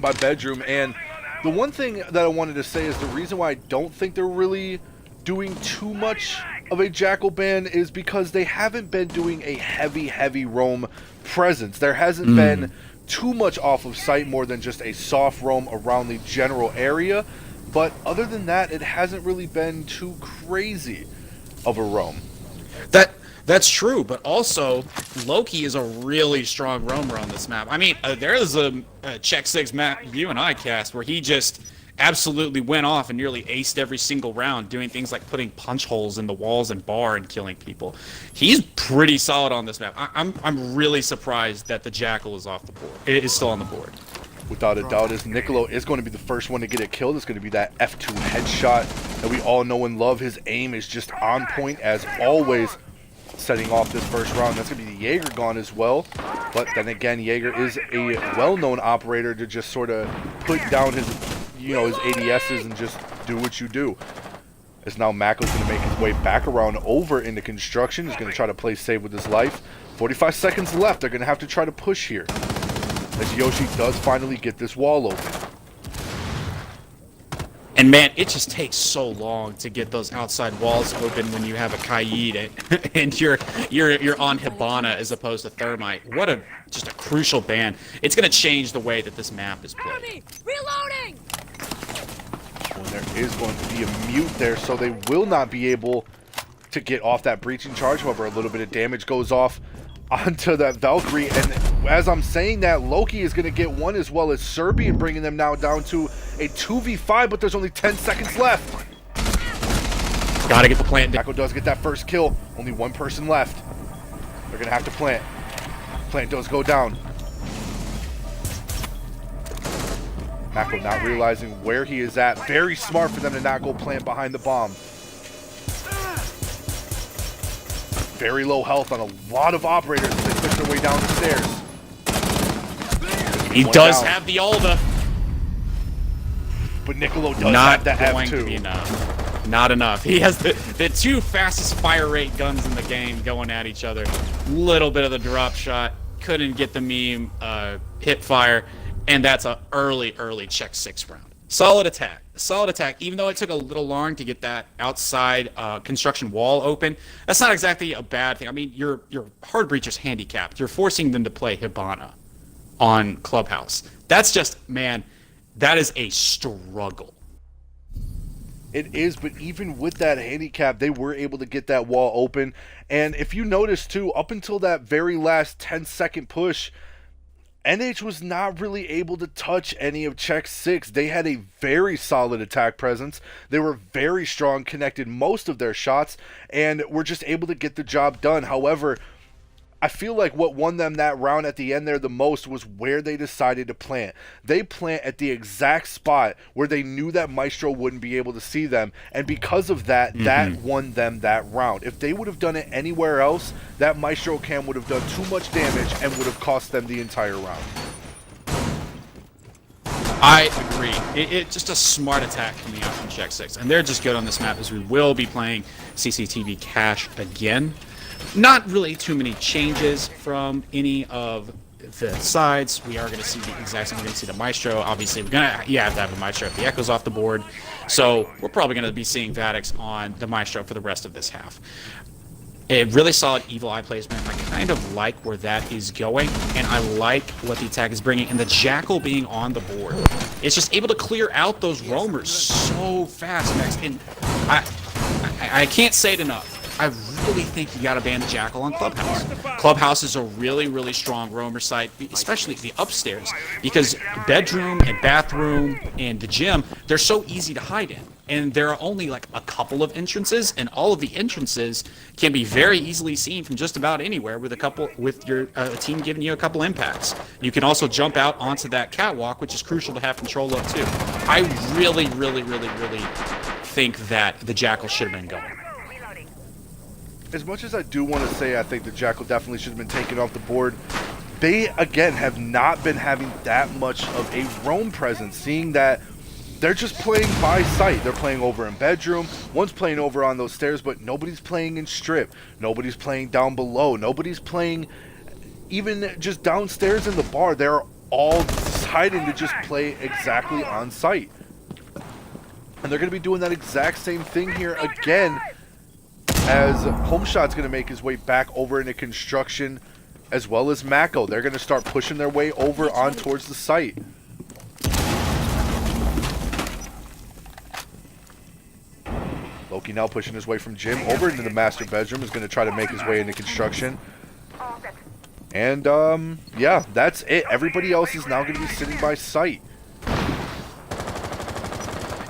by bedroom. And the one thing that I wanted to say is the reason why I don't think they're really doing too much of a Jackal ban is because they haven't been doing a heavy roam presence. There hasn't been too much off of site more than just a soft roam around the general area. But other than that, it hasn't really been too crazy of a roam. That's true, but also Loki is a really strong roamer on this map. I mean, there is a Check 6 map you and I cast where he just absolutely went off and nearly aced every single round, doing things like putting punch holes in the walls and bar and killing people. He's pretty solid on this map. I'm really surprised that the Jackal is off the board. It is still on the board. Without a doubt, as Niccolo is going to be the first one to get it killed. It's going to be that F2 headshot that we all know and love. His aim is just on point as always, setting off this first round. That's going to be the Jaeger gone as well. But then again, Jaeger is a well-known operator to just sort of put down his, you know, his ADSs and just do what you do. As now Mako's going to make his way back around over into construction. He's going to try to play safe with his life. 45 seconds left. They're going to have to try to push here, as Yoshi does finally get this wall open. And man, it just takes so long to get those outside walls open when you have a Kaid and you're on Hibana as opposed to Thermite. What a just a crucial ban. It's going to change the way that this map is played. Enemy! Reloading! And there is going to be a mute there, so they will not be able to get off that breaching charge. However, a little bit of damage goes off onto that Valkyrie, and as I'm saying that, Loki is going to get one as well as Serbian, bringing them now down to a 2v5, but there's only 10 seconds left. Gotta get the plant. Mako does get that first kill. Only one person left. They're going to have to plant. Plant does go down. Mako not realizing where he is at. Very smart for them to not go plant behind the bomb. Very low health on a lot of operators as they push their way down the stairs. He does have the Alda. But Niccolo does Not have the going F2. to be enough. Not enough. He has the two fastest fire rate guns in the game going at each other. Little bit of the drop shot. Couldn't get the meme hip fire. And that's a early Check 6 round. Solid attack. Solid attack. Even though it took a little long to get that outside construction wall open, that's not exactly a bad thing. I mean, your hard breacher's handicapped. You're forcing them to play Hibana on Clubhouse. That's just, man, that is a struggle. It is, but even with that handicap, they were able to get that wall open. And if you notice too, up until that very last 10-second push, NH was not really able to touch any of Check 6. They had a very solid attack presence. They were very strong, connected most of their shots, and were just able to get the job done. However, I feel like what won them that round at the end there the most was where they decided to plant. They plant at the exact spot where they knew that Maestro wouldn't be able to see them, and because of that, that won them that round. If they would have done it anywhere else, that Maestro cam would have done too much damage and would have cost them the entire round. I agree. It's just a smart attack coming out from Check 6, and they're just good on this map as we will be playing CCTV Cache again. Not really too many changes from any of the sides. We are going to see the exact same. We're going to see the Maestro. Obviously, you have to have a Maestro if the Echo's off the board. So we're probably going to be seeing Vadix on the Maestro for the rest of this half. A really solid Evil Eye placement. I kind of like where that is going, and I like what the attack is bringing. And the Jackal being on the board, it's just able to clear out those roamers so fast, Max. And I can't say it enough. I really think you got to ban the Jackal on Clubhouse. Clubhouse is a really, really strong roamer site, especially the upstairs, because bedroom and bathroom and the gym, they're so easy to hide in. And there are only like a couple of entrances, and all of the entrances can be very easily seen from just about anywhere with your team giving you a couple impacts. You can also jump out onto that catwalk, which is crucial to have control of too. I really, really, really, really think that the Jackal should have been going. As much as I do want to say I think the Jackal definitely should have been taken off the board, they again have not been having that much of a roam presence, seeing that they're just playing by sight. They're playing over in bedroom, one's playing over on those stairs, but nobody's playing in strip, nobody's playing down below, nobody's playing even just downstairs in the bar. They're all deciding to just play exactly on site. And they're going to be doing that exact same thing here again, as Homeshot's going to make his way back over into construction, as well as Mako. They're going to start pushing their way over on towards the site. Loki now pushing his way from gym over into the master bedroom, is going to try to make his way into construction. And, yeah, that's it. Everybody else is now going to be sitting by site.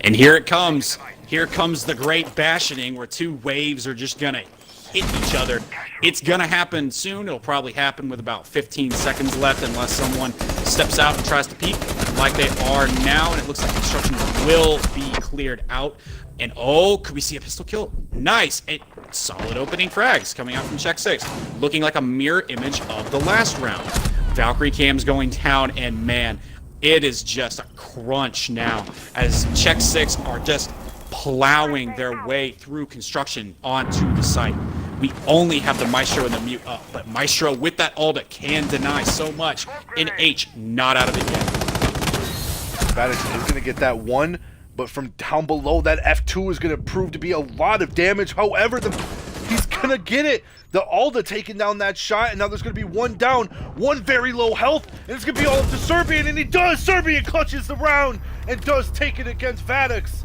And here it comes. Here comes the great bastioning, where two waves are just going to hit each other. It's going to happen soon. It'll probably happen with about 15 seconds left, unless someone steps out and tries to peek like they are now. And it looks like construction will be cleared out. And oh, could we see a pistol kill? Nice. A solid opening frags coming out from Check 6. Looking like a mirror image of the last round. Valkyrie cam's going down, and man, it is just a crunch now as Check 6 are just plowing their way through construction onto the site. We only have the Maestro and the Mute up, but Maestro with that Alda can deny so much. NH not out of it yet. Vadix is going to get that one, but from down below, that F2 is going to prove to be a lot of damage. However, he's going to get it. The Alda taking down that shot, and now there's going to be one down, one very low health, and it's going to be all up to Serbian, and he does. Serbian clutches the round and does take it against Vadix.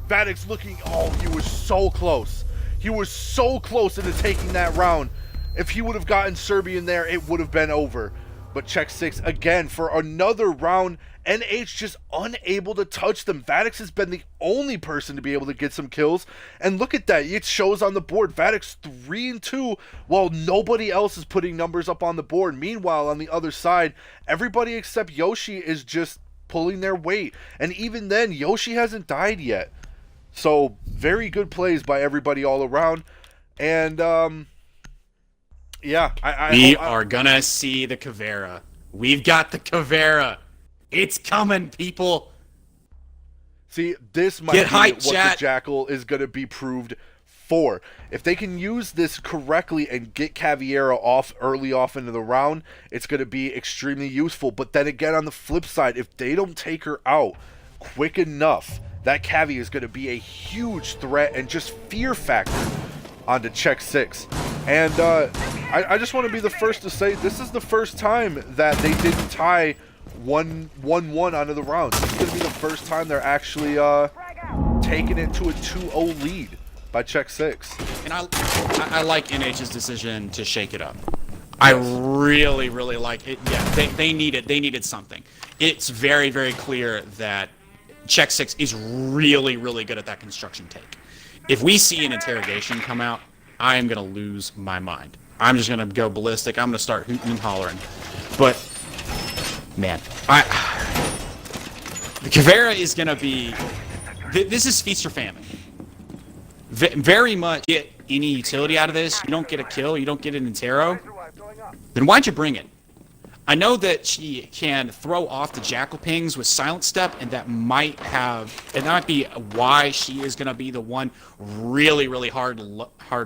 Vadix looking, oh, he was so close. He was so close into taking that round. If he would have gotten Serbian there, it would have been over. But Check 6 again for another round. NH just unable to touch them. Vadix has been the only person to be able to get some kills. And look at that. It shows on the board. Vadix 3-2 while nobody else is putting numbers up on the board. Meanwhile, on the other side, everybody except Yoshi is just pulling their weight. And even then, Yoshi hasn't died yet. So, very good plays by everybody all around. And, yeah. We are gonna see the Caveira. We've got the Caveira. It's coming, people. See, this might Get be hyped, what chat. the Jackal is going to be proved for. If they can use this correctly and get Caveira off early off into the round, it's going to be extremely useful. But then again, on the flip side, if they don't take her out quick enough, that Cavi is going to be a huge threat and just fear factor onto Check 6. And I just want to be the first to say this is the first time that they didn't tie 1-1 onto the round. This is going to be the first time they're actually taking it to a 2-0 lead by Check 6. And I like NH's decision to shake it up. I really, really like it. Yeah, they needed something. It's very, very clear that Check 6 is really, really good at that construction take. If we see an interrogation come out, I am going to lose my mind. I'm just going to go ballistic. I'm going to start hooting and hollering. But, man, the Caveira is going to be... This is feast or famine. Very much get any utility out of this. You don't get a kill. You don't get an interro. Then why'd you bring it? I know that she can throw off the Jackal pings with Silent Step, and that might be why she is going to be the one really, really hard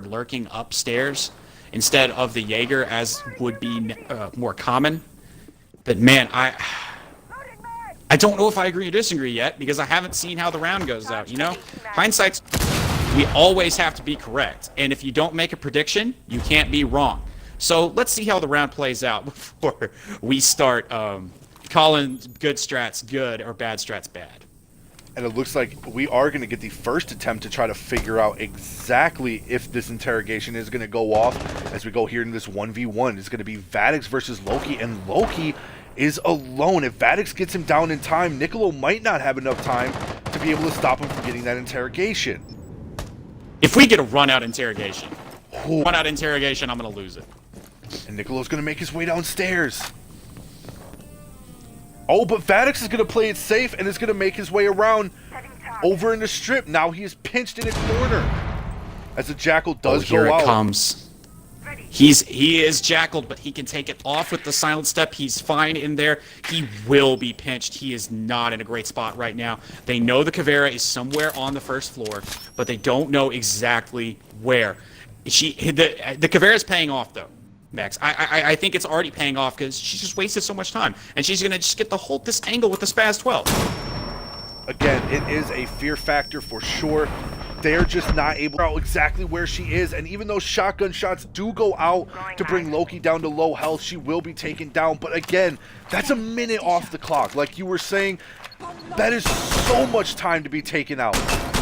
lurking upstairs instead of the Jaeger, as would be more common. But man, I don't know if I agree or disagree yet, because I haven't seen how the round goes out, you know? Hindsight's... We always have to be correct, and if you don't make a prediction, you can't be wrong. So let's see how the round plays out before we start calling good strats good or bad strats bad. And it looks like we are going to get the first attempt to try to figure out exactly if this interrogation is going to go off as we go here in this 1v1. It's going to be Vadix versus Loki, and Loki is alone. If Vadix gets him down in time, Niccolo might not have enough time to be able to stop him from getting that interrogation. If we get a run-out interrogation, I'm going to lose it. And Niccolo's going to make his way downstairs. Oh, but Vadix is going to play it safe and is going to make his way around over in the strip. Now he is pinched in a corner as the Jackal does go out. Here it comes. He is Jackaled, but he can take it off with the silent step. He's fine in there. He will be pinched. He is not in a great spot right now. They know the Caveira is somewhere on the first floor, but they don't know exactly where. The Caveira is paying off, though. Max, I think it's already paying off because she's just wasted so much time, and she's gonna just get this angle with the Spaz 12. Again, it is a fear factor for sure. They're just not able to know exactly where she is, and even though shotgun shots do go out to bring Loki down to low health, she will be taken down. But again, that's a minute off the clock. Like you were saying, that is so much time to be taken out.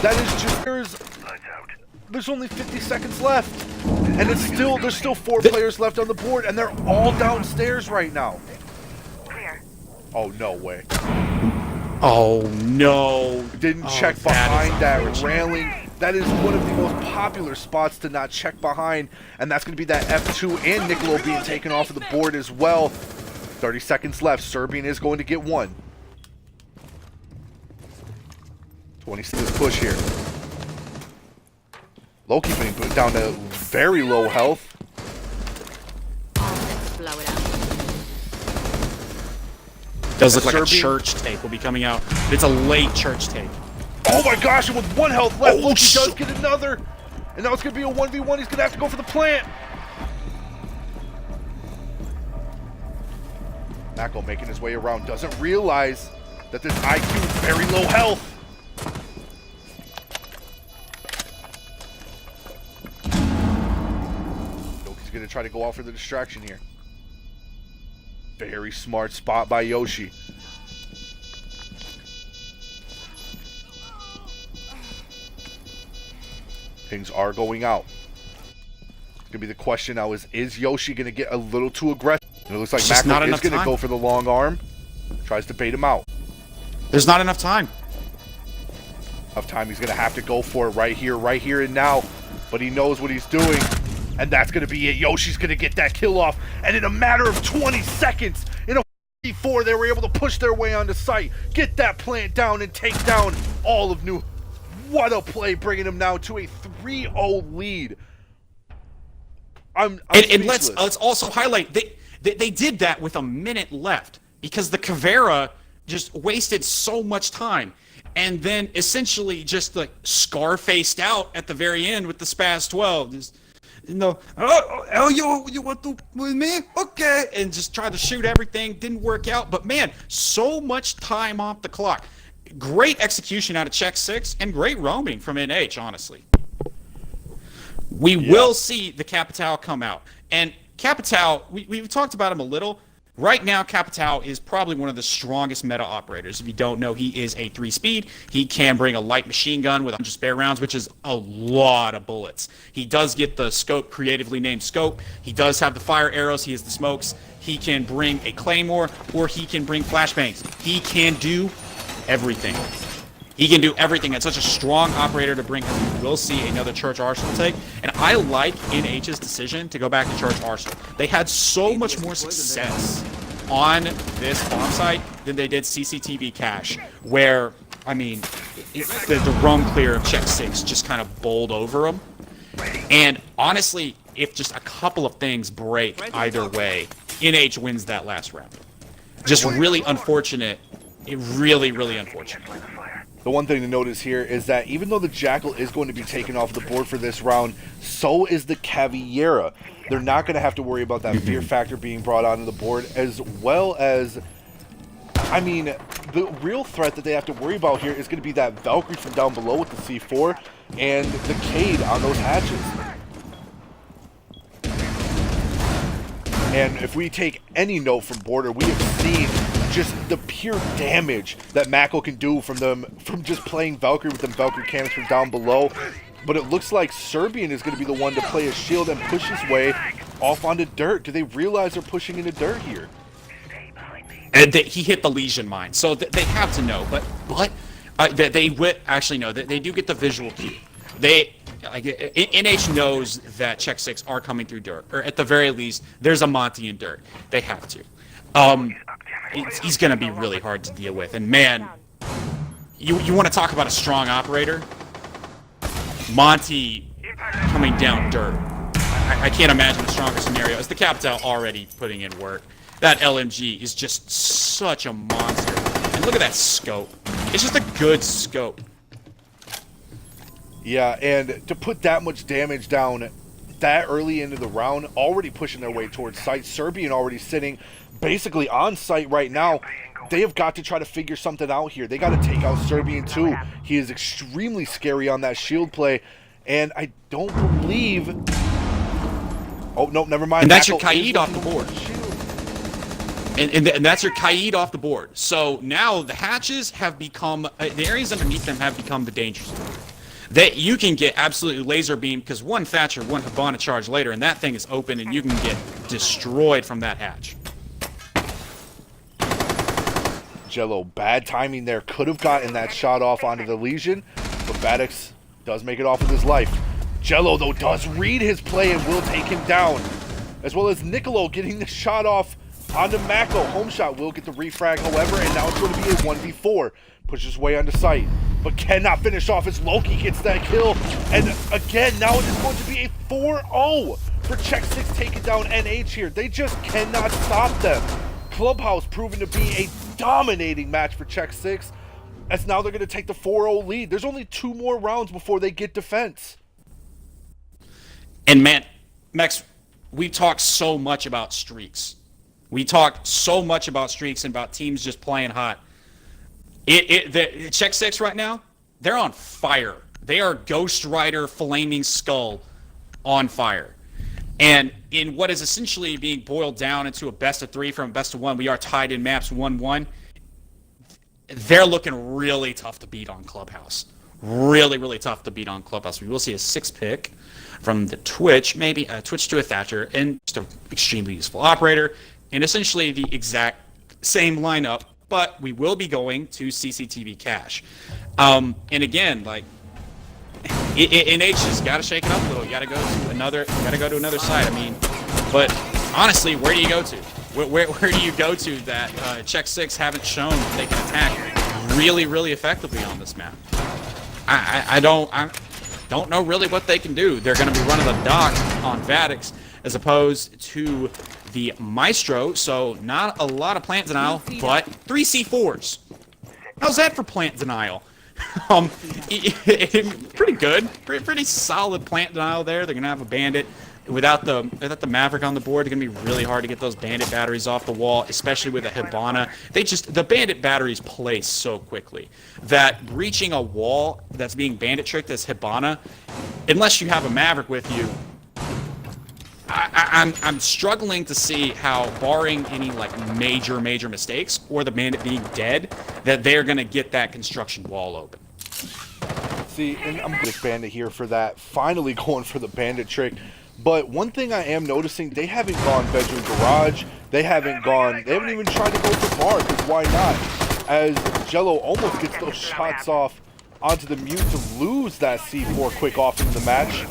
That is just there's only 50 seconds left. And there's still 4 players left on the board, and they're all downstairs right now. Oh, no way. Oh, no. Didn't check behind that railing. That is one of the most popular spots to not check behind, and that's going to be that F2 and Niccolo being taken off of the board as well. 30 seconds left. Serbian is going to get one. 20 seconds push here. Loki being put down to very low health. Does look like a church tape will be coming out. It's a late church tape. Oh my gosh, and with 1 health left, Loki does get another. And now it's going to be a 1v1. He's going to have to go for the plant. Mako making his way around. Doesn't realize that this IQ is very low health. Going to try to go out for the distraction here. Very smart spot by Yoshi. Things are going out. It's going to be the question now is Yoshi going to get a little too aggressive? And it looks like Mako is going to go for the long arm. Tries to bait him out. There's not enough time. Enough time. He's going to have to go for it right here and now. But he knows what he's doing. And that's going to be it. Yoshi's going to get that kill off. And in a matter of 20 seconds, in a 4, they were able to push their way onto site, get that plant down, and take down all of New. What a play, bringing them now to a 3-0 lead. And let's also highlight, they did that with a minute left because the Caveira just wasted so much time. And then essentially just like Scar-faced out at the very end with the Spaz 12. Just, you want to with me? Okay. And just tried to shoot everything. Didn't work out. But man, so much time off the clock. Great execution out of Check 6 and great roaming from NH, honestly. We will see the Capital come out. And Capital, we've talked about him a little. Right now, Capital is probably one of the strongest meta operators. If you don't know, he is a 3-speed. He can bring a light machine gun with 100 spare rounds, which is a lot of bullets. He does get the scope, creatively named scope. He does have the fire arrows. He has the smokes. He can bring a claymore, or he can bring flashbangs. He can do everything. He can do everything. It's such a strong operator to bring him. We'll see another Church Arsenal take. And I like NH's decision to go back to Church Arsenal. They had so much more success on this bomb site than they did CCTV cache, where, I mean, the roam clear of Check 6 just kind of bowled over them. And honestly, if just a couple of things break either way, NH wins that last round. Just really unfortunate. Really, really unfortunate. The one thing to notice here is that even though the Jackal is going to be taken off the board for this round, so is the Caveira. They're not going to have to worry about that fear factor being brought onto the board, as well as, I mean, the real threat that they have to worry about here is going to be that Valkyrie from down below with the C4 and the Cade on those hatches. And if we take any note from Border, we have seen just the pure damage that Mako can do from just playing Valkyrie with them Valkyrie cannons from down below. But it looks like Serbian is going to be the one to play his shield and push his way off onto dirt. Do they realize they're pushing into dirt here? And he hit the Legion mine, so they have to know. But they actually know that they do get the visual cue. NH knows that Czech 6 are coming through dirt, or at the very least, there's a Monty in dirt. They have to. He's going to be really hard to deal with. And man, you want to talk about a strong operator? Monty coming down dirt. I can't imagine a stronger scenario. As the Captel already putting in work. That LMG is just such a monster. And look at that scope. It's just a good scope. Yeah, and to put that much damage down that early into the round, already pushing their way towards site. Serbian already sitting basically on site right now. They have got to try to figure something out here. They got to take out Serbian too. He is extremely scary on that shield play. And I don't believe... Oh, no, never mind. And that's your Kaid off the board. And that's your Kaid off the board. So now the hatches have become... the areas underneath them have become the danger zone. That you can get absolutely laser beam because one Thatcher, one Hibana charge later, and that thing is open and you can get destroyed from that hatch. Jello, bad timing there. Could have gotten that shot off onto the Legion, but Badix does make it off with his life. Jello, though, does read his play and will take him down. As well as Nicolo getting the shot off onto Mako. Home shot will get the refrag, however, and now it's going to be a 1v4. Pushes his way onto site, but cannot finish off as Loki gets that kill. And again, now it is going to be a 4-0 for Czech 6 taking down NH here. They just cannot stop them. Clubhouse proven to be a dominating match for Czech 6, as now they're going to take the 4-0 lead. There's only 2 more rounds before they get defense. And man, Max, we talk so much about streaks. We talk so much about streaks and about teams just playing hot. The Czech 6 right now, they're on fire. They are Ghost Rider Flaming Skull on fire. And in what is essentially being boiled down into a best of 3 from a best of 1, we are tied in maps 1-1. They're looking really tough to beat on Clubhouse. Really, really tough to beat on Clubhouse. We will see a 6 pick from the Twitch, maybe a Twitch to a Thatcher, and just an extremely useful operator, and essentially the exact same lineup, but we will be going to CCTV cache. And again, like, NH has got to shake it up a little. You got to go to another side. I mean, but honestly, where do you go to? Where do you go to that Czech 6 haven't shown that they can attack really, really effectively on this map? I don't know really what they can do. They're going to be running the dock on Vadix as opposed to the Maestro, so not a lot of plant denial, but 3 C4s. How's that for plant denial? Pretty good. Pretty solid plant denial there. They're going to have a bandit. Without the Maverick on the board, it's going to be really hard to get those bandit batteries off the wall, especially with a Hibana. The bandit batteries play so quickly that breaching a wall that's being bandit tricked as Hibana, unless you have a Maverick with you, I'm struggling to see how, barring any like major mistakes or the bandit being dead, that they're going to get that construction wall open. See, and I'm going to bandit here for that. Finally going for the bandit trick. But one thing I am noticing, they haven't gone bedroom garage. They haven't even tried to go for bar, because why not? As Jello almost gets those shots off onto the mute to lose that C4 quick off in the match.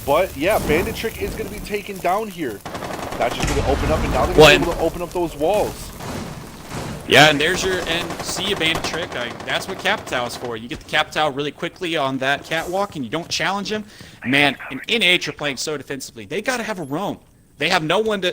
But yeah, bandit trick is going to be taken down here. That's just going to open up, and now they're going to be able to open up those walls. Yeah, and there's see a bandit trick. That's what Capitao is for. You get the Capitao really quickly on that catwalk, and you don't challenge him. Man, and NH are playing so defensively. They got to have a roam. They have no one to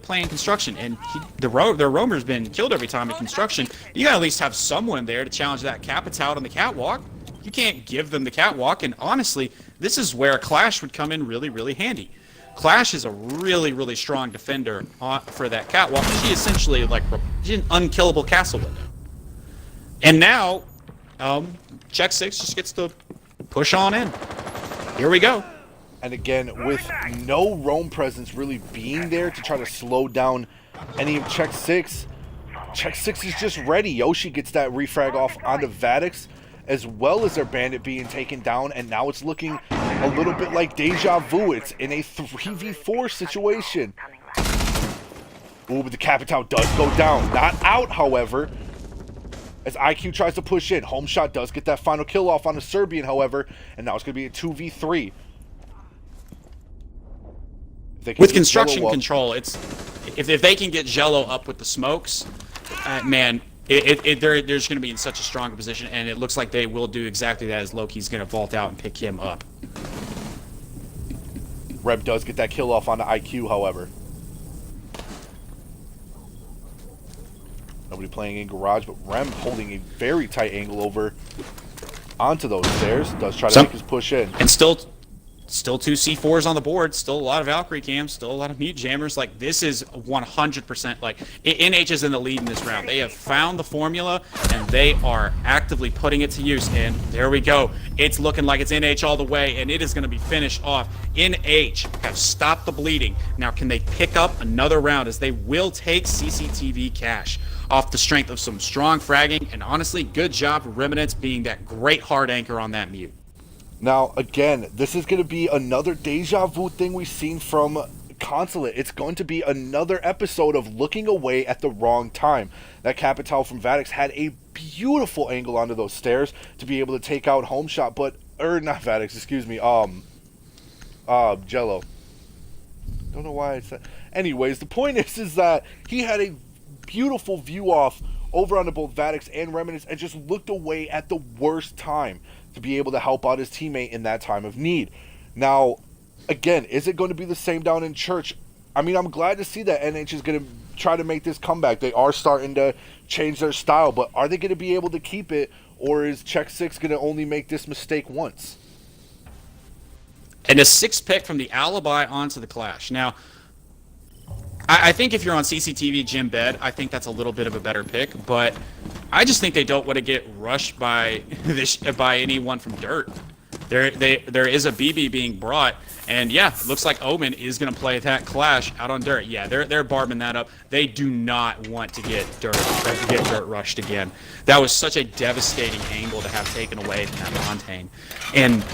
play in construction, and their roamer's been killed every time in construction. You got to at least have someone there to challenge that Capitao on the catwalk. You can't give them the catwalk, and honestly, this is where Clash would come in really, really handy. Clash is a really, really strong defender for that catwalk. She essentially she's an unkillable castle window. And now, Czech 6 just gets to push on in. Here we go. And again, with no roam presence really being there to try to slow down any of Check 6, Check 6 is just ready. Yoshi gets that refrag off onto Vadix, as well as their bandit being taken down, and now it's looking a little bit like deja vu. It's in a 3v4 situation. Ooh, but the Capital does go down. Not out, however, as IQ tries to push in. Home shot does get that final kill off on the Serbian, however, and now it's going to be a 2v3. With construction control, it's if they can get Jello up with the smokes, man, they're just going to be in such a strong position, and it looks like they will do exactly that as Loki's going to vault out and pick him up. Reb does get that kill off on the IQ, however. Nobody playing in garage, but Rem holding a very tight angle over onto those stairs. Does try to make his push in. And still two C4s on the board. Still a lot of Valkyrie cams. Still a lot of mute jammers. Like, this is 100%. Like, NH is in the lead in this round. They have found the formula, and they are actively putting it to use. And there we go. It's looking like it's NH all the way, and it is going to be finished off. NH have stopped the bleeding. Now, can they pick up another round, as they will take CCTV cash off the strength of some strong fragging, and honestly, good job for Remnants being that great hard anchor on that mute. Now, again, this is going to be another deja vu thing we've seen from Consulate. It's going to be another episode of looking away at the wrong time. That Capital from Vadix had a beautiful angle onto those stairs to be able to take out Home Shot, but, not Vadix, excuse me, Jello. Don't know why I said. Anyways, the point is that he had a beautiful view off over onto both Vadix and Remnants and just looked away at the worst time to be able to help out his teammate in that time of need. Now, again, is it going to be the same down in Church? I mean, I'm glad to see that NH is going to try to make this comeback. They are starting to change their style, but are they going to be able to keep it, or is Check 6 going to only make this mistake once? And a 6 pick from the Alibi onto the Clash. Now, I think if you're on CCTV Jim Bed, I think that's a little bit of a better pick, but I just think they don't want to get rushed by anyone from Dirt. There is a BB being brought, and yeah, looks like Omen is going to play that Clash out on Dirt. Yeah, they're barbing that up. They do not want to get Dirt rushed again. That was such a devastating angle to have taken away from that Montaigne. And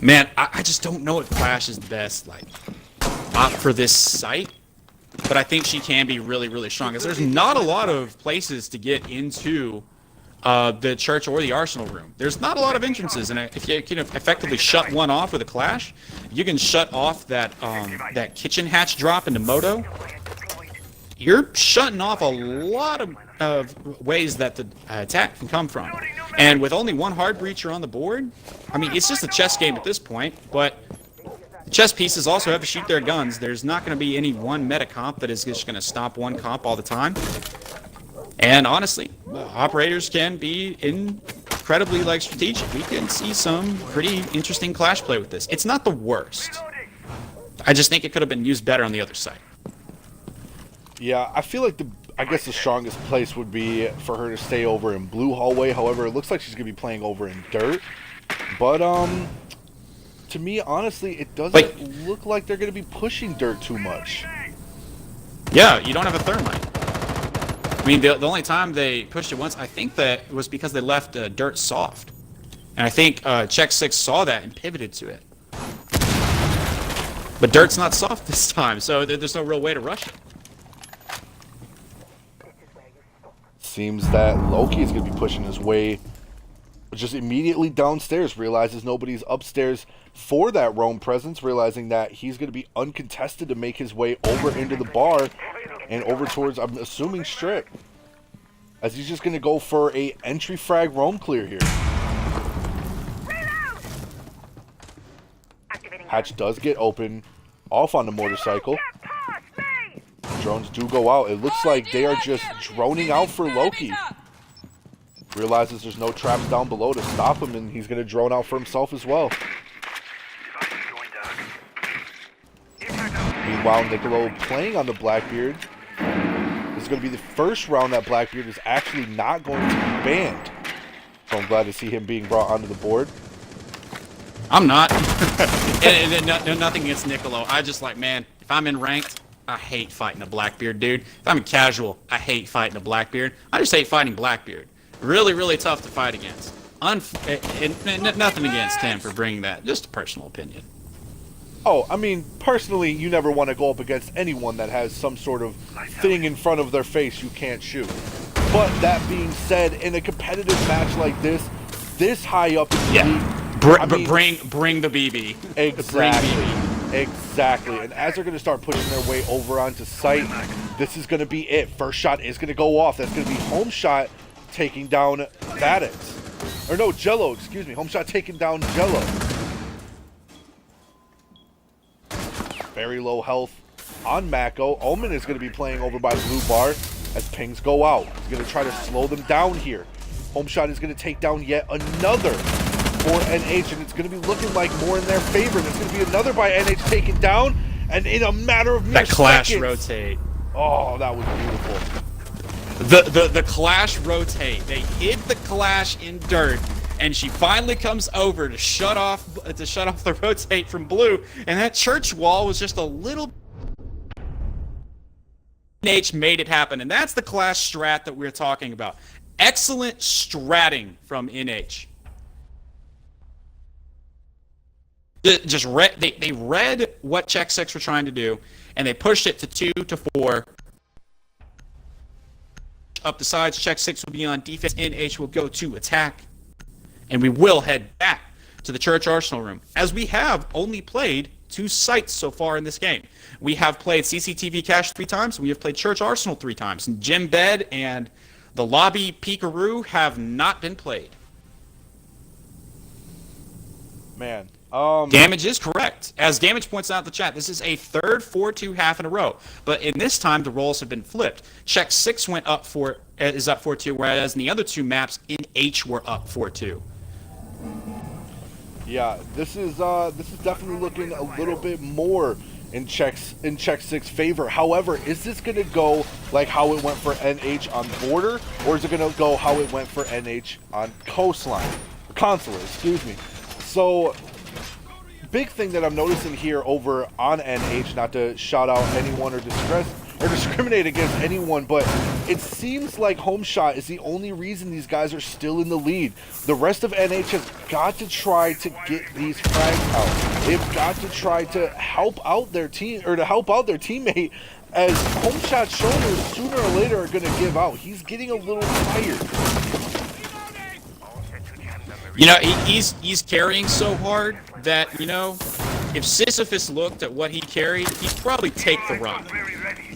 man, I just don't know if Clash is the best op for this site. But I think she can be really, really strong, because there's not a lot of places to get into the Church or the Arsenal room. There's not a lot of entrances, and if you can effectively shut one off with a Clash, you can shut off that kitchen hatch drop into Moto. You're shutting off a lot of ways that the attack can come from. And with only one hard breacher on the board, I mean, it's just a chess game at this point, but chess pieces also have to shoot their guns. There's not going to be any one meta comp that is just going to stop one comp all the time. And honestly, operators can be incredibly strategic. We can see some pretty interesting Clash play with this. It's not the worst. I just think it could have been used better on the other side. Yeah, I feel like the strongest place would be for her to stay over in Blue Hallway. However, it looks like she's going to be playing over in Dirt. But to me, honestly, it doesn't look like they're going to be pushing Dirt too much. Yeah, you don't have a Thermite. I mean, the only time they pushed it once, I think that was because they left Dirt soft. And I think Check 6 saw that and pivoted to it. But Dirt's not soft this time, so there's no real way to rush it. Seems that Loki is going to be pushing his way just immediately downstairs, realizes nobody's upstairs for that roam presence, realizing that he's going to be uncontested to make his way over into the bar and over towards, I'm assuming, Strip, as he's just going to go for a entry frag roam clear here. Hatch does get open off on the motorcycle. Drones do go out. It looks like they are just droning out for Loki. Realizes there's no traps down below to stop him, and he's going to drone out for himself as well. Meanwhile, Niccolo playing on the Blackbeard. This is going to be the first round that Blackbeard is actually not going to be banned. So I'm glad to see him being brought onto the board. I'm not. Nothing against Niccolo. I just like, man, if I'm in ranked, I hate fighting a Blackbeard, dude. If I'm in casual, I hate fighting a Blackbeard. I just hate fighting Blackbeard. Really, really tough to fight against. Nothing against him for bringing that. Just a personal opinion. Oh, I mean, personally, you never want to go up against anyone that has some sort of thing in front of their face you can't shoot. But that being said, in a competitive match like this high up in the league, bring the BB. Exactly. Bring BB. Exactly. And as they're going to start pushing their way over onto site, this is going to be it. First shot is going to go off. That's going to be home shot taking down Vadix. Or no, Jello, excuse me. Home shot taking down Jello. Very low health on Mako. Omen is going to be playing over by Blue Bar as pings go out. He's going to try to slow them down here. Home shot is going to take down yet another for NH, and it's going to be looking like more in their favor. There's going to be another by NH taken down, and in a matter of mere that clash seconds, rotate. Oh, that was beautiful. The clash rotate. They hid the clash in dirt, and she finally comes over to shut off the rotate from Blue, and that church wall was just a little. NH made it happen, and that's the clash strat that we're talking about. Excellent stratting from NH. They read what Check 6 were trying to do, and they pushed it to 2 to 4. Up the sides, Check 6 will be on defense, NH will go to attack. And we will head back to the Church Arsenal room, as we have only played 2 sites so far in this game. We have played CCTV Cache 3 times, and we have played Church Arsenal 3 times. And Gym Bed and the Lobby Peekaroo have not been played. Man. Damage is correct. As Damage points out in the chat, this is a third 4-2 half in a row. But in this time, the roles have been flipped. Check 6 is up 4-2, whereas in the other 2 maps, NH were up 4-2. Yeah, this is definitely looking a little bit more in Check 6 favor. However, is this going to go like how it went for NH on Border, or is it going to go how it went for NH on Consulate, excuse me. So, big thing that I'm noticing here over on NH, not to shout out anyone or discriminate against anyone, but it seems like Home Shot is the only reason these guys are still in the lead. The rest of NH has got to try to get these frags out. They've got to try to help out their team, or to help out their teammate, as Home Shot's shoulders sooner or later are going to give out. He's getting a little tired. You know, he's carrying so hard that, you know, if Sisyphus looked at what he carried, he'd probably take the run.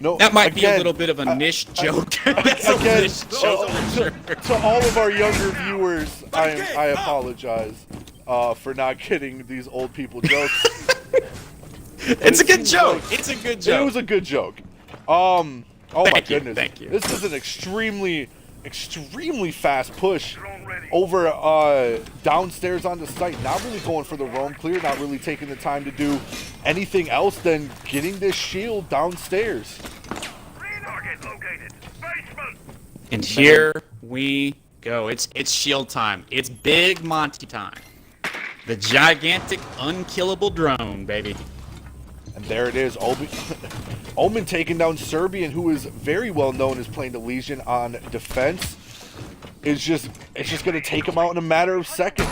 No, that might be a little bit of a niche joke. Again, to all of our younger viewers, I apologize for not getting these old people jokes. It's a good joke. It's a good joke. It was a good joke. Oh my goodness. Thank you. This is an extremely fast push over downstairs on the site. Not really going for the roam clear, not really taking the time to do anything else than getting this shield downstairs. And here we go. It's shield time. It's Big Monty time. The gigantic unkillable drone, baby. And there it is. Omen taking down Serbian, who is very well known as playing the Legion on defense. It's just going to take him out in a matter of seconds.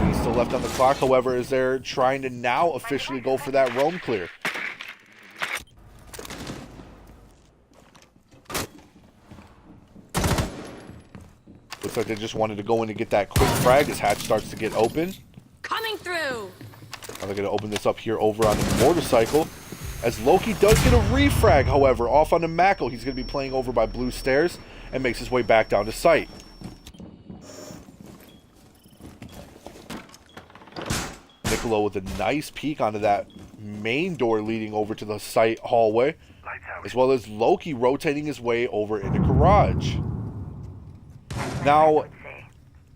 He's still left on the clock, however, as they're trying to now officially go for that roam clear. Looks like they just wanted to go in and get that quick frag as hatch starts to get open. Coming through. Now they're going to open this up here over on the motorcycle. As Loki does get a refrag, however, off on the Mako. He's going to be playing over by Blue Stairs and makes his way back down to site. Niccolo with a nice peek onto that main door leading over to the site hallway, as well as Loki rotating his way over in the garage. Now,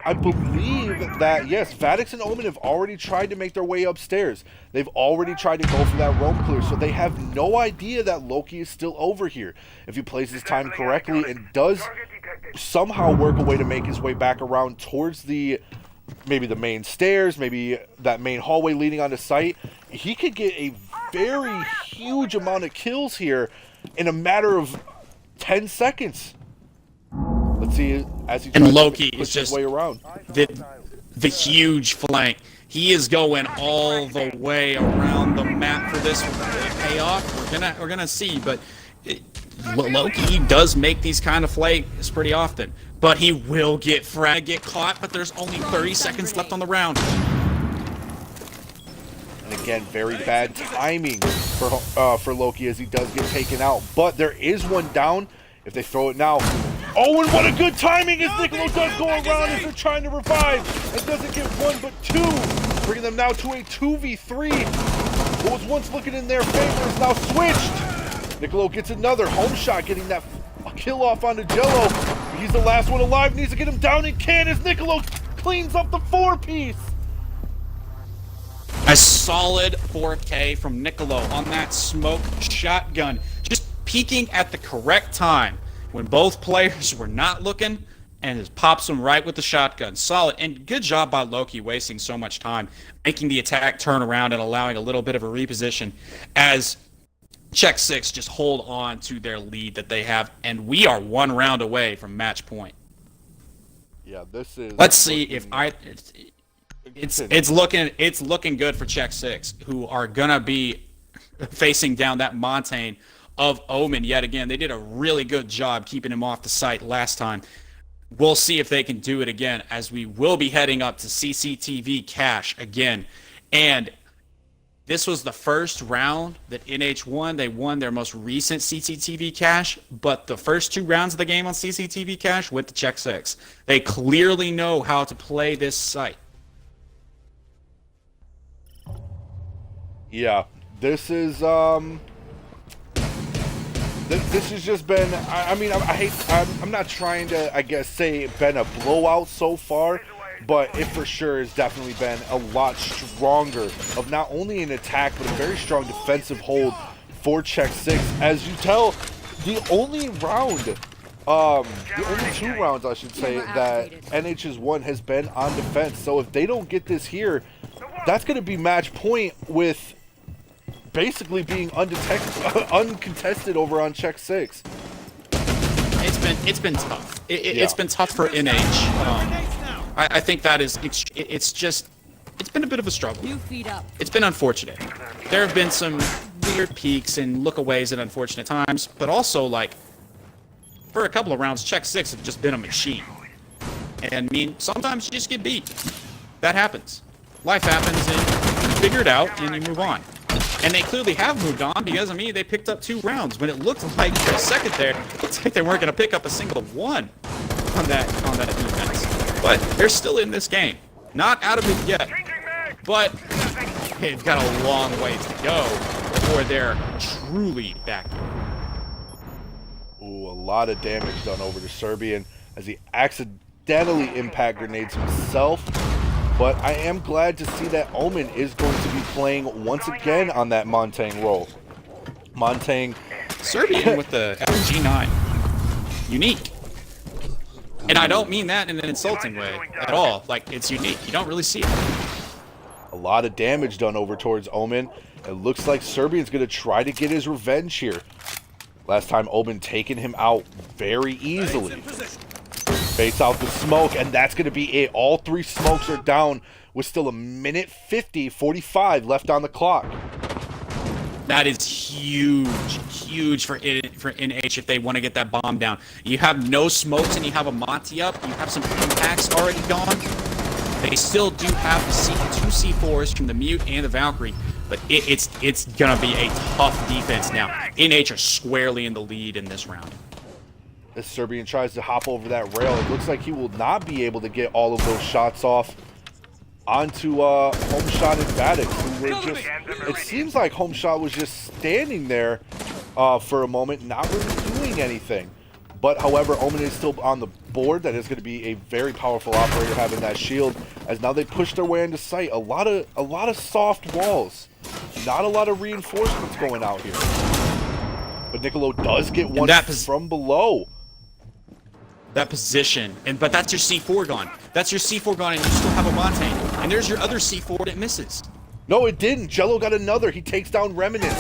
I believe that, yes, Vadix and Omen have already tried to make their way upstairs. They've already tried to go for that roam clear, so they have no idea that Loki is still over here. If he plays his time correctly and does somehow work a way to make his way back around towards the maybe the main stairs, maybe that main hallway leading onto site, he could get a very huge amount of kills here in a matter of 10 seconds. Let's see as he tries Loki to is push just his way around. the huge flank. He is going all the way around the map for this one. Will it pay off? We're gonna see, but Loki does make these kind of plays pretty often. But he will get caught, but there's only 30 seconds left on the round. And again, very bad timing for Loki as he does get taken out. But there is one down if they throw it now. Oh, and what a good timing as Niccolo does go around as they're trying to revive. And doesn't get one but two. Bringing them now to a 2v3. What was once looking in their favor is now switched. Niccolo gets another home shot, getting that kill off onto Jello. He's the last one alive, needs to get him down and can as Niccolo cleans up the 4-piece. A solid 4K from Niccolo on that smoke shotgun. Just peeking at the correct time when both players were not looking, and just pops them right with the shotgun. Solid, and good job by Loki wasting so much time, making the attack turn around and allowing a little bit of a reposition as Check 6 just hold on to their lead that they have, and we are one round away from match point. Yeah, this is... Let's see if it's looking good for Check 6, who are gonna be facing down that mountain of Omen yet again. They did a really good job keeping him off the site last time. We'll see if they can do it again, as we will be heading up to CCTV cache again. And this was the first round that NH won. They won their most recent CCTV cache, but the first 2 rounds of the game on CCTV cache went to Check 6. They clearly know how to play this site. Yeah, this is this has just been, I'm not trying to, I guess, say been a blowout so far, but it for sure has definitely been a lot stronger of not only an attack, but a very strong defensive hold for Check 6. As you tell, the only 2 rounds, I should say, that NH has won has been on defense. So if they don't get this here, that's going to be match point with basically being uncontested over on Check 6. It's been tough. It's been tough for NH. I think that is it's been a bit of a struggle. It's been unfortunate. There have been some weird peaks and lookaways at unfortunate times, but also, like, for a couple of rounds, Check 6 have just been a machine. And I mean, sometimes you just get beat. That happens. Life happens, and you figure it out and you move on. And they clearly have moved on, because, I mean, they picked up 2 rounds when it looked like for a second there, it looked like they weren't going to pick up a single one on that defense. But they're still in this game. Not out of it yet, but they've got a long ways to go before they're truly back. Ooh, a lot of damage done over to Serbian as he accidentally impact grenades himself. But I am glad to see that Omen is going to be playing once again on that Montang role. Montang... Serbian with the G9. Unique. And I don't mean that in an insulting way at all. Like, it's unique. You don't really see it. A lot of damage done over towards Omen. It looks like Serbian's going to try to get his revenge here. Last time, Omen taking him out very easily. Baits out the smoke, and that's going to be it. All 3 smokes are down with still 1:50:45 left on the clock. That is huge for NH if they want to get that bomb down. You have no smokes and you have a Monty up. You have some impacts already gone. They still do have the 2 C4s from the Mute and the Valkyrie, but it's going to be a tough defense now. NH are squarely in the lead in this round. As Serbian tries to hop over that rail, it looks like he will not be able to get all of those shots off onto Home Shot and Vadix, who were just, it seems like Home Shot was just standing there for a moment, not really doing anything. But however, Omen is still on the board. That is going to be a very powerful operator having that shield, as now they push their way into sight. A lot of soft walls, not a lot of reinforcements going out here. But Niccolo does get one from below. that position. But that's your C4 gone. That's your C4 gone, and you still have a Monte. And there's your other C4 that misses. No, it didn't. Jello got another. He takes down Remnant.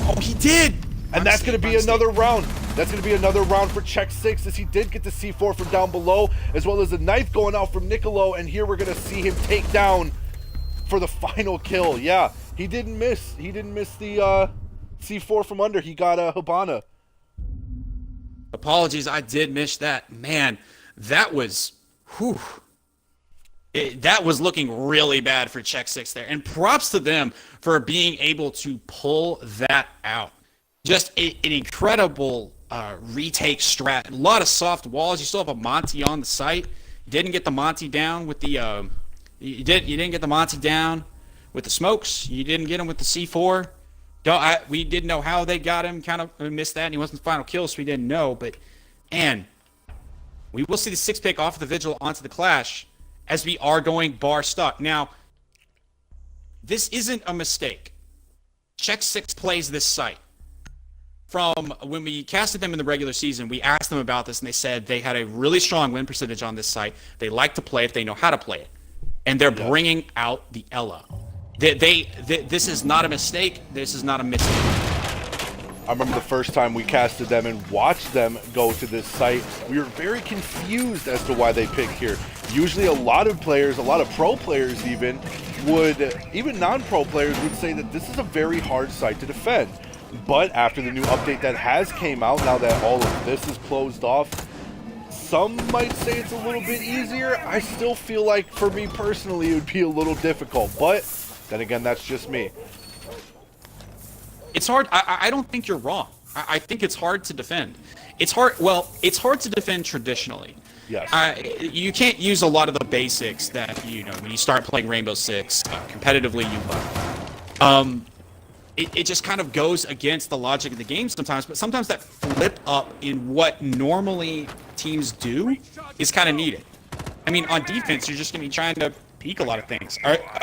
Oh, he did! And that's going to be another round. That's going to be another round for Check 6, as he did get the C4 from down below, as well as a knife going out from Nicolo, and here we're going to see him take down for the final kill. Yeah, he didn't miss. He didn't miss the C4 from under. He got a Hibana. Apologies, I did miss that. Man, that was... Whew. That was looking really bad for Check 6 there. And props to them for being able to pull that out. Just an incredible retake strat. A lot of soft walls. You still have a Monty on the site. Didn't get the Monty down with the you didn't get the Monty down with the smokes. You didn't get him with the C4. We didn't know how they got him. Kind of missed that, and he wasn't the final kill, so we didn't know. But man, we will see the 6-pick off the Vigil onto the Clash as we are going bar stuck. Now, this isn't a mistake. Check 6 plays this site. From when we casted them in the regular season, we asked them about this, and they said they had a really strong win percentage on this site. They like to play it. They know how to play it. And they're bringing out the Ella. This is not a mistake. This is not a mistake. I remember the first time we casted them and watched them go to this site, we were very confused as to why they picked here. Usually a lot of players, a lot of pro players even non-pro players would say that this is a very hard site to defend. But after the new update that has came out, now that all of this is closed off, some might say it's a little bit easier. I still feel like, for me personally, it would be a little difficult. But then again, that's just me. It's hard. I don't think you're wrong. I think it's hard to defend. It's hard. Well, it's hard to defend traditionally. Yes. You can't use a lot of the basics that, when you start playing Rainbow Six competitively, you learn. It just kind of goes against the logic of the game sometimes, but sometimes that flip up in what normally teams do is kind of needed. I mean, on defense, you're just going to be trying to peek a lot of things.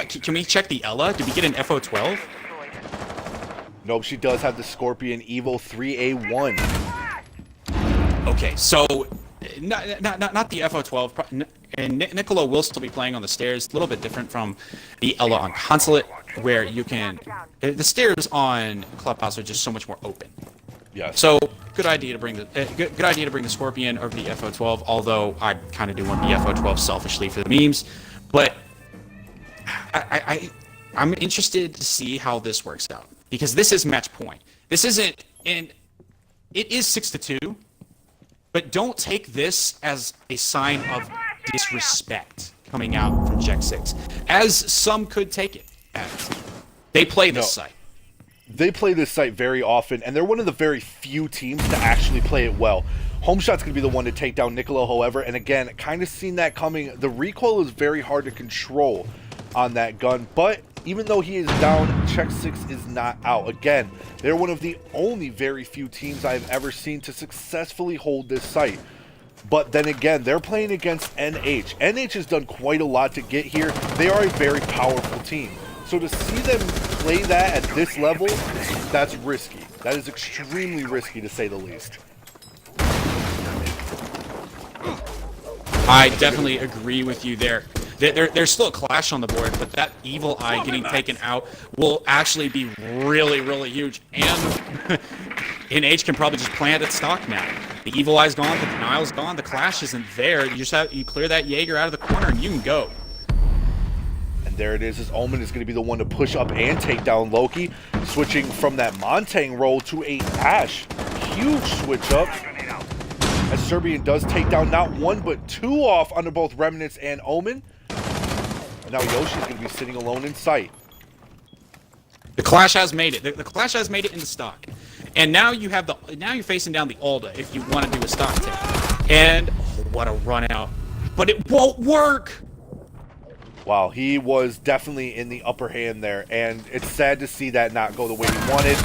Can we check the Ella? Did we get an FO12? Nope, she does have the Scorpion Evo 3A1. Okay, so not the FO12. And Nicolo will still be playing on the stairs. A little bit different from the Ella on Consulate, where you can... The stairs on Clubhouse are just so much more open. Yes. So good idea to bring the good idea to bring the Scorpion over the FO12. Although I kind of do want the FO12 selfishly for the memes, but I'm interested to see how this works out, because this is match point. This isn't, and it is 6-2, but don't take this as a sign of disrespect coming out from Check 6, as some could take it as. They play this site. They play this site very often, and they're one of the very few teams to actually play it well. Homeshot's going to be the one to take down Nicolo, however, and again, kind of seen that coming. The recoil is very hard to control on that gun, but even though he is down, Check 6 is not out. Again, they're one of the only very few teams I've ever seen to successfully hold this site. But then again, they're playing against NH. NH has done quite a lot to get here. They are a very powerful team. So to see them play that at this level, that's risky. That is extremely risky, to say the least. I definitely agree with you there. There's still a clash on the board, but that Evil Eye getting taken out will actually be really, really huge. And NH can probably just plant its stock now. The Evil Eye's gone, the Denial's gone, the clash isn't there. You clear that Jaeger out of the corner and you can go. And there it is, as Omen is going to be the one to push up and take down Loki, switching from that Montang roll to a Ash. Huge switch up, as Serbian does take down not one but two off under both Remnants and Omen. And now Yoshi's going to be sitting alone in sight. The clash has made it. The clash has made it in the stock, and now you have now you're facing down the Alda if you want to do a stock take. And what a run out, but it won't work. Wow, he was definitely in the upper hand there, and it's sad to see that not go the way he wanted,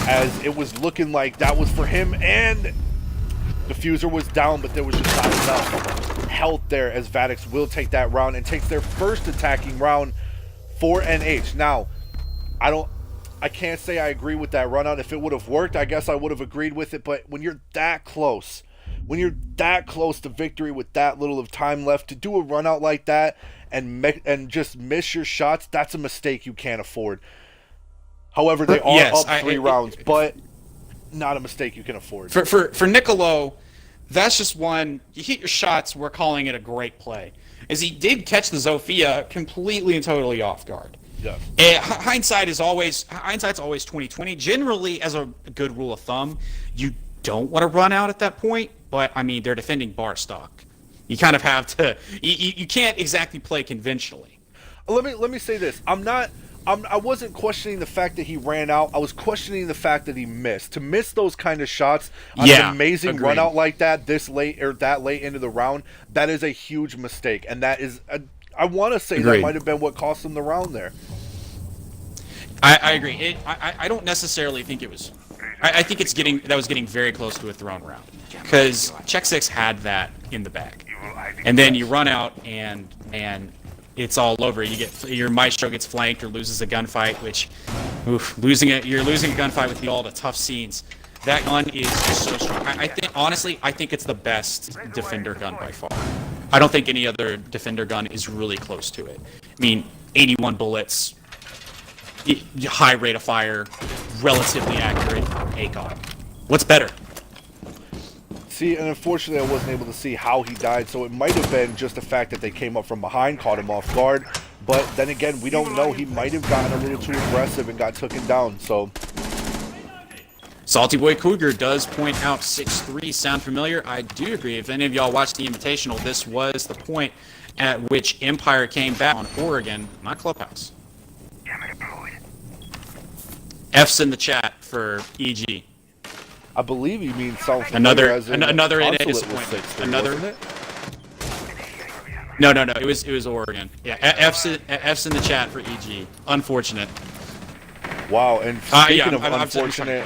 as it was looking like that was for him, and Diffuser was down, but there was just not enough health there, as Vadix will take that round and takes their first attacking round for NH. Now, I can't say I agree with that run out. If it would have worked, I guess I would have agreed with it, but when you're that close when you're that close to victory with that little of time left, to do a run out like that and just miss your shots, that's a mistake you can't afford. However, they are up 3 rounds, but not a mistake you can afford. For Nicolo, that's just one. You hit your shots, we're calling it a great play. As he did catch the Zofia completely and totally off guard. Yeah. Hindsight's always 2020. Generally, as a good rule of thumb, you don't want to run out at that point. But I mean, they're defending bar stock. You kind of have to. You can't exactly play conventionally. Let me say this. I wasn't questioning the fact that he ran out. I was questioning the fact that he missed. To miss those kind of shots on an amazing run out like that this late or that late into the round, that is a huge mistake, and that is I want to say that might have been what cost him the round there. I agree. I don't necessarily think it was. I think that was getting very close to a thrown round because Check 6 had that in the bag, and then you run out and it's all over. Your Maestro gets flanked or loses a gunfight, which, you're losing a gunfight with all the tough scenes. That gun is so strong. I think it's the best defender gun by far. I don't think any other defender gun is really close to it. I mean, 81 bullets, high rate of fire, relatively accurate ACOG. What's better? See, and unfortunately I wasn't able to see how he died, so it might have been just the fact that they came up from behind, caught him off guard. But then again, we don't know. He might have gotten a little too aggressive and got taken down, so... Salty Boy Cougar does point out 6'3", sound familiar? I do agree. If any of y'all watched the Invitational, this was the point at which Empire came back on Oregon, not Clubhouse. F's in the chat for EG. I believe you mean something. Another innocent point. Another. No. It was Oregon. Yeah, F's in the chat for EG. Unfortunate. Wow, and speaking of unfortunate,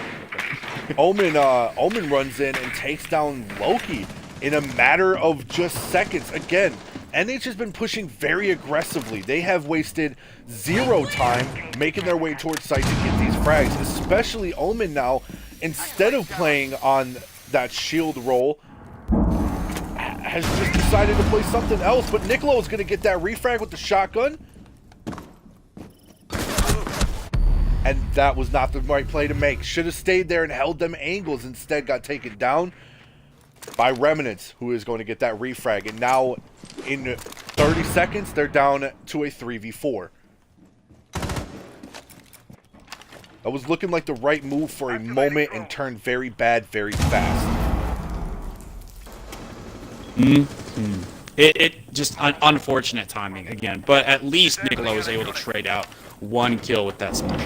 Omen runs in and takes down Loki in a matter of just seconds. Again, NH has been pushing very aggressively. They have wasted 0 time making their way towards site to get these frags, especially Omen now. Instead of playing on that shield role, has just decided to play something else. But Nicolo is going to get that refrag with the shotgun. And that was not the right play to make. Should have stayed there and held them angles. Instead got taken down by Remnants, who is going to get that refrag. And now in 30 seconds, they're down to a 3v4. That was looking like the right move for a moment and turned very bad very fast. It just unfortunate timing again, but at least Nicolo was able to trade out 1 kill with that smoke.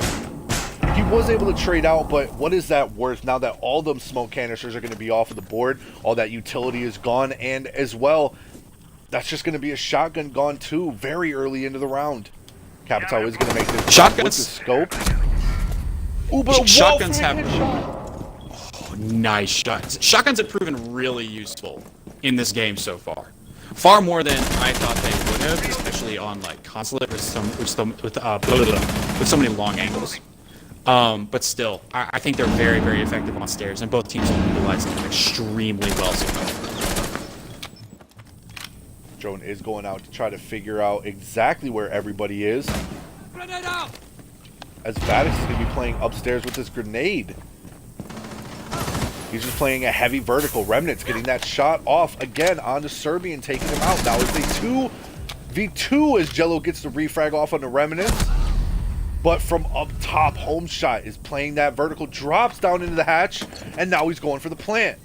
He was able to trade out, but what is that worth now that all them smoke canisters are going to be off of the board, all that utility is gone, and as well, that's just going to be a shotgun gone too very early into the round. Capital is going to make this shotguns with the scope. Ooh, but shotguns have nice shots. Shotguns have proven really useful in this game so far. Far more than I thought they would have, especially on like Consulate with so many long angles. But still, I think they're very, very effective on stairs, and both teams are utilizing them extremely well so far. Drone is going out to try to figure out exactly where everybody is. As Vadix is going to be playing upstairs with this grenade. He's just playing a heavy vertical. Remnants getting that shot off again onto Serbian, taking him out. Now it's a 2v2 as Jello gets the refrag off on the Remnants. But from up top, Home Shot is playing that vertical, drops down into the hatch, and now he's going for the plant.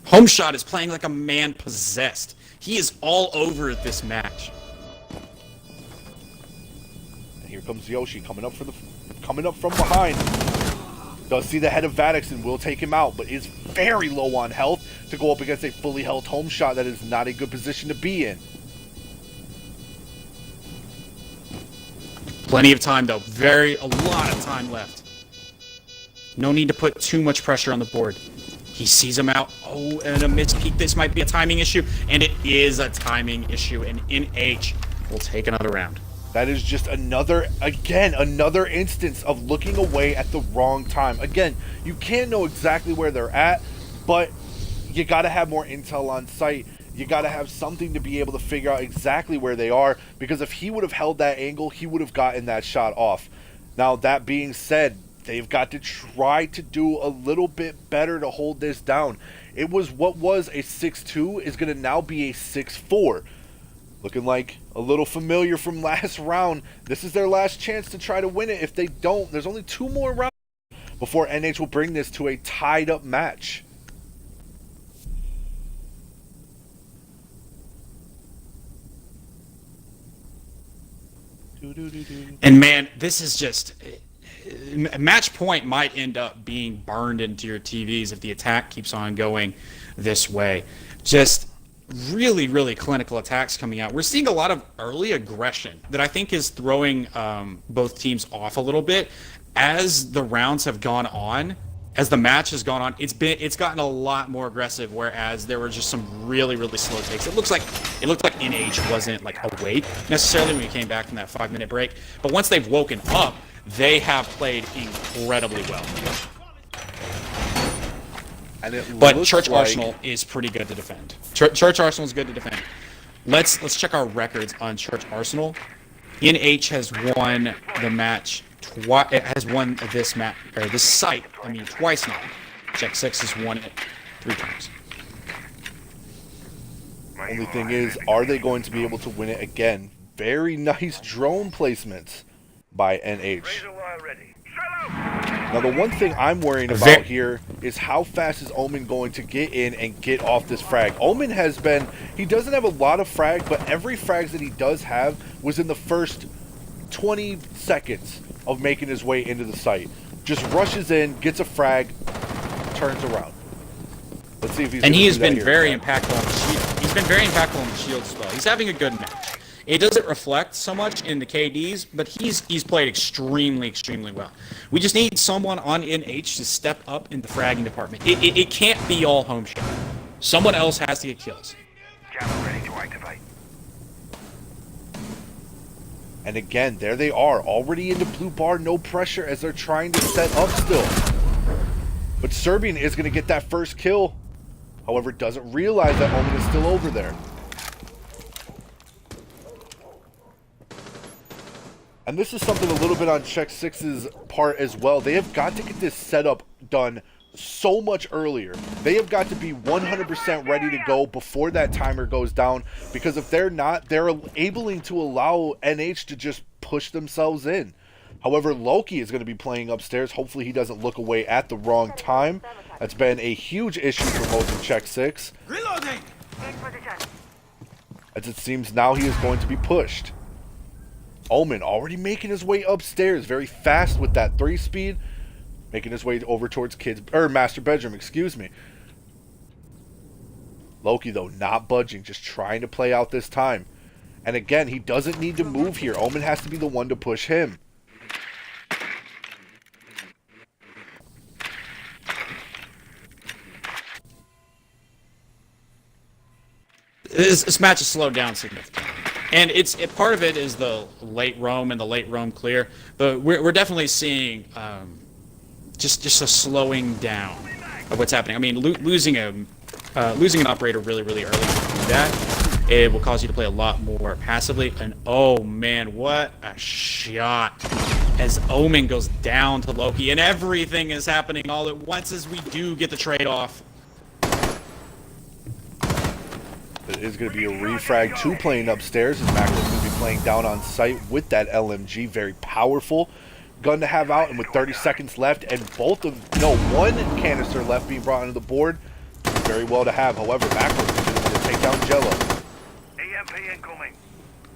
Home Shot is playing like a man possessed. He is all over this match. And here comes Yoshi coming up from behind. Does see the head of Vadix and will take him out, but is very low on health to go up against a fully held Home Shot. That is not a good position to be in. Plenty of time though, a lot of time left. No need to put too much pressure on the board. He sees him out. Oh, and a mid-peak. This might be a timing issue, and it is a timing issue, and NH will take another round. That is just another instance of looking away at the wrong time. Again, you can't know exactly where they're at, but you got to have more intel on site. You got to have something to be able to figure out exactly where they are, because if he would have held that angle, he would have gotten that shot off. Now, that being said, they've got to try to do a little bit better to hold this down. It was what was a 6-2 is going to now be a 6-4. Looking like a little familiar from last round. This is their last chance to try to win it. If they don't, there's only 2 more rounds before NH will bring this to a tied up match. And man, this is just match point might end up being burned into your TVs if the attack keeps on going this way. Just really, really clinical attacks coming out. We're seeing a lot of early aggression that I think is throwing both teams off a little bit as the rounds have gone on. As the match has gone on, it's gotten a lot more aggressive, whereas there were just some really, really slow takes. It looked like NH wasn't like awake necessarily when we came back from that 5-minute break, but once they've woken up, they have played incredibly well. But Church Arsenal is pretty good to defend. Church Arsenal is good to defend. Let's check our records on Church Arsenal. NH has won the match. It has won this map or this site. I mean, twice now. Check 6 has won it 3 times. Only thing is, are they going to be able to win it again? Very nice drone placements by NH. Now, the one thing I'm worrying about here is how fast is Omen going to get in and get off this frag. Omen has been, he doesn't have a lot of frag, but every frag that he does have was in the first 20 seconds of making his way into the site. Just rushes in, gets a frag, turns around. Let's see if he's. And he has been very impactful on the shield. He's been very impactful on the shield as well. He's having a good match. It doesn't reflect so much in the KDs, but he's played extremely, extremely well. We just need someone on NH to step up in the fragging department. It can't be all home shot. Someone else has to get kills. Jammer ready to activate. And again, there they are, already into blue bar, no pressure as they're trying to set up still. But Serbian is going to get that first kill. However, doesn't realize that Omen is still over there. And this is something a little bit on Check 6's part as well. They have got to get this setup done so much earlier. They have got to be 100% ready to go before that timer goes down, because if they're not, they're able to allow NH to just push themselves in. However, Loki is going to be playing upstairs. Hopefully he doesn't look away at the wrong time. That's been a huge issue for most of Check 6. Reloading! As it seems now he is going to be pushed. Omen already making his way upstairs very fast with that 3-speed. Making his way over towards master bedroom, excuse me. Loki, though, not budging, just trying to play out this time. And again, he doesn't need to move here. Omen has to be the one to push him. This match has slowed down significantly. And part of it is the late roam and the late roam clear. But we're definitely seeing just a slowing down of what's happening. I mean, losing an operator really, really early to do that, it will cause you to play a lot more passively. And oh man, what a shot! As Omen goes down to Loki, and everything is happening all at once as we do get the trade-off. It is going to be a refrag 2 playing upstairs, as Mac is going to be playing down on site with that LMG. Very powerful gun to have out, and with 30 seconds left and one canister left being brought onto the board, very well to have. However, Macro is going to take down Jello. EMP incoming.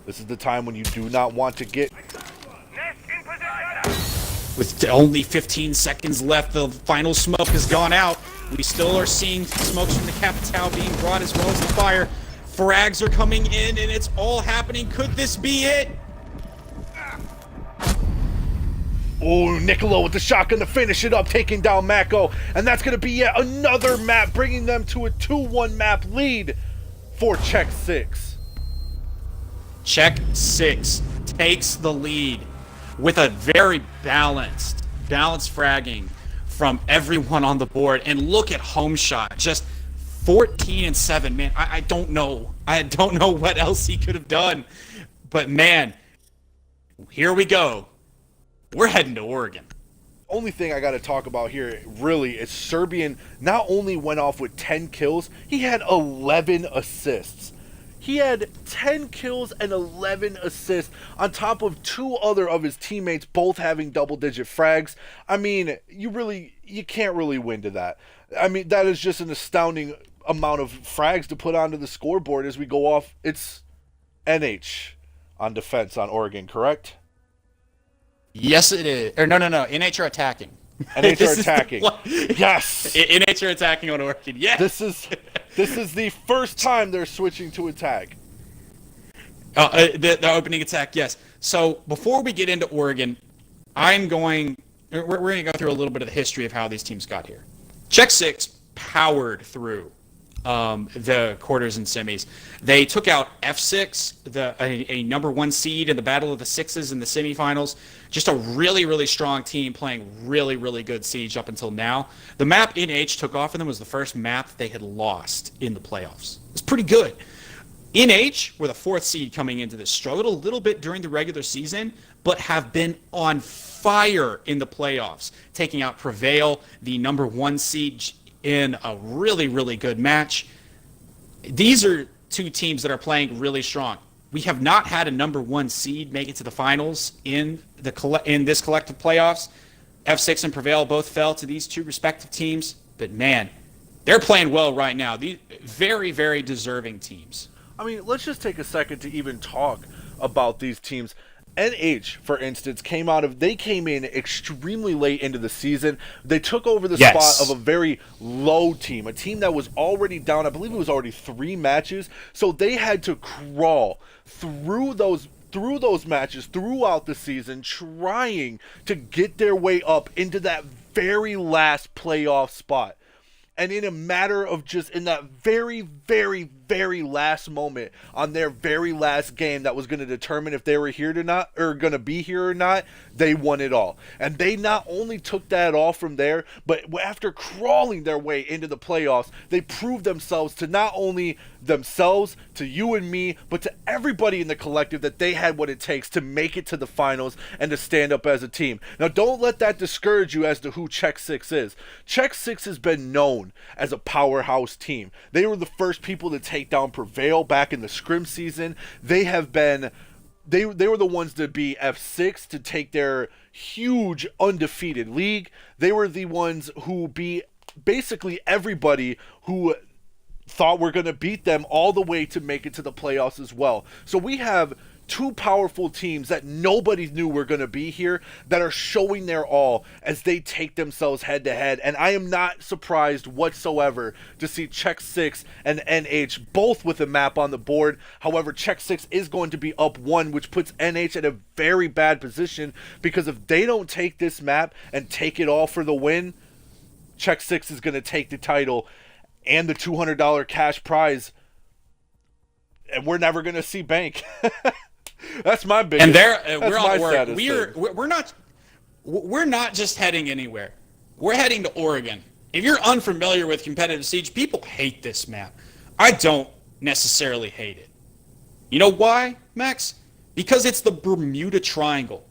This is the time when you do not want to get. Nest in position. With only 15 seconds left, the final smoke has gone out. We still are seeing smokes from the Capital being brought as well as the fire. Frags are coming in, and it's all happening. Could this be it? Oh, Niccolo with the shotgun to finish it up, taking down Mako. And that's going to be yet another map, bringing them to a 2-1 map lead for Check 6. Check 6 takes the lead with a very balanced fragging from everyone on the board. And look at home shot, just 14-7, man. I don't know. I don't know what else he could have done. But man, here we go. We're heading to Oregon. Only thing I got to talk about here really is Serbian not only went off with 10 kills, he had 11 assists. He had 10 kills and 11 assists on top of 2 other of his teammates both having double-digit frags. I mean, you can't really win to that. I mean, that is just an astounding amount of frags to put onto the scoreboard as we go off. It's NH on defense on Oregon, correct? Yes, it is. Or no. NH are attacking. NH are attacking. Yes. NH are attacking on Oregon. Yes. This is the first time they're switching to attack. The opening attack, yes. So before we get into Oregon, we're going to go through a little bit of the history of how these teams got here. Czech 6 powered through the quarters and semis. They took out F6, a number 1 seed in the Battle of the Sixes in the semifinals. Just a really, really strong team playing really, really good Siege up until now. The map NH took off for them was the first map they had lost in the playoffs. It's pretty good. NH were the 4th seed coming into this. Struggled a little bit during the regular season, but have been on fire in the playoffs, taking out Prevail, the number 1 seed, in a really, really good match. These are 2 teams that are playing really strong. We have not had a number 1 seed make it to the finals in this collective playoffs. F6 and Prevail both fell to these 2 respective teams, but man, they're playing well right now. These very, very deserving teams. I mean, let's just take a second to even talk about these teams. NH, for instance, came in extremely late into the season. They took over the spot of a very low team, a team that was already down. I believe it was already 3 matches. So they had to crawl through those matches throughout the season, trying to get their way up into that very last playoff spot. And in a matter of just in that very, very, very last moment on their very last game that was going to determine if they were here or not, or going to be here or not, they won it all. And they not only took that all from there, but after crawling their way into the playoffs, they proved themselves to not only themselves, to you and me, but to everybody in the collective that they had what it takes to make it to the finals and to stand up as a team. Now, don't let that discourage you as to who Czech 6 is. Czech 6 has been known as a powerhouse team. They were the first people to take down Prevail back in the scrim season. They have been they were the ones to be F6 to take their huge undefeated league. They were the ones who beat basically everybody who thought we're going to beat them all the way to make it to the playoffs as well. So we have 2 powerful teams that nobody knew were going to be here that are showing their all as they take themselves head to head. And I am not surprised whatsoever to see Czech 6 and NH both with a map on the board. However, Czech 6 is going to be up 1, which puts NH at a very bad position, because if they don't take this map and take it all for the win, Czech 6 is going to take the title and the $200 cash prize, and we're never going to see Bank. That's my biggest. And we're on Oregon. We're not just heading anywhere. We're heading to Oregon. If you're unfamiliar with competitive Siege, people hate this map. I don't necessarily hate it. You know why, Max? Because it's the Bermuda Triangle.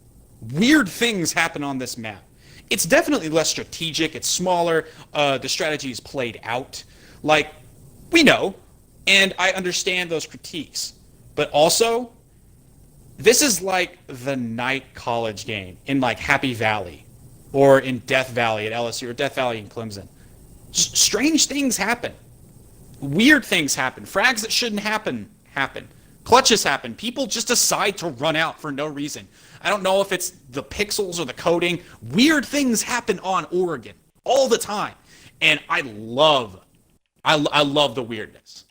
Weird things happen on this map. It's definitely less strategic. It's smaller. The strategy is played out. Like, we know, and I understand those critiques. But also, this is like the night college game in like Happy Valley or in Death Valley at LSU or Death Valley in Clemson. Strange things happen. Weird things happen. Frags that shouldn't happen. Clutches happen. People just decide to run out for no reason. I don't know if it's the pixels or the coding. Weird things happen on Oregon all the time. And I love the weirdness.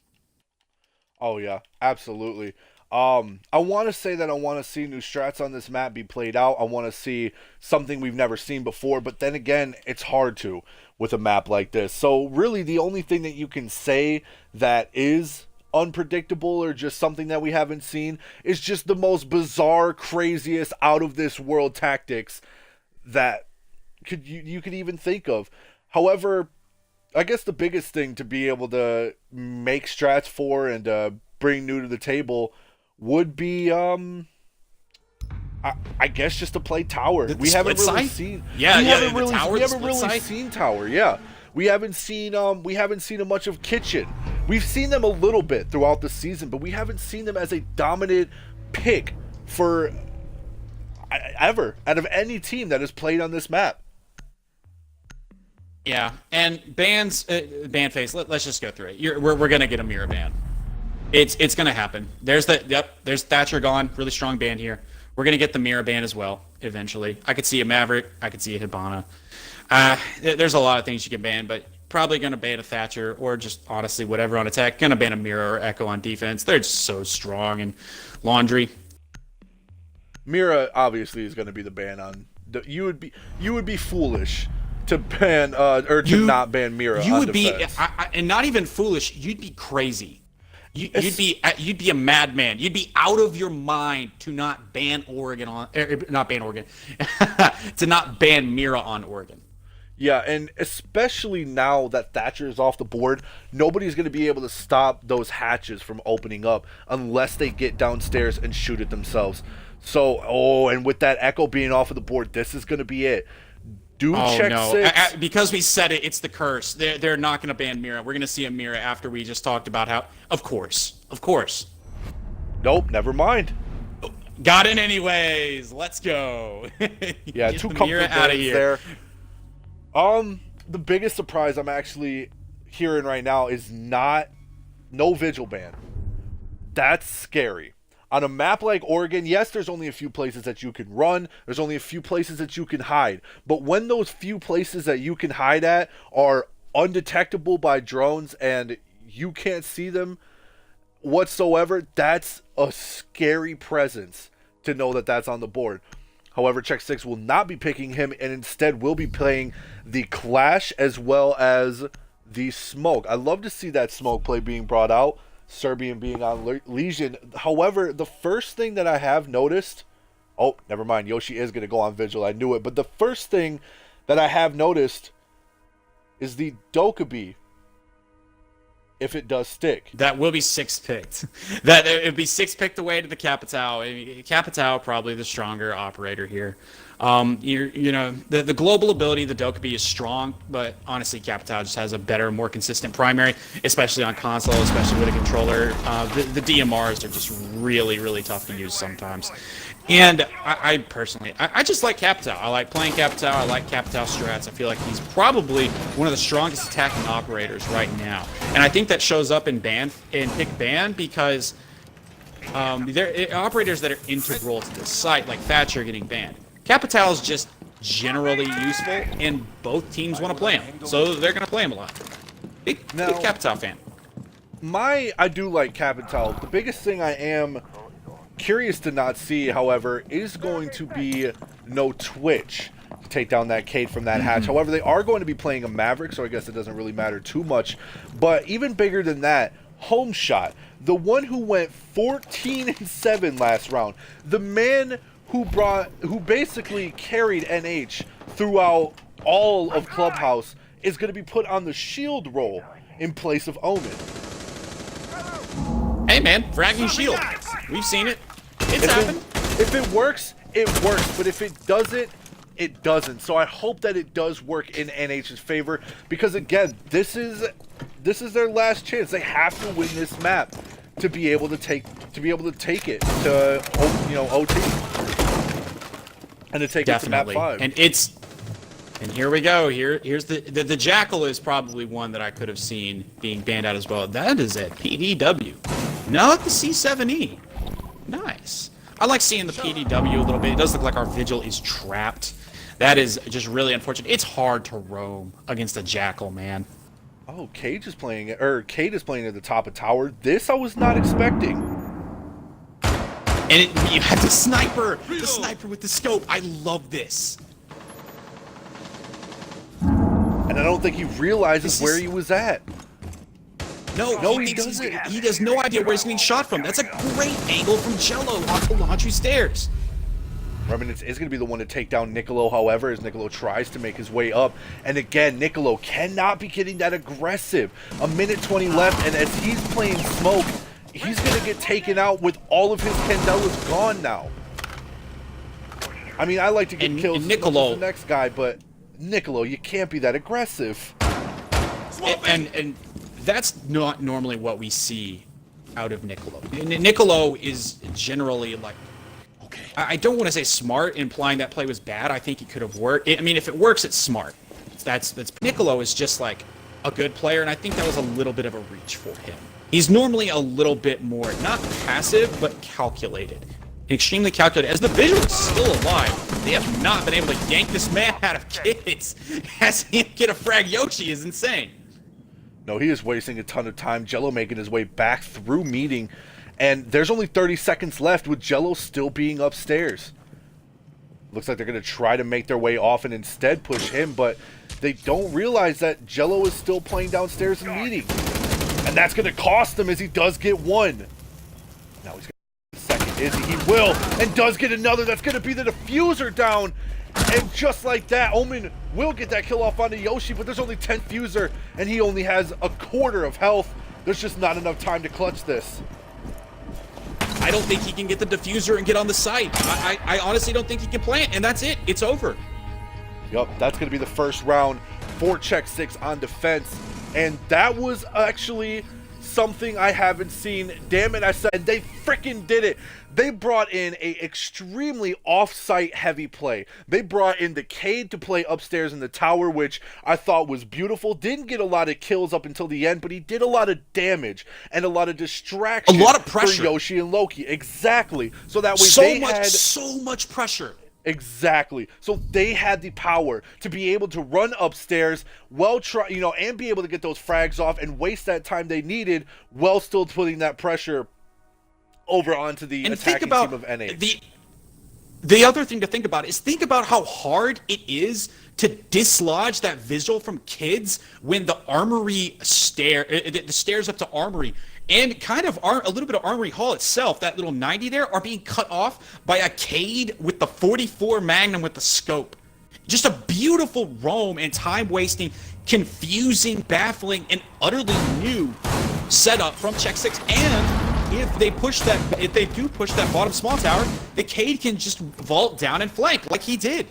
Oh yeah, absolutely. I want to say that I want to see new strats on this map be played out. I want to see something we've never seen before, but then again, it's hard to with a map like this. So really the only thing that you can say that is unpredictable or just something that we haven't seen is just the most bizarre, craziest, out of this world tactics that you could even think of. However, I guess the biggest thing to be able to make strats for and bring new to the table would be I guess just to play tower. We haven't really seen. Yeah, we yeah. haven't The really, tower, we the haven't split really side. seen tower. Yeah, we haven't seen a much of kitchen. We've seen them a little bit throughout the season, but we haven't seen them as a dominant pick for ever out of any team that has played on this map. Yeah, and bans, ban phase. Let's just go through it. We're gonna get a mirror ban. It's gonna happen. There's Thatcher gone. Really strong ban here. We're gonna get the mirror ban as well eventually. I could see a Maverick. I could see a Hibana. There's a lot of things you can ban, but probably gonna ban a Thatcher or just honestly whatever on attack. Gonna ban a mirror or Echo on defense. They're just so strong and laundry. Mira obviously is going to be the ban on. You would be foolish to ban or to not ban Mira. You on would defense. be, and not even foolish. You'd be crazy. You'd be a madman. You'd be out of your mind to not ban Oregon on, not ban Oregon, to not ban Mira on Oregon. Yeah, and especially now that Thatcher is off the board, nobody's going to be able to stop those hatches from opening up unless they get downstairs and shoot it themselves. So, and with that Echo being off of the board, this is going to be it. Check no. 6. Because we said it, it's the curse. They're not going to ban Mira. We're going to see a Mira after we just talked about how. Of course. Nope, never mind. Got in anyways. Let's go. Yeah, Get two the comfort Mira out of bans here. there. The biggest surprise I'm actually hearing right now is no vigil ban. That's scary. On a map like Oregon, yes, there's only a few places that you can run. There's only a few places that you can hide. But when those few places that you can hide at are undetectable by drones and you can't see them whatsoever, that's a scary presence to know that that's on the board. However, Check 6 will not be picking him and instead will be playing the Clash as well as the Smoke. I love to see that Smoke play being brought out. Serbian being on Legion. However, the first thing that I have noticed... Oh, never mind. Yoshi is going to go on Vigil. I knew it. But the first thing that I have noticed is the Dokkaebi, if it does stick. That will be 6 picked. That it would be 6 picked away to the Capitao. Capitao probably the stronger operator here. The global ability, the Dokkaebi is strong, but honestly, Capitao just has a better, more consistent primary, especially on console, especially with a controller. The DMRs are just really, really tough to use sometimes. And I personally just like Capitao. I like playing Capitao. I like Capitao strats. I feel like he's probably one of the strongest attacking operators right now. And I think that shows up in pick ban because there are operators that are integral to this site, like Thatcher getting banned. Capitao is just generally useful, and both teams want to play him, so they're going to play him a lot. Big Capitao fan. I do like Capitao. The biggest thing I am curious to not see, however, is going to be no Twitch to take down that Cade from that hatch. However, they are going to be playing a Maverick, so I guess it doesn't really matter too much. But even bigger than that, Home Shot, the one who went 14-7 last round, the man who basically carried NH throughout all of Clubhouse, is going to be put on the shield role in place of Omen. Hey man, fragging shield. We've seen it. It's happened. If it works, it works. But if it doesn't, it doesn't. So I hope that it does work in NH's favor, because again, this is their last chance. They have to win this map to be able to take it to OT. And to take Definitely. it to map 5. And here we go. Here's the Jackal is probably one that I could have seen being banned out as well. That is at PDW, not the C7E. Nice. I like seeing the PDW a little bit. It does look like our Vigil is trapped. That is just really unfortunate. It's hard to roam against a Jackal, man. Oh, Cade is playing at the top of tower. This I was not expecting. And you had the sniper with the scope. I love this. And I don't think he realizes where he was at. No, he doesn't. He has no idea where he's getting shot from. That's a great angle from Jello off the laundry stairs. Remnants is going to be the one to take down Niccolo, however, as Niccolo tries to make his way up. And again, Niccolo cannot be getting that aggressive. A minute 20 left, and as he's playing smoke, he's going to get taken out with all of his Candelas gone now. I mean, I like to get kills with the next guy, but Niccolo, you can't be that aggressive. And that's not normally what we see out of Niccolo. Niccolo is generally like, okay, I don't want to say smart, implying that play was bad. I think it could have worked. I mean, if it works, it's smart. That's Niccolo is just like a good player, and I think that was a little bit of a reach for him. He's normally a little bit more, not passive, but calculated. Extremely calculated. As the visual is still alive, they have not been able to yank this man out of kids. As he get a frag Yoshi is insane. No, he is wasting a ton of time. Jello making his way back through meeting, and there's only 30 seconds left with Jello still being upstairs. Looks like they're going to try to make their way off and instead push him, but they don't realize that Jello is still playing downstairs in meeting. And that's going to cost him as he does get one. Now he's going to get the second. Izzy, he will, and does get another. That's going to be the diffuser down. And just like that, Omen will get that kill off onto Yoshi, but there's only 10 fuser, and he only has a quarter of health. There's just not enough time to clutch this. I don't think he can get the diffuser and get on the site. I honestly don't think he can plant, and that's it. It's over. Yup, that's going to be the first round for Check 6 on defense. And that was actually something I haven't seen. Damn it, I said, and they freaking did it. They brought in a extremely off-site heavy play. They brought in the Cade to play upstairs in the tower, which I thought was beautiful. Didn't get a lot of kills up until the end, but he did a lot of damage and a lot of distraction. A lot of pressure for Yoshi and Loki. Exactly. So that way so much pressure. Exactly. So they had the power to be able to run upstairs, and be able to get those frags off and waste that time they needed while still putting that pressure over onto the attacking team of NH. The other thing to think about is think about how hard it is to dislodge that visual from kids when the armory the stairs up to armory and kind of a little bit of Armory Hall itself, that little 90 there, are being cut off by a Cade with the 44 Magnum with the scope. Just a beautiful roam and time-wasting, confusing, baffling, and utterly new setup from Check 6. And if they do push that bottom small tower, the Cade can just vault down and flank like he did.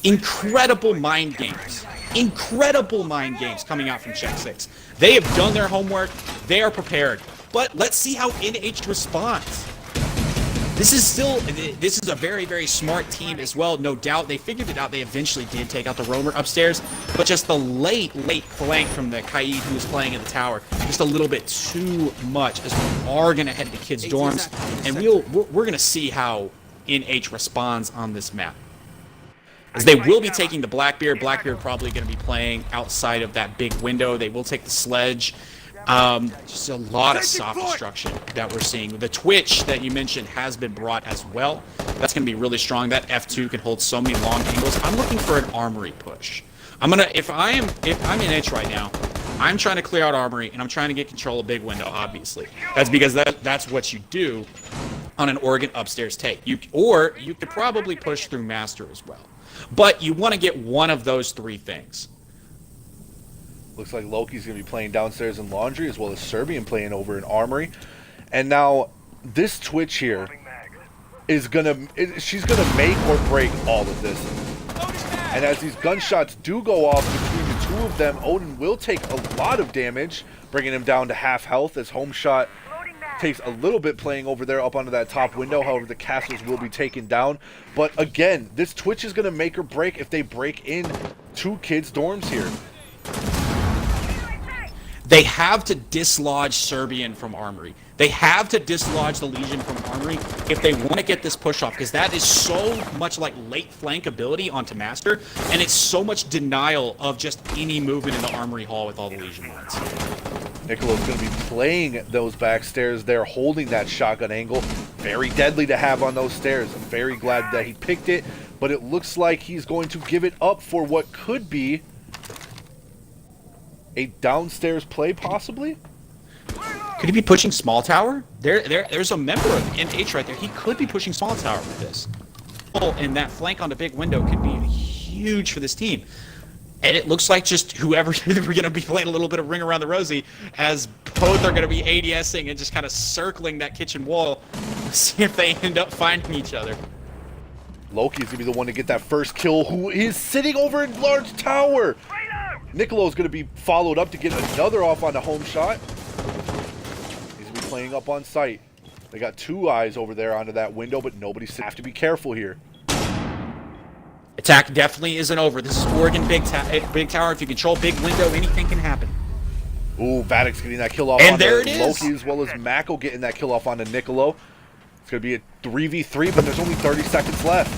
Incredible mind games. Incredible mind games coming out from Check 6. They have done their homework. They are prepared. But let's see how NH responds. This is a very, very smart team as well. No doubt they figured it out. They eventually did take out the roamer upstairs. But just the late flank from the Kaid who was playing in the tower. Just a little bit too much as we are going to head to kids' dorms. And we're going to see how NH responds on this map. As they will be taking the Blackbeard. Blackbeard probably going to be playing outside of that big window. They will take the sledge. Just a lot of soft destruction that we're seeing. The Twitch that you mentioned has been brought as well. That's going to be really strong. That F2 can hold so many long angles. I'm looking for an armory push. If I'm in H right now, I'm trying to clear out armory and I'm trying to get control of big window, obviously. That's because that's what you do on an Oregon upstairs take. Or you could probably push through master as well. But you want to get one of those three things. Looks like Loki's going to be playing downstairs in laundry, as well as Serbian playing over in armory. And now this Twitch here is she's going to make or break all of this. And as these gunshots do go off between the two of them, Odin will take a lot of damage, bringing him down to half health as Home Shot takes a little bit playing over there up onto that top window. However, the castles will be taken down. But again, this Twitch is going to make or break if they break in two kids' dorms here. They have to dislodge Serbian from Armory. They have to dislodge the Legion from Armory if they want to get this push off, because that is so much like late flank ability onto Master, and it's so much denial of just any movement in the Armory Hall with all the Legion lines. Nicolo's going to be playing those back stairs there, holding that shotgun angle. Very deadly to have on those stairs. I'm very glad that he picked it, but it looks like he's going to give it up for what could be a downstairs play, possibly? Could he be pushing small tower? There's a member of NH right there. He could be pushing small tower with this. and that flank on the big window could be huge for this team. And it looks like just whoever we're going to be playing a little bit of Ring Around the Rosie, as both are going to be ADSing and just kind of circling that kitchen wall, see if they end up finding each other. Loki's going to be the one to get that first kill, who is sitting over in large tower. Nicolo's going to be followed up to get another off on the home shot. He's going to be playing up on site. They got two eyes over there onto that window, but nobody's have to be careful here. Attack definitely isn't over. This is Oregon big tower. If you control big window, anything can happen. Ooh, Vadic's getting that kill off And on there it is. Loki, as well as Mako getting that kill off on the Nicolo. It's going to be a 3v3, but there's only 30 seconds left.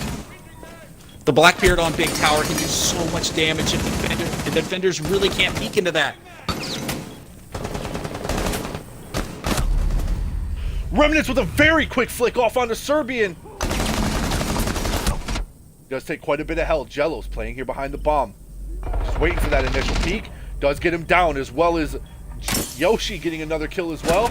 The Blackbeard on big tower can do so much damage, and the defenders really can't peek into that. Remnants with a very quick flick off on the Serbian. Does take quite a bit of health. Jello's playing here behind the bomb. Just waiting for that initial peek. Does get him down, as well as Yoshi getting another kill as well.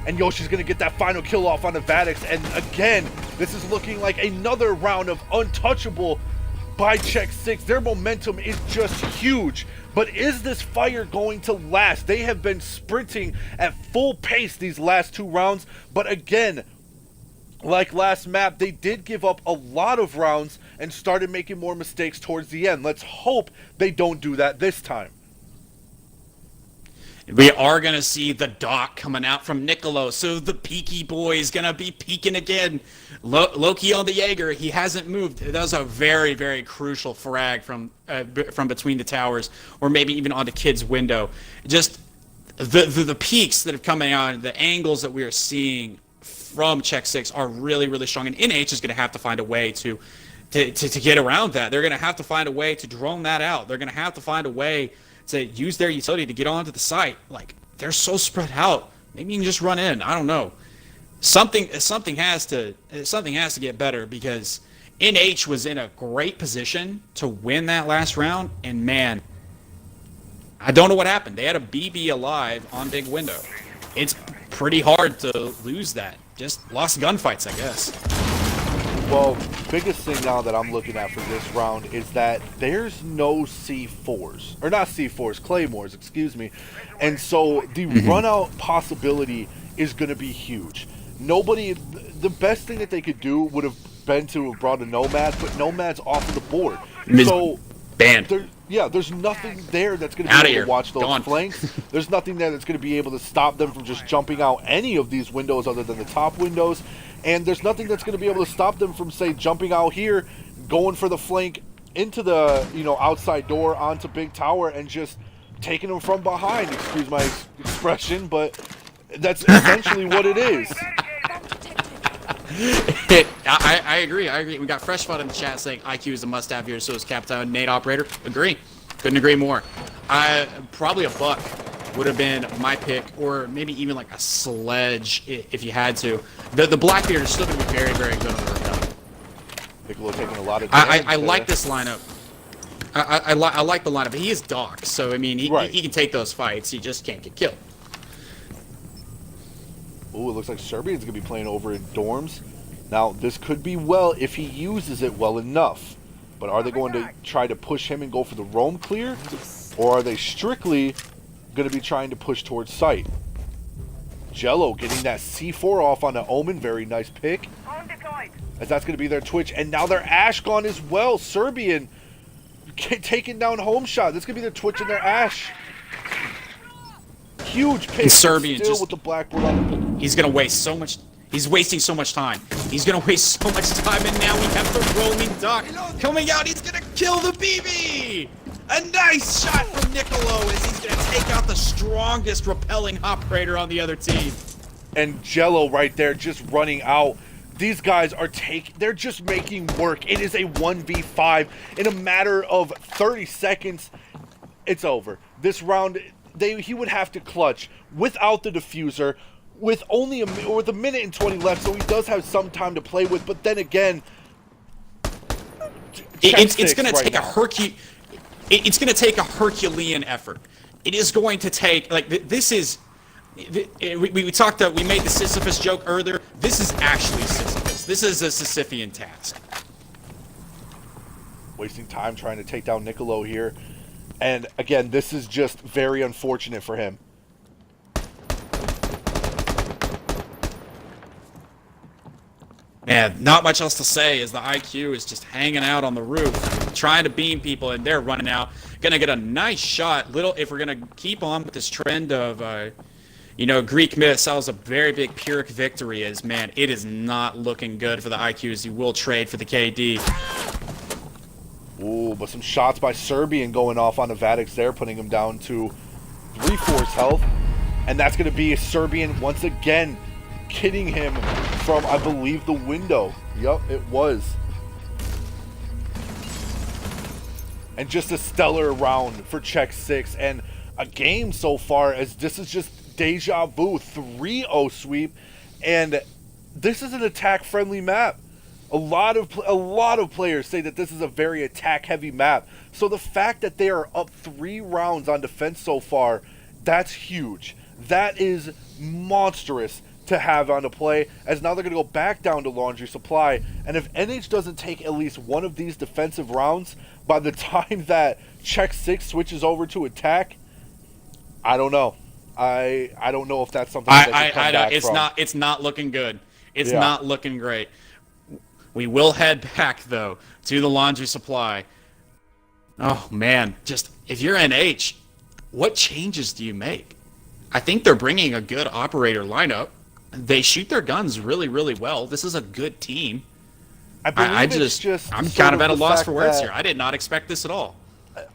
And Yoshi's going to get that final kill off on the Vadix. And again, this is looking like another round of untouchable by Czech 6. Their momentum is just huge. But is this fire going to last? They have been sprinting at full pace these last two rounds. But again, like last map, they did give up a lot of rounds and started making more mistakes towards the end. Let's hope they don't do that this time. We are going to see the dock coming out from Nicolo, so the peaky boy is going to be peeking again. Loki on the Jaeger, he hasn't moved. That was a very, very crucial frag from between the towers, or maybe even onto Kid's window. Just the peaks that are coming out, the angles that we are seeing from Czech 6 are really, really strong, and NH is going to have to find a way to get around that. They're going to have to find a way to drone that out. They're going to have to find a way to use their utility to get onto the site. Like, they're so spread out. Maybe you can just run in. I don't know. Something has to get better, because NH was in a great position to win that last round, and man, I don't know what happened. They had a BB alive on big window. It's pretty hard to lose that. Just lost gunfights, I guess. Well, biggest thing now that I'm looking at for this round is that there's no C4s, or not C4s, Claymores, excuse me. And so the run out possibility is going to be huge. The best thing that they could do would have been to have brought a Nomad, but Nomad's off of the board. So banned. There's nothing there that's going to be able to watch those flanks. There's nothing there that's going to be able to stop them from just jumping out any of these windows other than the top windows. And there's nothing that's going to be able to stop them from, say, jumping out here, going for the flank into the, outside door onto big tower and just taking them from behind. Excuse my expression, but that's essentially what it is. I agree. We got Fresh Fun in the chat saying IQ is a must-have here, so is Captain Nate Operator. Agree. Couldn't agree more. Probably a buck would have been my pick, or maybe even like a sledge if you had to. The Blackbeard is still going to be very, very good on the workout. Piccolo taking a lot of damage. I like this lineup. I like the lineup. He is Doc, so I mean, he can take those fights. He just can't get killed. Ooh, it looks like Serbian's going to be playing over in dorms. Now, this could be well if he uses it well enough. But are they going to try to push him and go for the roam clear? Or are they strictly going to be trying to push towards site? Jello getting that C4 off on the Omen. Very nice pick. As that's going to be their Twitch. And now their Ash gone as well. Serbian taking down home shot. This could be their Twitch and their Ash. Huge pick. Serbian still just with the blackboard on. He's gonna waste so much. He's wasting so much time. He's gonna waste so much time, and now we have the roaming Doc coming out. He's gonna kill the BB. A nice shot from Nicolo as he's gonna take out the strongest repelling operator on the other team. And Jello right there just running out. These guys are they're just making work. It is a 1v5 in a matter of 30 seconds. It's over. This round, he would have to clutch without the diffuser, with only with a minute and 20 left, so he does have some time to play with. But then again, it's going to take it's going to take a Herculean effort. It is going to take, like, this is, we talked, we made the Sisyphus joke earlier. This is actually Sisyphus. This is a Sisyphean task. wasting time trying to take down Nicolo here. And again, this is just very unfortunate for him. Man, not much else to say as the IQ is just hanging out on the roof, trying to beam people, and they're running out. Gonna get a nice shot. If we're gonna keep on with this trend of, Greek myth sells a very big Pyrrhic victory, as man, it is not looking good for the IQs. You will trade for the KD. Ooh, but some shots by Serbian going off on Avadix there, putting him down to 3/4 health. And that's going to be Serbian once again kitting him from, I believe, the window. Yup, it was. And just a stellar round for Czech 6. And a game so far, as this is just deja vu. 3-0 sweep. And this is an attack-friendly map. A lot of players say that this is a very attack-heavy map. So the fact that they are up 3 rounds on defense so far, that's huge. That is monstrous to have on the play, as now they're going to go back down to laundry supply. And if NH doesn't take at least one of these defensive rounds by the time that Czech 6 switches over to attack, I don't know. I don't know if that's something that they can come back from. It's not looking good. It's not looking great. We will head back, though, to the laundry supply. Oh, man. Just, if you're NH, what changes do you make? I think they're bringing a good operator lineup. They shoot their guns really, really well. This is a good team. I'm kind of at a loss for words here. I did not expect this at all.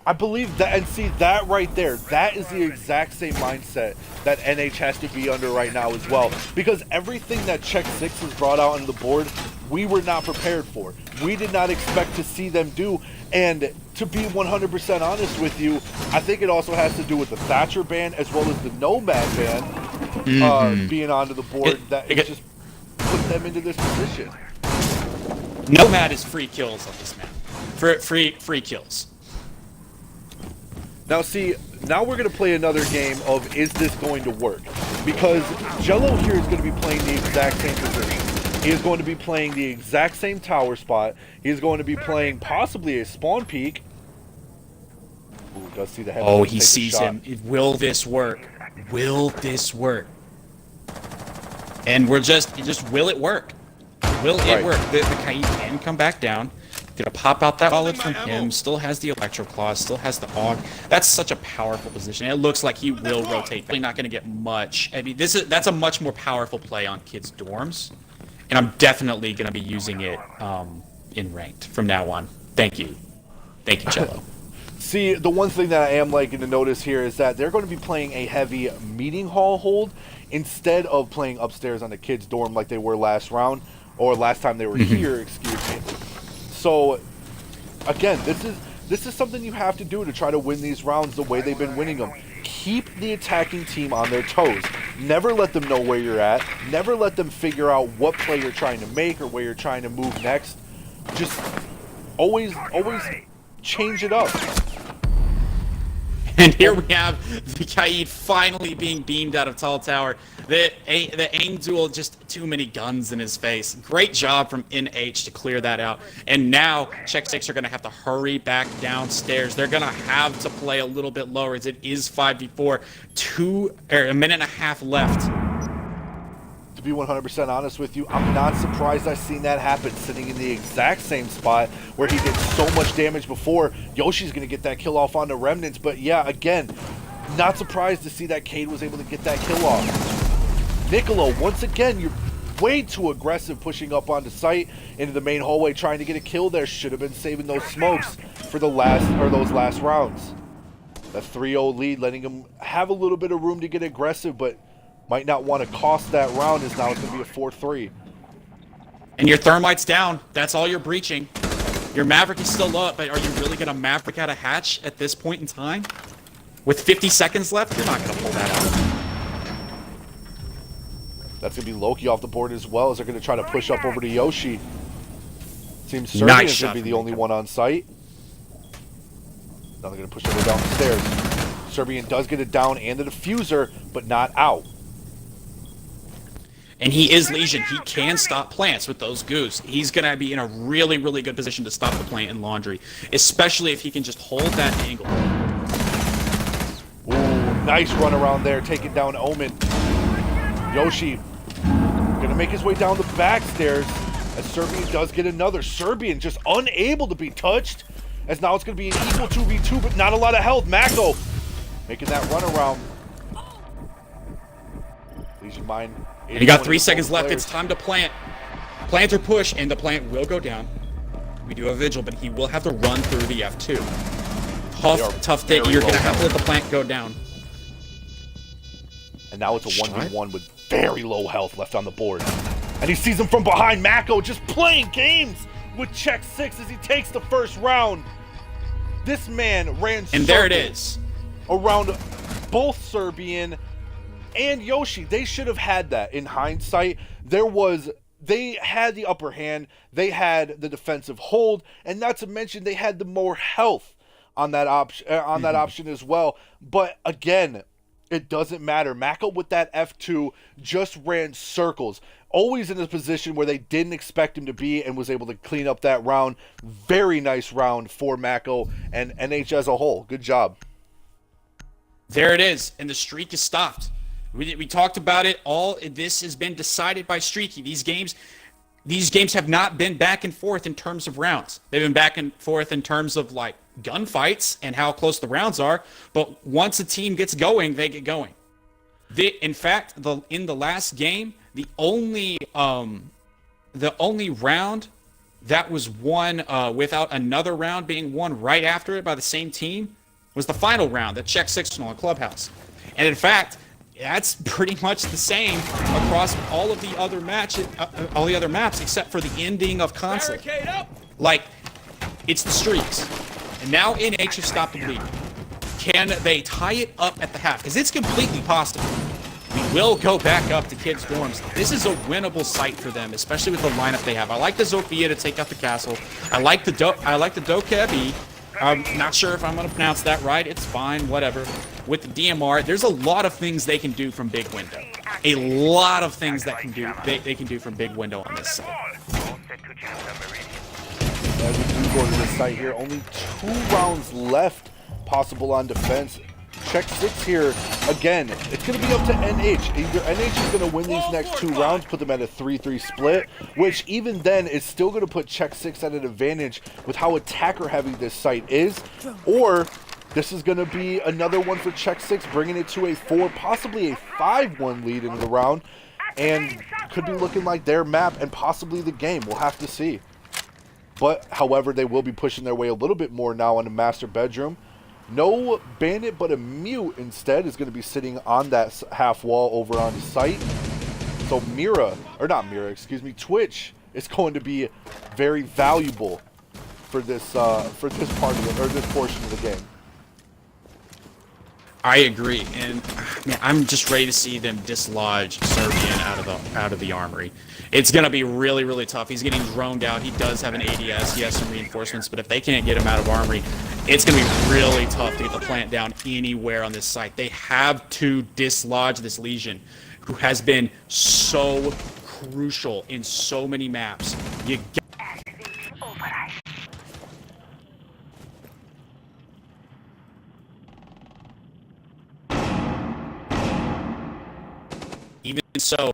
I believe that, and see that right there, that is the exact same mindset that NH has to be under right now as well. Because everything that Czech 6 has brought out on the board, we were not prepared for. We did not expect to see them do. And to be 100% honest with you, I think it also has to do with the Thatcher ban as well as the Nomad ban being onto the board. It just put them into this position. Nomad is free kills on this map. Free kills. Now see, now we're going to play another game of is this going to work? Because Jello here is going to be playing the exact same position. He is going to be playing the exact same tower spot. He is going to be playing possibly a spawn peak. Ooh, does see the head. Oh, he sees him. Will this work? Will this work? And we're just will it work? Will it work? The Kaid can come back down. Gonna pop out that wallet from him. Still has the Electro Claw. Still has the AUG. That's such a powerful position. It looks like he will rotate. Probably not gonna get much. I mean, that's a much more powerful play on kids' dorms, and I'm definitely gonna be using it in ranked from now on. Thank you, Cello. See, the one thing that I am liking to notice here is that they're going to be playing a heavy meeting hall hold instead of playing upstairs on the kids' dorm like they were last round or last time they were here. Excuse me. So, again, this is something you have to do to try to win these rounds the way they've been winning them. Keep the attacking team on their toes. Never let them know where you're at. Never let them figure out what play you're trying to make or where you're trying to move next. Just always change it up. And here we have the Kaid finally being beamed out of Tall Tower. The aim duel, just too many guns in his face. Great job from NH to clear that out. And now Czech 6 are going to have to hurry back downstairs. They're going to have to play a little bit lower as it is 5v4. A minute and a half left. To be 100% honest with you, I'm not surprised I've seen that happen, sitting in the exact same spot where he did so much damage before. Yoshi's going to get that kill off on the Remnants, but yeah, again, not surprised to see that Kaid was able to get that kill off. Nicolo, once again, you're way too aggressive pushing up onto site into the main hallway, trying to get a kill there. Should have been saving those smokes for those last rounds. A 3-0 lead, letting him have a little bit of room to get aggressive, but might not want to cost that round, as now it's going to be a 4-3. And your Thermite's down. That's all you're breaching. Your Maverick is still up, but are you really going to Maverick out a hatch at this point in time? With 50 seconds left, you're not going to pull that out. That's going to be Loki off the board as well, as they're going to try to push up over to Yoshi. Seems Serbian's going to be the only one on site. Now they're going to push it down the stairs. Serbian does get it down and the diffuser, but not out. And he is Legion. He can stop plants with those goose. He's going to be in a really, really good position to stop the plant in laundry, especially if he can just hold that angle. Ooh, nice run around there, taking down Omen. Yoshi gonna make his way down the back stairs as Serbian does get another. Serbian just unable to be touched, as now it's gonna be an equal 2v2, but not a lot of health. Mako making that run around. Legion Mine. And you got 3 seconds left. It's time to plant. Plant or push, and the plant will go down. We do have Vigil, but he will have to run through the F2. Tough thing. You're going to have to let the plant go down. And now it's a 1v1 with very low health left on the board. And he sees him from behind. Mako just playing games with check 6 as he takes the first round. This man ran and there it is. Around both Serbian and Yoshi. They should have had that in hindsight. They had the upper hand. They had the defensive hold, and not to mention they had the more health on that option as well. But again, it doesn't matter. Mako with that F2 just ran circles, always in a position where they didn't expect him to be, and was able to clean up that round. Very nice round for Mako and NH as a whole. Good job. There it is, and the streak is stopped. We talked about it all. This has been decided by Streaky. These games have not been back and forth in terms of rounds. They've been back and forth in terms of like gunfights and how close the rounds are. But once a team gets going, they get going. In fact, in the last game, the only round that was won without another round being won right after it by the same team was the final round, the Check 6 on Clubhouse. And in fact, that's pretty much the same across all of the other maps, except for the ending of Consulate. Like, it's the streaks. And now NH has stopped the bleeding. Can they tie it up at the half? Because it's completely possible. We will go back up to kids' dorms. This is a winnable site for them, especially with the lineup they have. I like the Zofia to take out the castle. I like the Dokebi. I'm not sure if I'm going to pronounce that right. It's fine, whatever. With the DMR, there's a lot of things they can do from big window. A lot of things that they can do from big window on this site. As we do go to this site here, only 2 rounds left possible on defense. Check 6 here, again, it's going to be up to NH. Either NH is going to win these next 2 rounds, put them at a 3-3 split, which even then is still going to put Check 6 at an advantage with how attacker heavy this site is, or this is going to be another one for Check 6, bringing it to a 4, possibly a 5-1 lead into the round, and could be looking like their map and possibly the game. We'll have to see. But, however, they will be pushing their way a little bit more now on the master bedroom. No bandit, but a mute instead is going to be sitting on that half wall over on the site. So Twitch is going to be very valuable for this part of this portion of the game. I agree, and man, I'm just ready to see them dislodge Serbian out of the armory. It's going to be really, really tough. He's getting droned out. He does have an ADS. He has some reinforcements, but if they can't get him out of armory, it's going to be really tough to get the plant down anywhere on this site. They have to dislodge this Legion, who has been so crucial in so many maps. You Even so,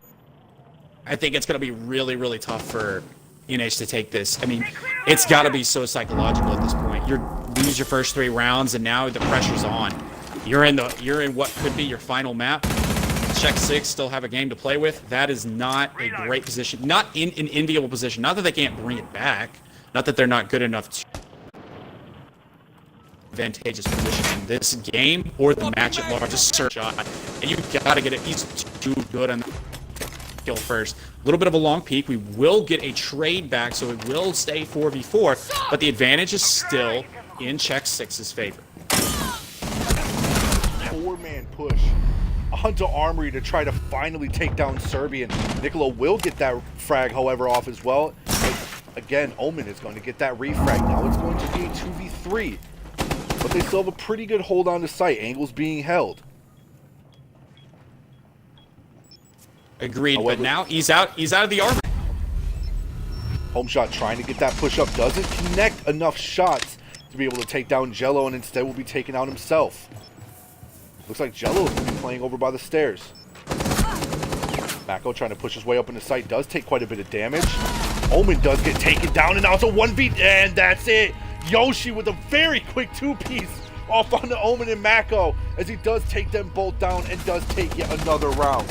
I think it's going to be really, really tough for NH to take this. I mean, it's got to be so psychological at this point. You lose your first 3 rounds, and now the pressure's on. You're in what could be your final map. Check 6 still have a game to play with. That is not a great position. Not in an enviable position. Not that they can't bring it back. Not that they're not good enough to advantageous position in this game or the match at large. Just search shot, and you got to get it. He's too good on the kill first. A little bit of a long peek. We will get a trade back, so it will stay 4v4, but the advantage is still in Check 6's favor. 4-man push onto Armory to try to finally take down Serbian. Nicola will get that frag, however, off as well. Again, Omen is going to get that refrag. Now it's going to be a 2v3. But they still have a pretty good hold on the site. Angles being held. Agreed, However, but now he's out of the armor. Home shot trying to get that push up, doesn't connect enough shots to be able to take down Jello, and instead will be taken out himself. Looks like Jello is going to be playing over by the stairs. Mako trying to push his way up into sight, does take quite a bit of damage. Omen does get taken down, and now it's a 1v, and that's it. Yoshi with a very quick two-piece off onto Omen and Mako, as he does take them both down and does take yet another round.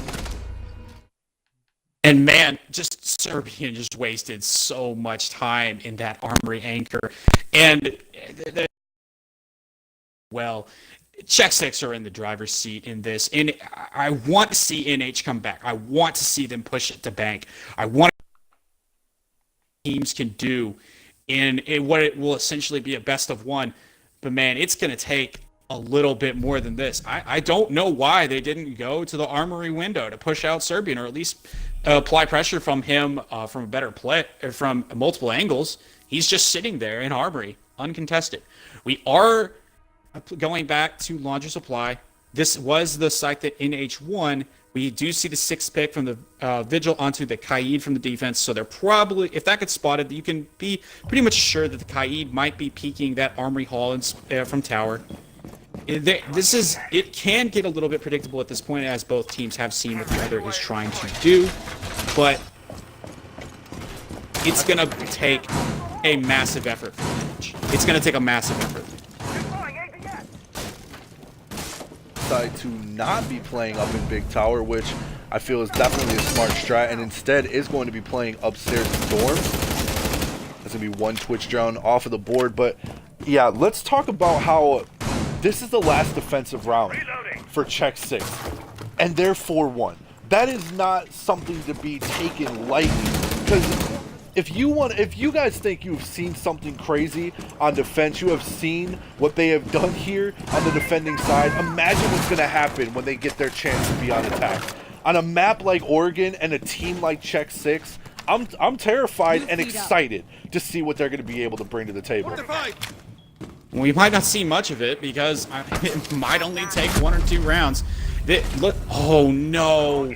And man, just Serbian just wasted so much time in that armory anchor. And well, Czech 6 are in the driver's seat in this. And I want to see NH come back. I want to see them push it to bank. I want teams can do in what it will essentially be a best of one. But man, it's going to take a little bit more than this. I don't know why they didn't go to the armory window to push out Serbian, or at least apply pressure from him from a better play, from multiple angles. He's just sitting there in armory, uncontested. We are going back to Laundry Supply. This was the site that NH won. We do see the 6th pick from the Vigil onto the Kaid from the defense. So they're probably, if that gets spotted, you can be pretty much sure that the Kaid might be peeking that armory hall from tower. It can get a little bit predictable at this point, as both teams have seen what the other is trying to do, but it's going to take a massive effort from NH. It's going to take a massive effort. Decide to not be playing up in Big Tower, which I feel is definitely a smart strat, and instead is going to be playing upstairs in Dorm. That's going to be one Twitch drone off of the board, but yeah, let's talk about how this is the last defensive round for Czech 6, and they're 4-1. That is not something to be taken lightly, because if you guys think you've seen something crazy on defense, you have seen what they have done here on the defending side. Imagine what's going to happen when they get their chance to be on attack. On a map like Oregon and a team like Czech 6, I'm terrified and excited to see what they're going to be able to bring to the table. We might not see much of it because it might only take 1 or 2 rounds. Oh no!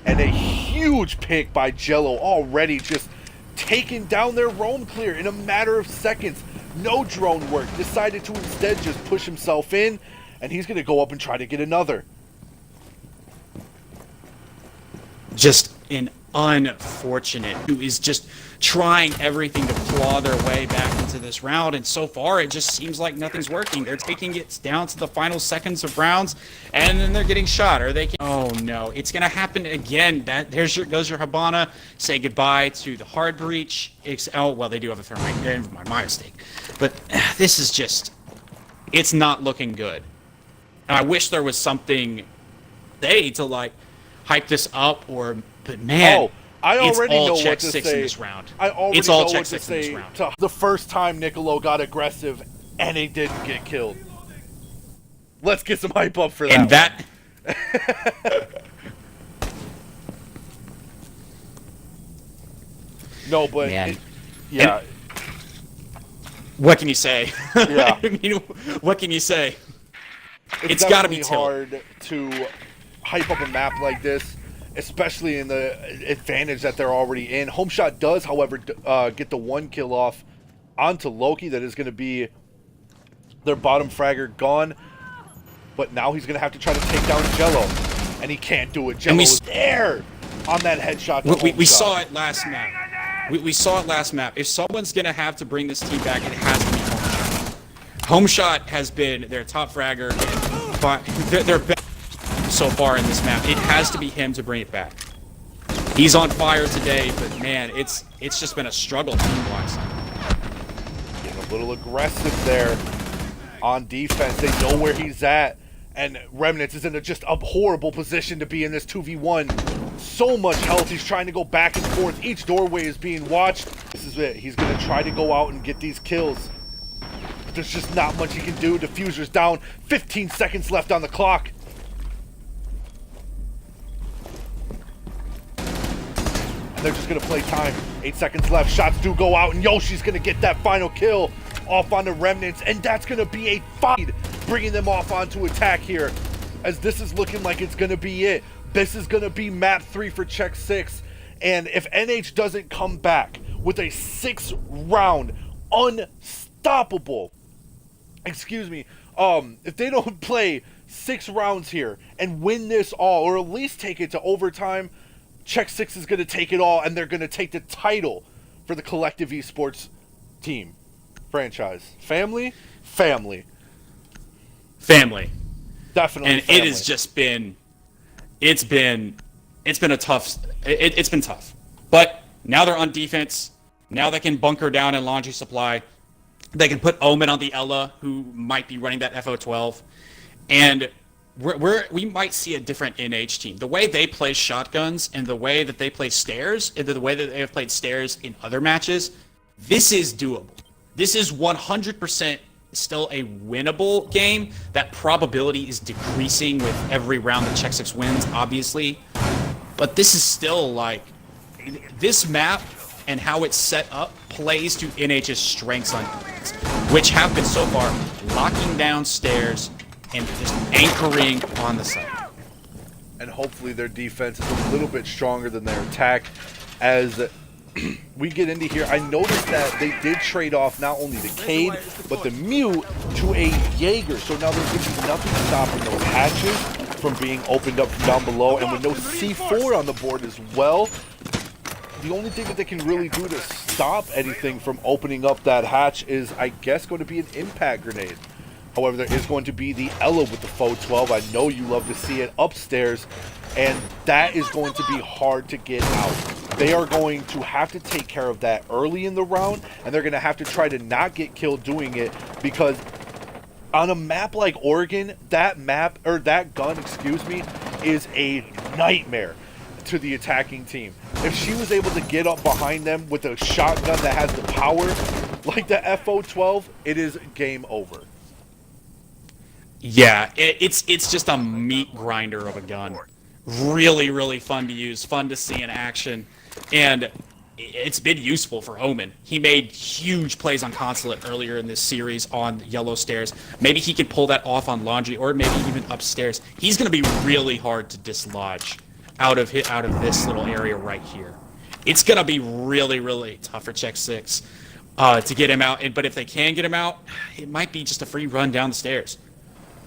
And a huge pick by Jello, already just taking down their roam clear in a matter of seconds. No drone work. Decided to instead just push himself in, and he's going to go up and try to get another. Just an unfortunate who is just trying everything to claw their way back into this round, and so far it just seems like nothing's working. They're taking it down to the final seconds of rounds, and then they're getting shot, or they can. Oh no, it's gonna happen again. Goes your Habana. Say goodbye to the hard breach. Oh well, they do have a thermite. My mistake, but this is just, it's not looking good. And I wish there was something to like hype this up, but man. I already know Czech what to 6 say. in this round. I already it's all know Czech what to 6 in this say. round. The first time Nicolo got aggressive and he didn't get killed. Let's get some hype up for that. And that. No, but Man. yeah. What can you say? Yeah. I mean, what can you say? It's got to be hard to hype up a map like this, especially in the advantage that they're already in. Homeshot does, however, get the 1 kill off onto Loki. That is going to be their bottom fragger gone. But now he's going to have to try to take down Jello. And he can't do it. Jello is there on that headshot. We saw it last map. We saw it last map. If someone's going to have to bring this team back, it has to be Homeshot. Homeshot has been their top fragger. But they're best so far in this map. It has to be him to bring it back. He's on fire today, but man, it's just been a struggle team-wise. Getting a little aggressive there on defense. They know where he's at, and Remnants is in just a horrible position to be in this 2v1. So much health. He's trying to go back and forth. Each doorway is being watched. This is it. He's going to try to go out and get these kills. But there's just not much he can do. Diffuser's down. 15 seconds left on the clock. They're just going to play time. 8 seconds left. Shots do go out, and Yoshi's going to get that final kill off on the Remnants, and that's going to be a fight, bringing them off onto attack here, as this is looking like it's going to be it. This is going to be map 3 for Check 6. And if NH doesn't come back with a 6-round unstoppable, if they don't play 6 rounds here and win this all, or at least take it to overtime, Check 6 is going to take it all, and they're going to take the title for the collective esports team franchise. Family. Definitely. And family. It has just been, it's been tough. But now they're on defense. Now they can bunker down in laundry supply. They can put Omen on the Ella, who might be running that FO12, and we might see a different NH team. The way they play shotguns and the way that they play stairs, and the way that they have played stairs in other matches, this is doable. This is 100% still a winnable game. That probability is decreasing with every round that Check 6 wins, obviously. But this is still like, this map and how it's set up plays to NH's strengths on defense, which have been so far locking down stairs and just anchoring on the site. And hopefully their defense is a little bit stronger than their attack. As we get into here, I noticed that they did trade off not only the Cade, but the Mute to a Jaeger. So now there's going to be nothing stopping those hatches from being opened up from down below. And with no C4 on the board as well, the only thing that they can really do to stop anything from opening up that hatch is, I guess, going to be an impact grenade. However, there is going to be the Ella with the FO12. I know you love to see it upstairs, and that is going to be hard to get out. They are going to have to take care of that early in the round, and they're going to have to try to not get killed doing it, because on a map like Oregon, that gun, is a nightmare to the attacking team. If she was able to get up behind them with a shotgun that has the power like the FO12, it is game over. Yeah, it's just a meat grinder of a gun. Really, really fun to use, fun to see in action, and it's been useful for Omen. He made huge plays on Consulate earlier in this series on yellow stairs. Maybe he can pull that off on laundry, or maybe even upstairs. He's going to be really hard to dislodge out of this little area right here. It's going to be really, really tough for Check 6 to get him out. But if they can get him out, it might be just a free run down the stairs.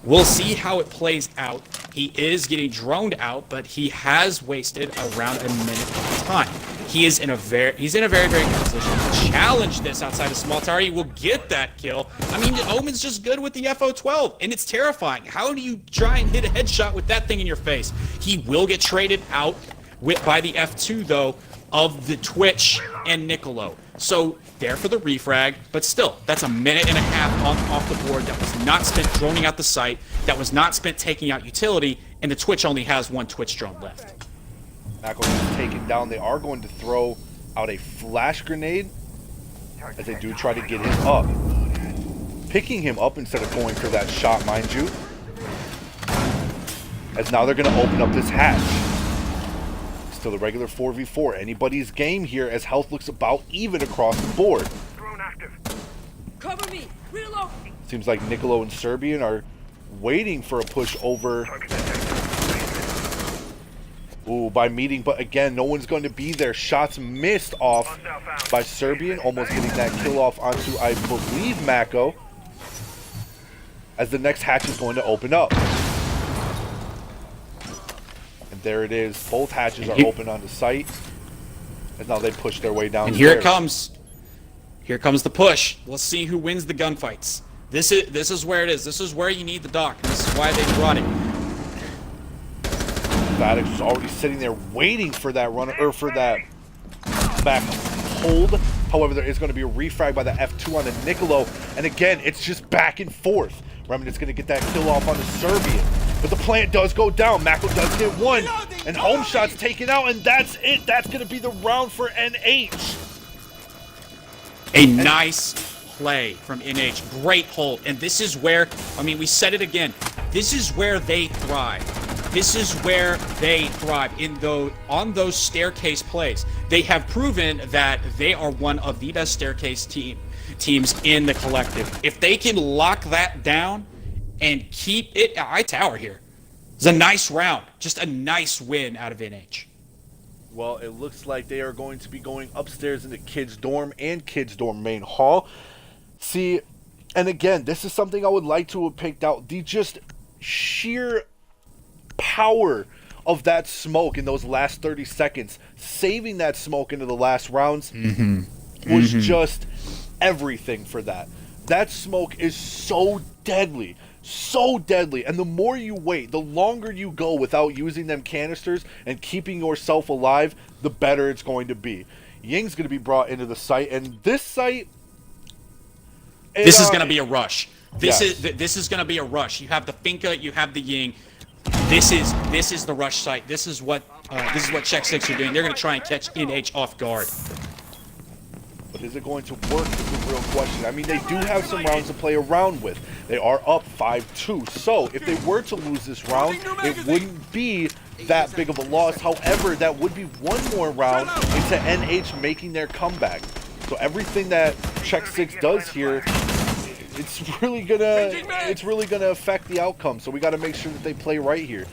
We'll see how it plays out. He is getting droned out, but he has wasted around a minute of time. He's in a very, very good position to challenge this outside of small tower. He will get that kill. I mean, Omen's just good with the FO12, and it's terrifying. How do you try and hit a headshot with that thing in your face? He will get traded out by the F2, though, of the Twitch and Niccolo. So there for the refrag, but still, that's a minute and a half off the board that was not spent droning out the site, that was not spent taking out utility, and the Twitch only has one Twitch drone left. Mako is taken down. They are going to throw out a flash grenade as they do try to get him up. Picking him up instead of going for that shot, mind you. As now they're going to open up this hatch. Still a regular 4v4. Anybody's game here as health looks about even across the board. Drone active. Cover me! Reload! Seems like Niccolo and Serbian are waiting for a push over. Ooh, by meeting, but again, no one's going to be there. Shots missed off by Serbian, almost getting that kill off onto, I believe, Mako, as the next hatch is going to open up. And there it is. Both hatches are open on the site. And now they push their way down. And here it comes. Here comes the push. Let's see who wins the gunfights. This is where it is. This is where you need the dock. This is why they brought it. Vadix was already sitting there waiting for that run, or for that back hold. However, there is going to be a refrag by the F2 on the Niccolo. And again, it's just back and forth. Remnant's going to get that kill off on the Serbian. But the plant does go down. Mako does get one. And home shot's taken out, and that's it. That's going to be the round for NH. A nice play from NH. Great hold. And this is where, I mean, we said it again. This is where they thrive. This is where they thrive, on those staircase plays. They have proven that they are one of the best staircase teams in the collective. If they can lock that down and keep it, I tower here. It's a nice round. Just a nice win out of NH. Well, it looks like they are going to be going upstairs in the kids' dorm and kids' dorm main hall. See, and again, this is something I would like to have picked out. The just sheer power of that smoke in those last 30 seconds, saving that smoke into the last rounds, was just everything for that. That smoke is so deadly. So deadly, and the more you wait, the longer you go without using them canisters and keeping yourself alive, the better it's going to be. Ying's going to be brought into the site, and this site... This is going to be a rush. This yes. this is going to be a rush. You have the Finka, you have the Ying. This is the rush site. This is what Check 6 are doing. They're going to try and catch NH off guard. But is it going to work is the real question. I mean, they do have some rounds to play around with. They are up 5-2. So, if they were to lose this round, it wouldn't be that big of a loss. However, that would be one more round into NH making their comeback. So, everything that Check 6 does here, it's really gonna affect the outcome. So, we got to make sure that they play right here.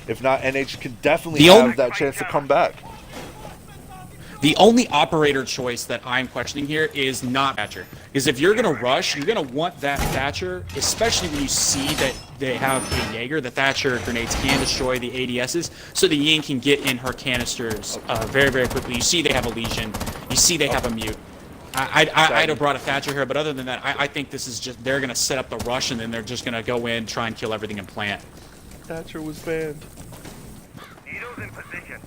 If not, NH can definitely have that chance to come back. The only operator choice that I'm questioning here is not Thatcher. Because if you're going to rush, you're going to want that Thatcher, especially when you see that they have a Jaeger. The Thatcher grenades can destroy the ADSs, so the Ying can get in her canisters very, very quickly. You see they have a Legion. You see they have a Mute. I'd have brought a Thatcher here, but other than that, I think this is just, they're going to set up the rush, and then they're just going to go in, try and kill everything in plant. Thatcher was banned. Needles in position.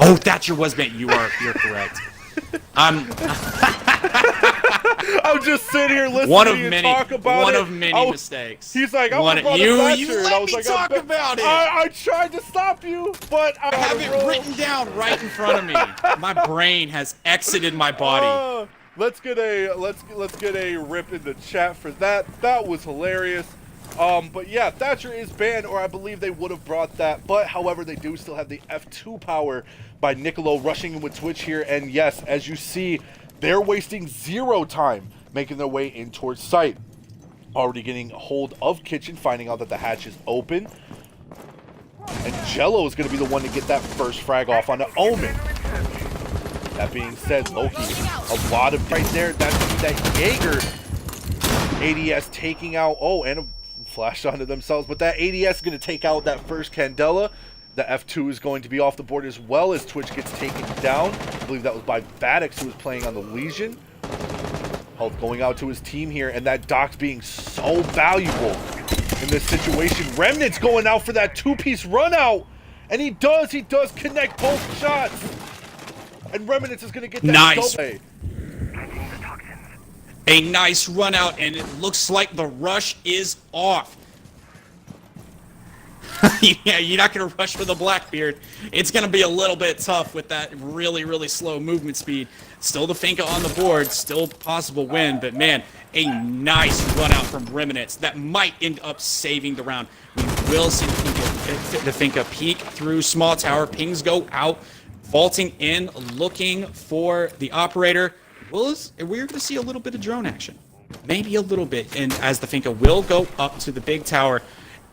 Oh, Thatcher was banned. You're correct. I'm just sitting here listening to you talk about it. One of many mistakes. He's like, I want to you Thatcher. let I was me like, talk about it. I tried to stop you, but I have it written down right in front of me. My brain has exited my body. Let's get a rip in the chat for that. That was hilarious. But yeah, Thatcher is banned, or I believe they would have brought that. But however, they do still have the F2 power by Niccolo rushing in with Twitch here. And yes, as you see, they're wasting zero time making their way in towards site. Already getting a hold of Kitchen, finding out that the hatch is open. And Jello is going to be the one to get that first frag off on the Omen. That being said, Loki, a lot of right there. That's that Jaeger ADS taking out. Oh, and a flash onto themselves. But that ADS is going to take out that first Candela. The F2 is going to be off the board as well as Twitch gets taken down. I believe that was by Vadix, who was playing on the Legion. Health going out to his team here, and that Doc's being so valuable in this situation. Remnant's going out for that two-piece run out, and he does connect both shots. And Remnant is going to get that nice. double. A nice run out, and it looks like the rush is off. Yeah, you're not going to rush for the Blackbeard. It's going to be a little bit tough with that really, really slow movement speed. Still the Finka on the board, still possible win, but man, a nice run out from Remnants that might end up saving the round. We will see the Finka peek through small tower, pings go out, vaulting in, looking for the operator. We're going to see a little bit of drone action, maybe a little bit, and as the Finka will go up to the big tower,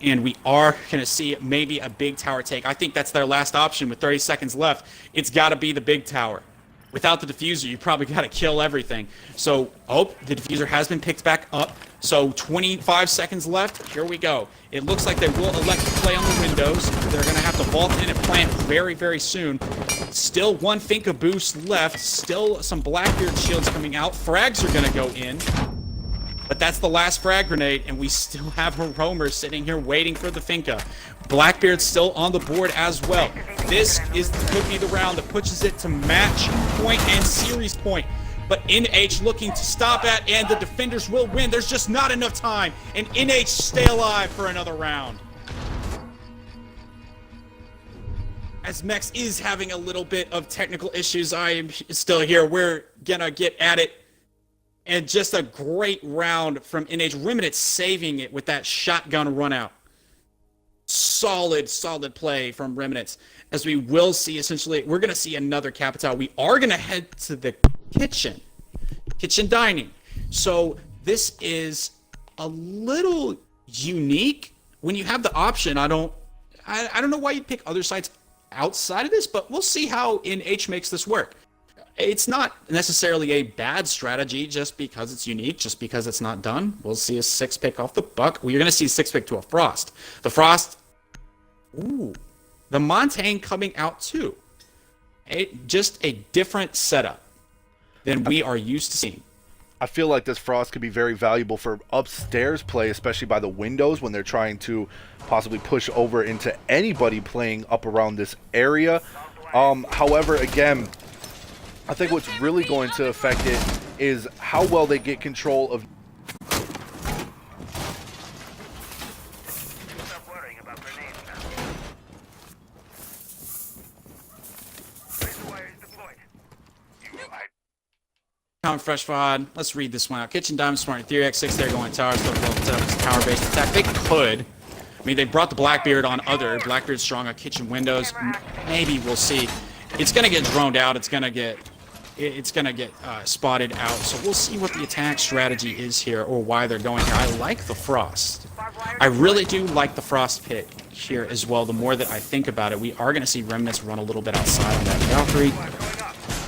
and we are going to see maybe a big tower take. I think that's their last option with 30 seconds left. It's got to be the big tower. Without the diffuser, you probably got to kill everything. So, the diffuser has been picked back up. So, 25 seconds left. Here we go. It looks like they will elect to play on the windows. They're going to have to vault in and plant very, very soon. Still one Finka boost left. Still some Blackbeard shields coming out. Frags are going to go in. But that's the last frag grenade, and we still have a roamer sitting here waiting for the Finka. Blackbeard's still on the board as well. This could be the round that pushes it to match point and series point. But NH looking to stop at, and the defenders will win. There's just not enough time, and NH stay alive for another round. As Mex is having a little bit of technical issues, I am still here. We're gonna get at it. And just a great round from NH. Remnant saving it with that shotgun run out. Solid play from Remnants. As we will see, essentially, we're going to see another Capital. We are going to head to the kitchen dining. So this is a little unique when you have the option, I don't know why you'd pick other sites outside of this, but we'll see how NH makes this work. It's not necessarily a bad strategy just because it's unique, just because it's not done. We'll see a 6 pick off the Buck. You're going to see a 6 pick to a Frost. The Frost, ooh, the Montaigne coming out too. Just a different setup than we are used to seeing. I feel like this Frost could be very valuable for upstairs play, especially by the windows when they're trying to possibly push over into anybody playing up around this area. However, again, I think what's really going to affect it is how well they get control of. Stop worrying about grenades now. Razor wire is deployed. Coming fresh VOD. Let's read this one out. Kitchen Diamond Smart in Theory X6. They're going towers. Tower-based attack. They could. I mean, they brought the Blackbeard on other. Blackbeard's strong on kitchen windows. Maybe we'll see. It's gonna get droned out. It's gonna get spotted out. So we'll see what the attack strategy is here, or why they're going here. I like the Frost. I really do like the Frost pick here as well. The more that I think about it, we are gonna see Remnants run a little bit outside of that Valkyrie,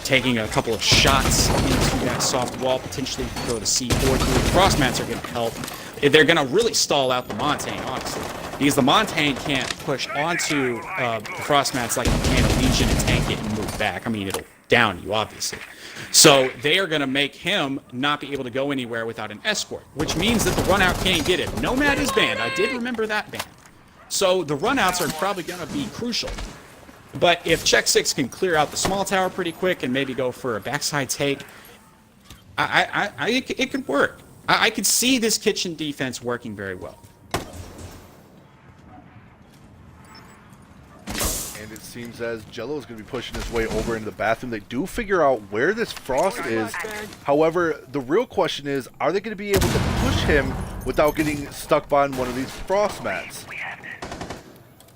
taking a couple of shots into that soft wall, potentially throw the C4 through. The Frost mats are gonna help. They're gonna really stall out the Montaigne, honestly, because the Montaigne can't push onto the Frost mats like you can a Legion and tank it and move back. I mean, it'll down you, obviously. So they are going to make him not be able to go anywhere without an escort, which means that the run-out can't get it. Nomad is banned. I did remember that ban. So the run-outs are probably going to be crucial. But if Check 6 can clear out the small tower pretty quick and maybe go for a backside take, it could work. I could see this kitchen defense working very well. And it seems as Jello is going to be pushing his way over into the bathroom. They do figure out where this Frost is. However, the real question is, are they going to be able to push him without getting stuck behind one of these Frost mats?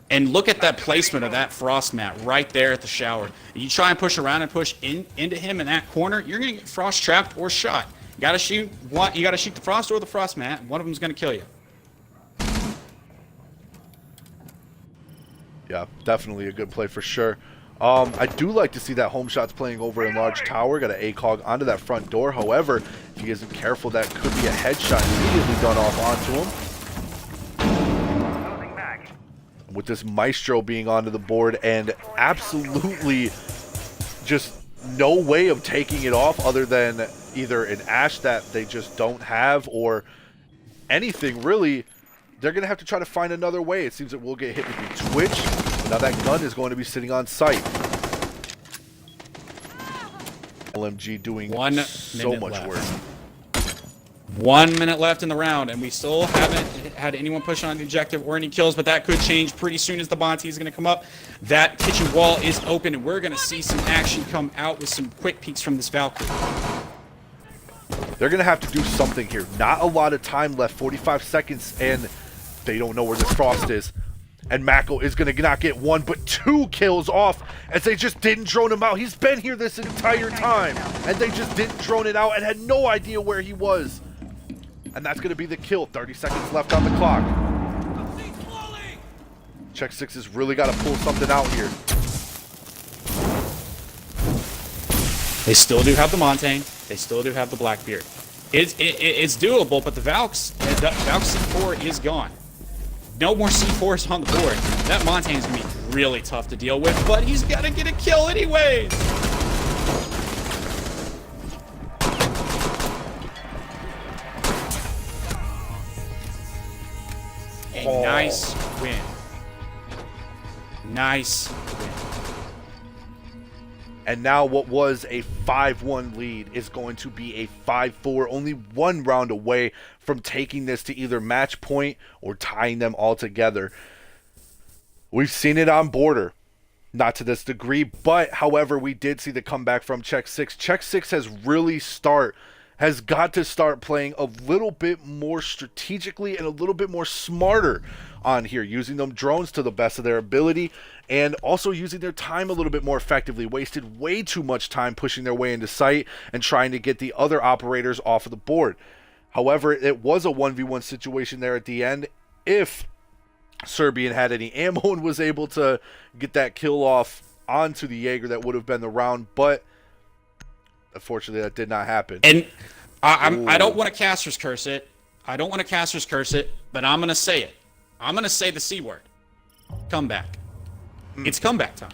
And look at that placement of that Frost mat right there at the shower. You try and push around and push into him in that corner, you're going to get Frost trapped or shot. You got to shoot one. You got to shoot the Frost or the Frost mat. One of them is going to kill you. Yeah, definitely a good play for sure. I do like to see that home shots playing over in large tower. Got an ACOG onto that front door. However, if he isn't careful, that could be a headshot immediately done off onto him. With this Maestro being onto the board and absolutely just no way of taking it off other than either an Ash that they just don't have or anything really. They're going to have to try to find another way. It seems that we'll get hit with the Twitch. Now that gun is going to be sitting on site. LMG doing so much work. 1 minute left in the round, and we still haven't had anyone push on the objective or any kills, but that could change pretty soon as the Bonte is going to come up. That kitchen wall is open, and we're going to see some action come out with some quick peeks from this Valkyrie. They're going to have to do something here. Not a lot of time left, 45 seconds, and they don't know where this Frost is. And Mako is going to not get one, but 2 kills off as they just didn't drone him out. He's been here this entire time, and they just didn't drone it out and had no idea where he was. And that's going to be the kill. 30 seconds left on the clock. Check 6 has really got to pull something out here. They still do have the Montaigne. They still do have the Blackbeard. It's doable, but the Valks C4 is gone. No more C4s on the board. That Montaigne is going to be really tough to deal with, but he's got to get a kill anyways. A nice win. Nice win. And now what was a 5-1 lead is going to be a 5-4, only 1 round away from taking this to either match point or tying them all together. We've seen it on Border, not to this degree, but however, we did see the comeback from Check 6. Check 6 has got to start playing a little bit more strategically and a little bit more smarter on here, using them drones to the best of their ability and also using their time a little bit more effectively. Wasted way too much time pushing their way into site and trying to get the other operators off of the board. However, it was a 1v1 situation there at the end. If Serbian had any ammo and was able to get that kill off onto the Jaeger that would have been the round, but unfortunately that did not happen. And I don't want to caster's curse it. I don't want to caster's curse it, but I'm going to say it. I'm going to say the C word. Comeback. It's comeback time.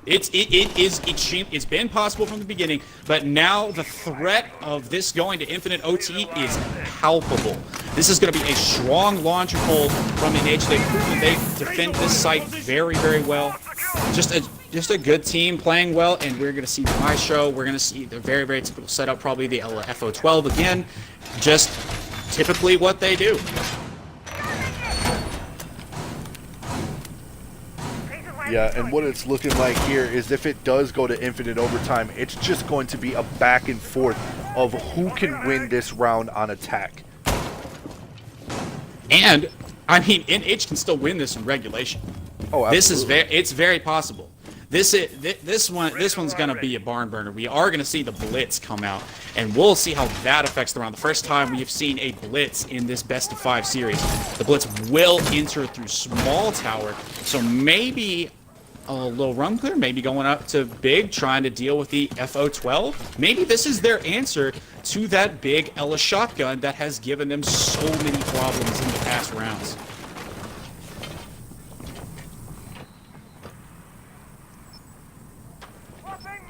It's been possible from the beginning, but now the threat of this going to infinite OT is palpable. This is going to be a strong launch hold from NH. They've proven they defend this site very, very well. Just a good team playing well, and we're going to see the My Show. We're going to see the very, very typical setup, probably the FO12 again. Just typically what they do. Yeah, and what it's looking like here is if it does go to infinite overtime, it's just going to be a back and forth of who can win this round on attack. And, I mean, NH can still win this in regulation. Oh, absolutely. It's very possible. This one's gonna be a barn burner. We are gonna see the blitz come out, and we'll see how that affects the round. The first time we have seen a blitz in this best of 5 series. The blitz will enter through small tower, so maybe a little run clear, maybe going up to big, trying to deal with the FO12. Maybe this is their answer to that big Ella shotgun that has given them so many problems in the past rounds.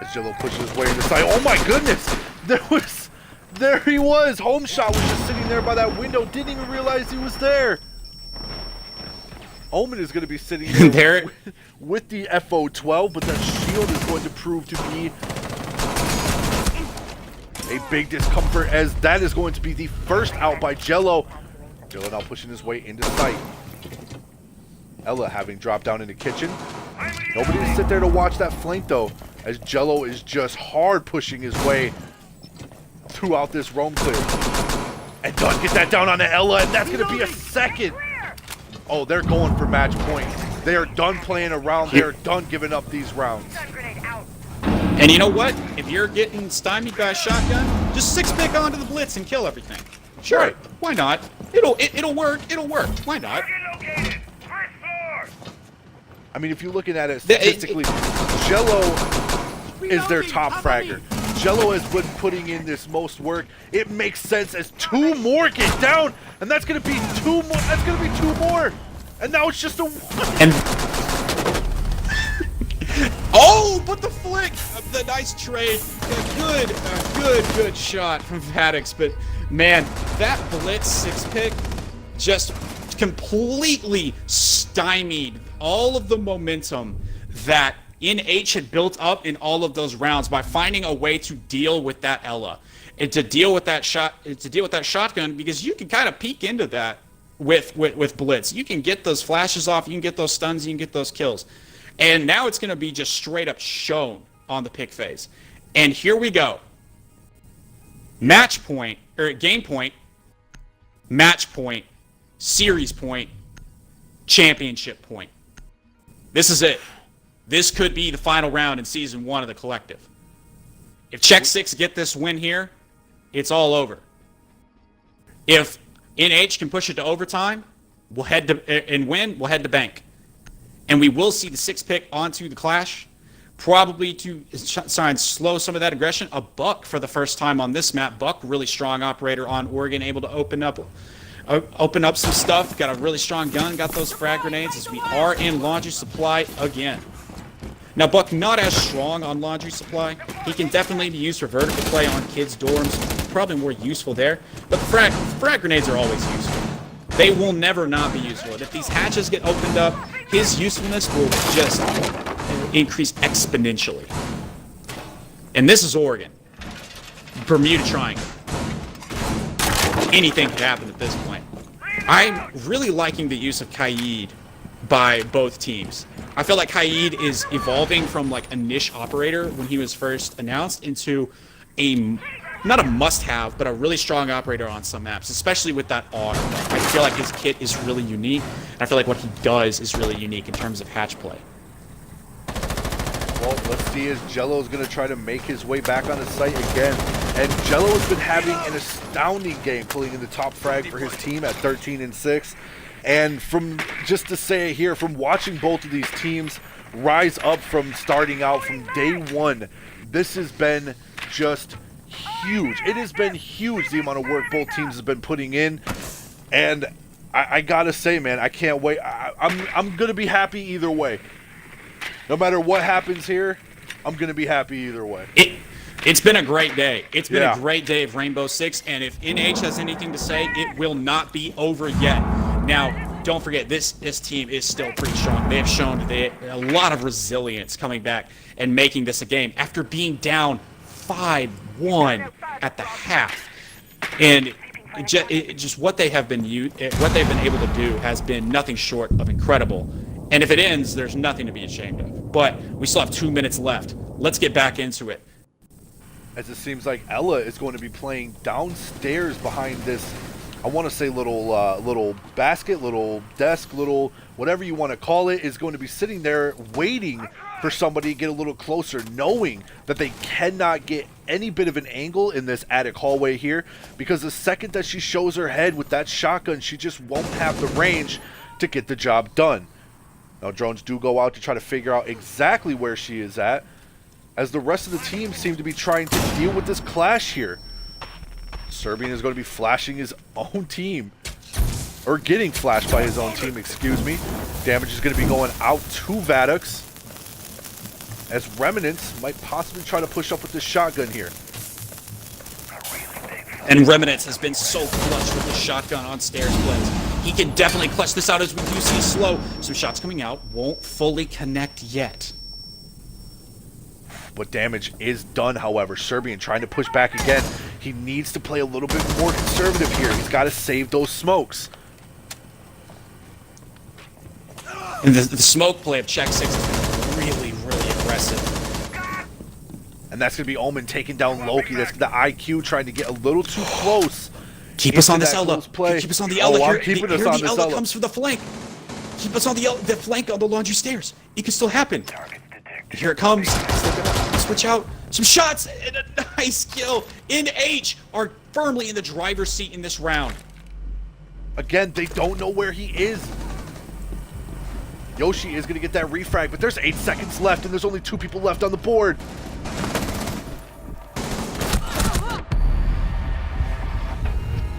As Jello pushes his way in the side. Oh my goodness! There he was! Home shot was just sitting there by that window, didn't even realize he was there. Omen is going to be sitting there with the FO12, but that shield is going to prove to be a big discomfort, as that is going to be the first out by Jello. Jello now pushing his way into sight. Ella having dropped down in the kitchen. Nobody to sit there to watch that flank though, as Jello is just hard pushing his way throughout this roam clear. And does get that down on the Ella, and that's going to be a second. Oh, they're going for match point. They are done playing around. They are done giving up these rounds. And you know what? If you're getting stymied by a shotgun, just 6-pick onto the blitz and kill everything. Sure, Right. Why not? It'll work. It'll work. Why not? I mean, if you're looking at it statistically, Jello is their top fragger. Jello has been putting in this most work. It makes sense as 2 more get down, and that's going to be 2 more. That's going to be 2 more, and now it's just a 1. And oh, but the flick, the nice trade, good shot from Vadix. But man, that blitz 6-pick just completely stymied all of the momentum that NH had built up in all of those rounds by finding a way to deal with that Ella and to deal with that shotgun, because you can kind of peek into that with blitz. You can get those flashes off, you can get those stuns, you can get those kills. And now it's going to be just straight up shown on the pick phase. And here we go. Match point, or game point, match point, series point, championship point. This is it. This could be the final round in Season 1 of the Collective. If Check 6 get this win here, it's all over. If NH can push it to overtime, we'll head to bank. And we will see the 6-pick onto the Clash, probably to try and slow some of that aggression. A Buck for the first time on this map. Buck, really strong operator on Oregon, able to open up some stuff. Got a really strong gun, got those frag grenades as we are in laundry supply again. Now, Buck not as strong on laundry supply. He can definitely be used for vertical play on kids' dorms. Probably more useful there. But the frag grenades are always useful. They will never not be useful. And if these hatches get opened up, his usefulness will just increase exponentially. And this is Oregon. Bermuda Triangle. Anything could happen at this point. I'm really liking the use of Kaid by both teams. I feel like Kaid is evolving from like a niche operator when he was first announced into not a must-have, but a really strong operator on some maps, especially with that auto. I feel like his kit is really unique, and I feel like what he does is really unique in terms of hatch play. Well, let's see as Jello's going to try to make his way back on the site again. And Jello has been having an astounding game, pulling in the top frag for his team at 13-6. And from just to say it here, from watching both of these teams rise up from starting out from day one, this has been just huge. It has been huge, the amount of work both teams have been putting in. And I gotta say, man, I can't wait. I'm gonna be happy either way. No matter what happens here, I'm gonna be happy either way. It's been a great day. It's been a great day of Rainbow Six, and if NH has anything to say, it will not be over yet. Now, don't forget, this team is still pretty strong. They have shown a lot of resilience coming back and making this a game after being down 5-1 at the half. And just what they have been able to do has been nothing short of incredible. And if it ends, there's nothing to be ashamed of. But we still have 2 minutes left. Let's get back into it. As it seems like Ella is going to be playing downstairs behind this, I want to say little basket, little desk, little whatever you want to call it, is going to be sitting there waiting for somebody to get a little closer, knowing that they cannot get any bit of an angle in this attic hallway here, because the second that she shows her head with that shotgun, she just won't have the range to get the job done. Now, drones do go out to try to figure out exactly where she is at, as the rest of the team seem to be trying to deal with this clash here. Serbian is going to be flashing his own team, or getting flashed by his own team, excuse me. Damage is going to be going out to Vadux, as Remnants might possibly try to push up with this shotgun here. And Remnants has been so clutch with the shotgun on stairs plays. He can definitely clutch this out, as we do see slow. Some shots coming out, won't fully connect yet. But damage is done, however. Serbian trying to push back again. He needs to play a little bit more conservative here. He's got to save those smokes. And the smoke play of Check 6 is really aggressive. And that's going to be Omen taking down Loki. That's the IQ trying to get a little too close. Keep us on this Ella. Keep us on the Ella. I'm keeping us on the this Ella Ella. comes for the flank. Keep us on the flank on the laundry stairs. It can still happen. Here it comes. Switch out. Some shots and a nice kill. NH are firmly in the driver's seat in this round. Again, they don't know where he is. Yoshi is going to get that refrag, but there's 8 seconds left, and there's only 2 people left on the board.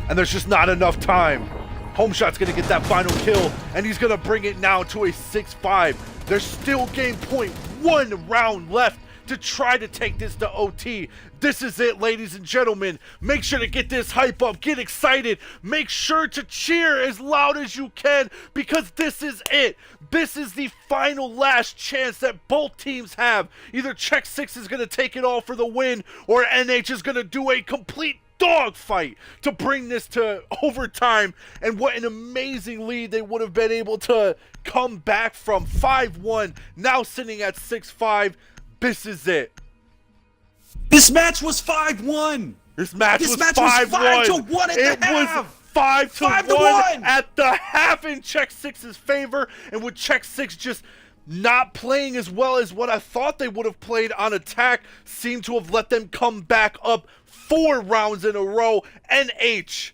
And there's just not enough time. Homeshot's going to get that final kill, and he's going to bring it now to a 6-5. There's still game point, 1 round left to try to take this to OT. This is it, ladies and gentlemen. Make sure to get this hype up, get excited. Make sure to cheer as loud as you can, because this is it. This is the final last chance that both teams have. Either Check 6 is going to take it all for the win, or NH is going to do a complete dogfight to bring this to overtime. And what an amazing lead they would have been able to come back from. 5-1, now sitting at 6-5. This is it. This match was 5-1. This match was 5-1. 5-1 at the half. It was 5-1 at the half in Check 6's favor, and with Check 6 just not playing as well as what I thought they would have played on attack, seemed to have let them come back up 4 rounds in a row. NH.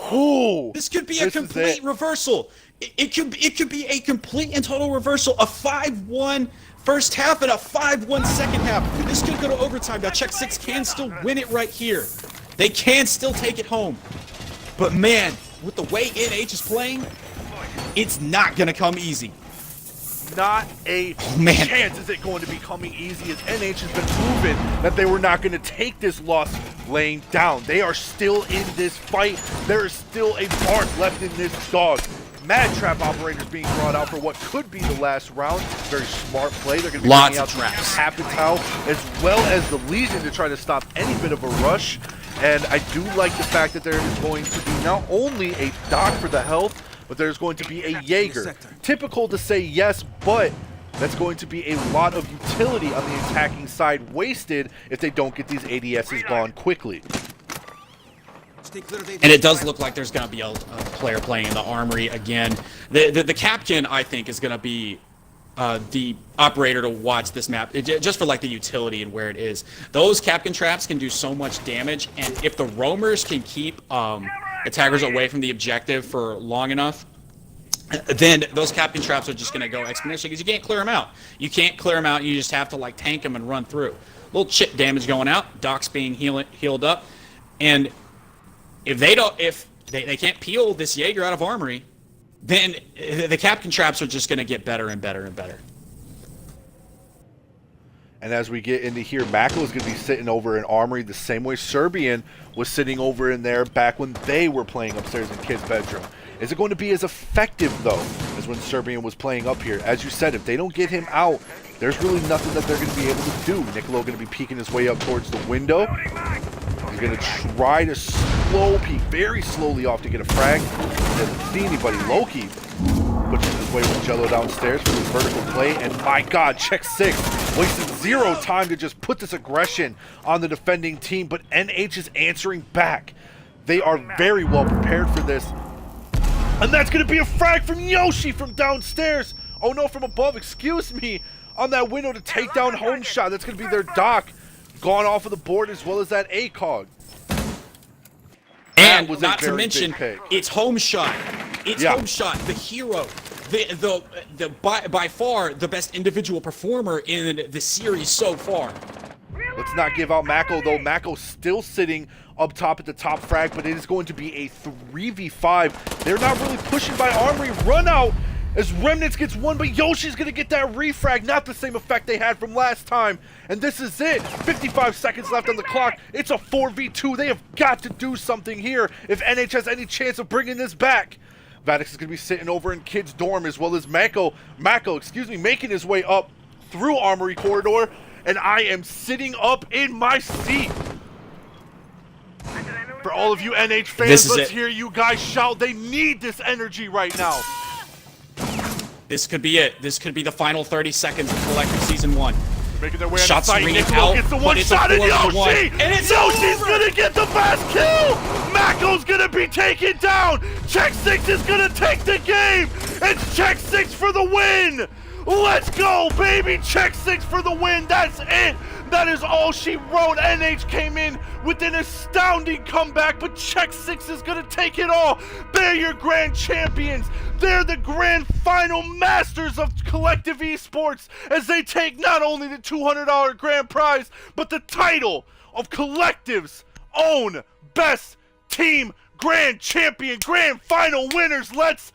Whew. This could be a complete reversal. It could be a complete and total reversal. A 5-1 first half and a 5-1 second half. This could go to overtime. Now Check 6 can still win it right here. They can still take it home. But man, with the way NH is playing, it's not gonna come easy. Not a chance is it going to be coming easy, as NH has been proven that they were not going to take this loss laying down. They are still in this fight. There is still a bark left in this dog. Mad Trap operators being brought out for what could be the last round. Very smart play. They're going to be lots bringing of out traps. Capitao as well as the Legion to try to stop any bit of a rush. And I do like the fact that there is going to be not only a Doc for the health, but there's going to be a Jaeger. Typical to say yes, but that's going to be a lot of utility on the attacking side wasted if they don't get these ADSs gone quickly. And it does look like there's going to be a player playing in the armory again. The Captain, I think, is going to be the operator to watch this map, just for like the utility and where it is. Those Captain traps can do so much damage, and if the roamers can keep attackers away from the objective for long enough, then those captain traps are just going to go exponentially because you can't clear them out. You can't clear them out. You just have to like tank them and run through. Little chip damage going out. Doc's being healed up, and if they can't peel this Jaeger out of armory, then the captain traps are just going to get better and better and better. And as we get into here, Mako is going to be sitting over in armory the same way Serbian was sitting over in there back when they were playing upstairs in Kid's bedroom. Is it going to be as effective, though, as when Serbian was playing up here? As you said, if they don't get him out, there's really nothing that they're going to be able to do. Nicolo going to be peeking his way up towards the window. He's going to try to slow peek very slowly off to get a frag. Doesn't see anybody. Loki pushes his way with Jello downstairs for this vertical play. And my God, check 6. Wasted 0 time to just put this aggression on the defending team. But NH is answering back. They are very well prepared for this. And that's going to be a frag from Yoshi from downstairs. Oh no, from above, excuse me. On that window to take down home shot. That's going to be their Doc. Gone off of the board as well as that ACOG. And not to mention, it's home shot. It's home shot. The hero. The by far the best individual performer in the series so far. Let's not give out Mako, though. Mako still sitting up top at the top frag, but it is going to be a 3v5. They're not really pushing by Armory. Run out as Remnants gets one, but Yoshi's going to get that refrag. Not the same effect they had from last time. And this is it. 55 seconds left on the clock. It's a 4v2. They have got to do something here if NH has any chance of bringing this back. Vadix is going to be sitting over in Kid's dorm as well as Mako, making his way up through Armory Corridor. And I am sitting up in my seat. For all of you NH fans, let's hear you guys shout. They need this energy right now. This could be it. This could be the final 30 seconds of Collective Season 1. Making their way Shots on the site. ringing Nicolo out, gets the but one it's shot a at 4v1. Yoshi! And it's Yoshi's over! gonna get the fast kill! Mako's gonna be taken down! Check 6 is gonna take the game! It's Check 6 for the win! Let's go, baby! Check 6 for the win! That's it! That is all she wrote. NH came in with an astounding comeback, but Check 6 is gonna take it all. They're your grand champions. They're the grand final masters of Collective Esports as they take not only the $200 grand prize, but the title of Collective's own best team grand champion, grand final winners. Let's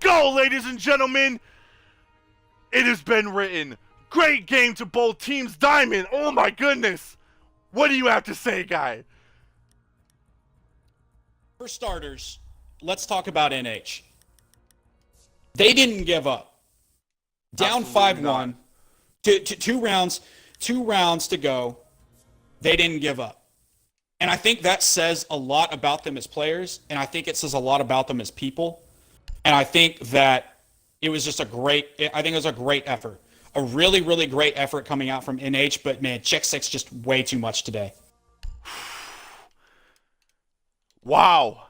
go, ladies and gentlemen. It has been written. Great game to both teams. Diamond, oh my goodness. What do you have to say, guy? For starters, let's talk about NH. They didn't give up. Down 5-1, two rounds to go. They didn't give up. And I think that says a lot about them as players, and I think it says a lot about them as people. And I think that it was just a great effort. A really, really great effort coming out from NH, but man, Check 6 just way too much today. Wow.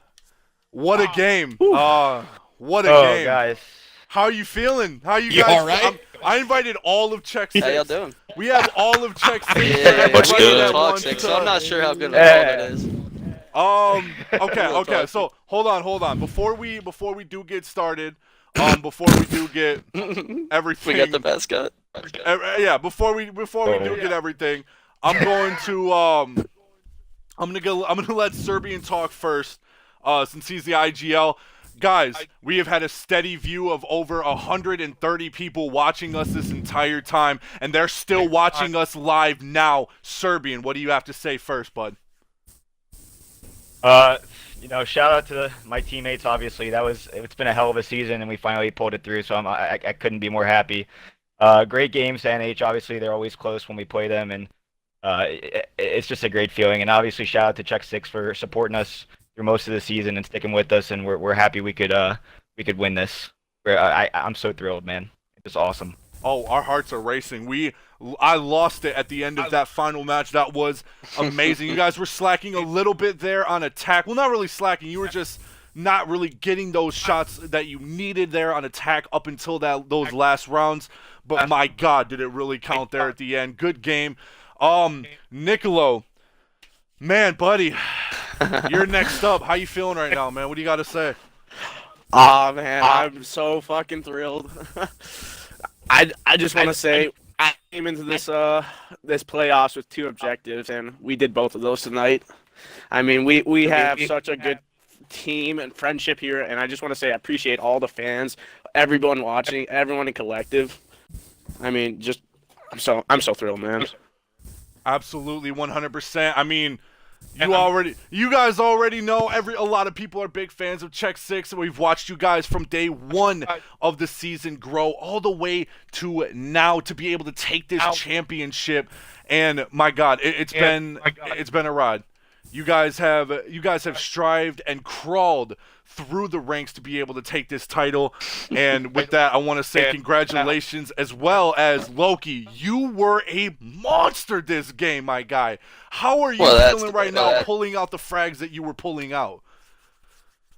What a game. What a game. Guys. How are you feeling? How you You guys? all right? I invited all of Check 6. How y'all doing? We have all of Check 6. Yeah, What's we're good? gonna talk six, so I'm not sure how good of a call that is. Okay. So hold on. Before we do get started, before we do get everything, We got the mascot. yeah. Before we do get everything, I'm going to I'm gonna let Serbian talk first, since he's the IGL. Guys, we have had a steady view of over 130 people watching us this entire time, and they're still watching us live now. Serbian, what do you have to say first, bud? Shout out to my teammates. Obviously, it's been a hell of a season, and we finally pulled it through. So I couldn't be more happy. Great games, NH. Obviously, they're always close when we play them, and it's just a great feeling. And obviously, shout out to Check 6 for supporting us through most of the season and sticking with us. And we're happy we could win this. I'm so thrilled, man. It's awesome. Oh, our hearts are racing. I lost it at the end of that final match. That was amazing. You guys were slacking a little bit there on attack. Well, not really slacking. You were just not really getting those shots that you needed there on attack up until those last rounds. But my God, did it really count there at the end. Good game. Nicolo, man, buddy, You're next up. How you feeling right now, man? What do you got to say? Ah man, I'm so fucking thrilled. I just want to say I came into this playoffs with two objectives, and we did both of those tonight. I mean, we have such a good team and friendship here, and I just want to say I appreciate all the fans, everyone watching, everyone in collective. I mean, just I'm so thrilled, man. Absolutely, 100%. I mean, you guys already know. A lot of people are big fans of Check Six, and we've watched you guys from day one of the season grow all the way to now to be able to take this championship. And my God, it's been a ride. You guys have strived and crawled through the ranks to be able to take this title. And with that, I want to say congratulations, as well as Loki. You were a monster this game, my guy. How are you feeling right now, pulling out the frags that you were pulling out?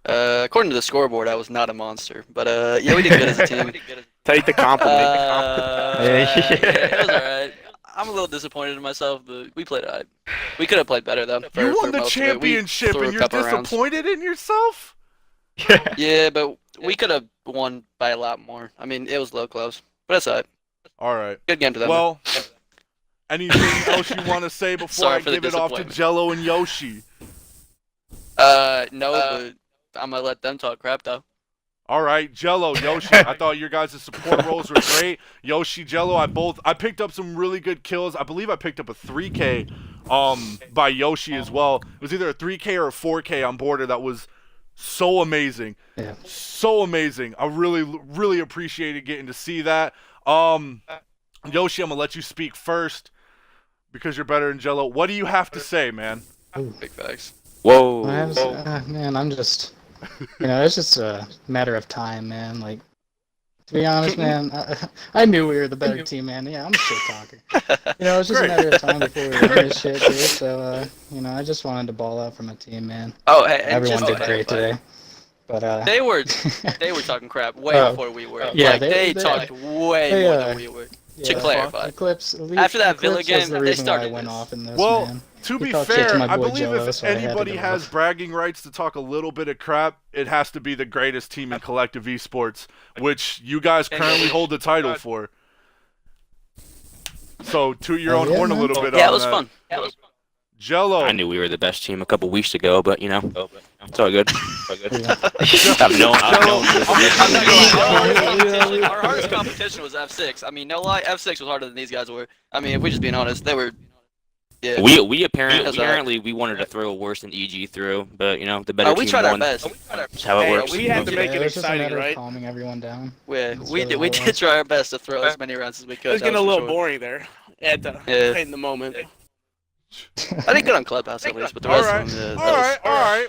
According to the scoreboard, I was not a monster, but yeah, we did good as a team. Take the compliment. Yeah, it was alright. I'm a little disappointed in myself, but we played alright. We could have played better though. You won the championship and you're disappointed in yourself? Yeah, but we could have won by a lot more. I mean, it was low close, but that's alright. All right. Good game to them. Well, anything else you want to say before I give it off to Jello and Yoshi? No, but I'm gonna let them talk crap though. All right, Jello, Yoshi. I thought your guys' support roles were great. Yoshi, Jello, I picked up some really good kills. I believe I picked up a 3K by Yoshi as well. It was either a 3K or a 4K on border. That was so amazing. Yeah. So amazing. I really appreciated getting to see that. Yoshi, I'm gonna let you speak first because you're better than Jello. What do you have to say, man? Big facts. Whoa. Man, I'm just, it's just a matter of time, man. Like, to be honest, man, I knew we were the better team, man. Yeah, I'm a shit talker. It's just a matter of time before we win this shit, dude. So, I just wanted to ball out for my team, man. Oh, hey, everyone did great today. But they were talking crap way before we were. Yeah, like, they talked way more than we were. To clarify, after that Villa game, they started went off in this, well, man. To be fair, I believe if anybody has bragging rights to talk a little bit of crap, it has to be the greatest team in collective esports, which you guys currently hold the title for. So, toot your own horn a little bit on that. Yeah, it was fun. Jello. I knew we were the best team a couple weeks ago, but it's all good. Our hardest competition was F6. I mean, no lie, F6 was harder than these guys were. I mean, if we're just being honest, they were. Yeah. We apparently we wanted to throw worse than EG threw, but the better team we tried won. our best. That's how it works. We had to make it exciting, right? Calming everyone down. We did try our best to throw as many rounds as we could. It was getting a little boring there in the moment. I think good on Clubhouse at least, but the rest of them. All right.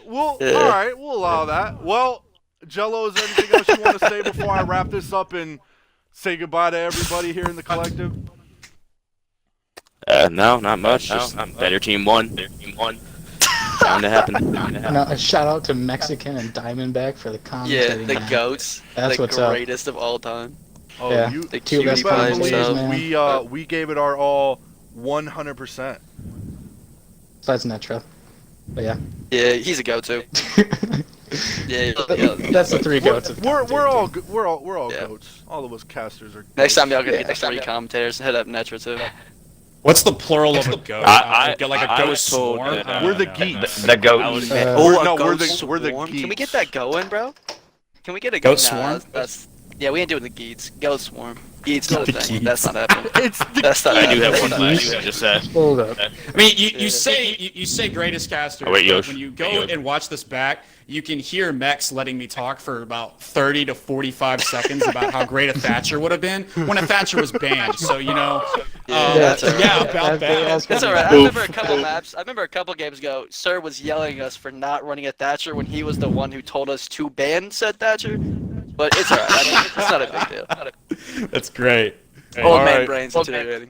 We'll allow that. Well, Jello, is there anything else you want to say before I wrap this up and say goodbye to everybody here in the collective? No, not much. Just better team won. Bound to happen. A shout out to Mexican and Diamondback for the commentating. Yeah, the goats. That's what's greatest of all time. Oh, yeah, the cutie pie himself. We gave it our all 100%. Besides Netra. But yeah. Yeah, he's a go-to. Yeah. That's the three goats. We're all goats. All of us casters are goats. Next time y'all gonna get the three commentators. Hit up Netra too. What's the plural of a goat? I was told swarm? We're the geeks. The goats. We're the geeks. Can we get that going, bro? Can we get a goat swarm? Yeah, we ain't doing the geets. Goat swarm. Geets not a thing. That's not happening. I do have one thing to say. Hold up. I mean, you say greatest caster. Oh, wait, Yosh. When you go and watch this back, you can hear Mex letting me talk for about 30 to 45 seconds about how great a Thatcher would have been when a Thatcher was banned. So about that. That's alright. I remember a couple games ago, Sir was yelling at us for not running a Thatcher when he was the one who told us to ban said Thatcher. But it's alright. It's not a big deal. That's great. Old man brains today.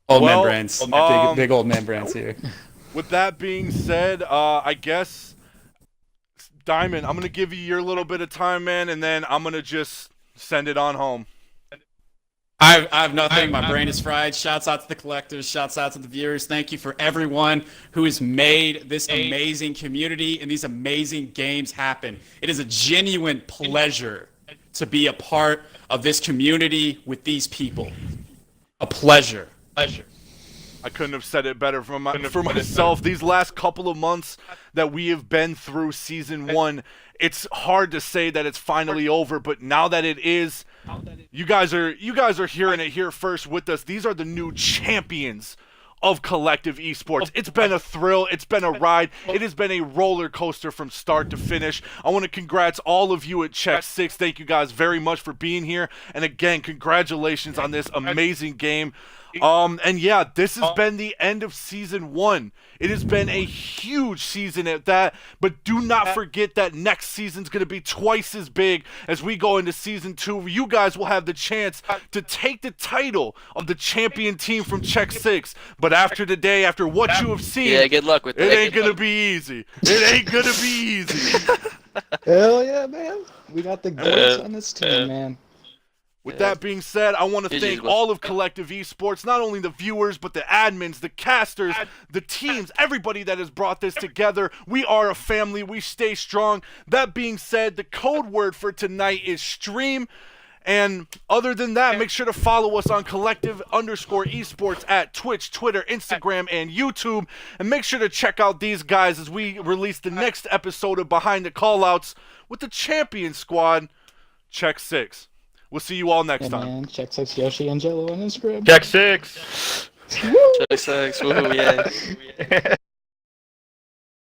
Old man brains. Big old man brains here. With that being said, I guess, Diamond, I'm going to give you your little bit of time, man, and then I'm going to just send it on home. I have nothing. My brain is fried. Shouts out to the collectors. Shouts out to the viewers. Thank you for everyone who has made this amazing community and these amazing games happen. It is a genuine pleasure to be a part of this community with these people. A pleasure. I couldn't have said it better for myself. These last couple of months that we have been through season 1, it's hard to say that it's finally over, but now that it is, you guys are hearing it here first with us. These are the new champions of collective esports. It's been a thrill. It's been a ride. It has been a roller coaster from start to finish. I want to congrats all of you at Check 6. Thank you guys very much for being here. And again, congratulations on this amazing game. And yeah, this has been the end of season 1. It has been a huge season at that, but do not forget that next season's going to be twice as big as we go into season 2. You guys will have the chance to take the title of the champion team from Check 6. But after today, after what you have seen, Yeah, good luck with that. it ain't going to be easy. It ain't going to be easy. Hell yeah, man. We got the goats on this team, man. With that being said, I want to thank all of Collective Esports, not only the viewers, but the admins, the casters, the teams, everybody that has brought this together. We are a family. We stay strong. That being said, the code word for tonight is stream. And other than that, make sure to follow us on collective_esports at Twitch, Twitter, Instagram, and YouTube. And make sure to check out these guys as we release the next episode of Behind the Callouts with the champion squad, Check 6. We'll see you all next time. Man, Check 6 Yoshi and Jello on Instagram. Check 6. Check 6. Woohoo, yeah.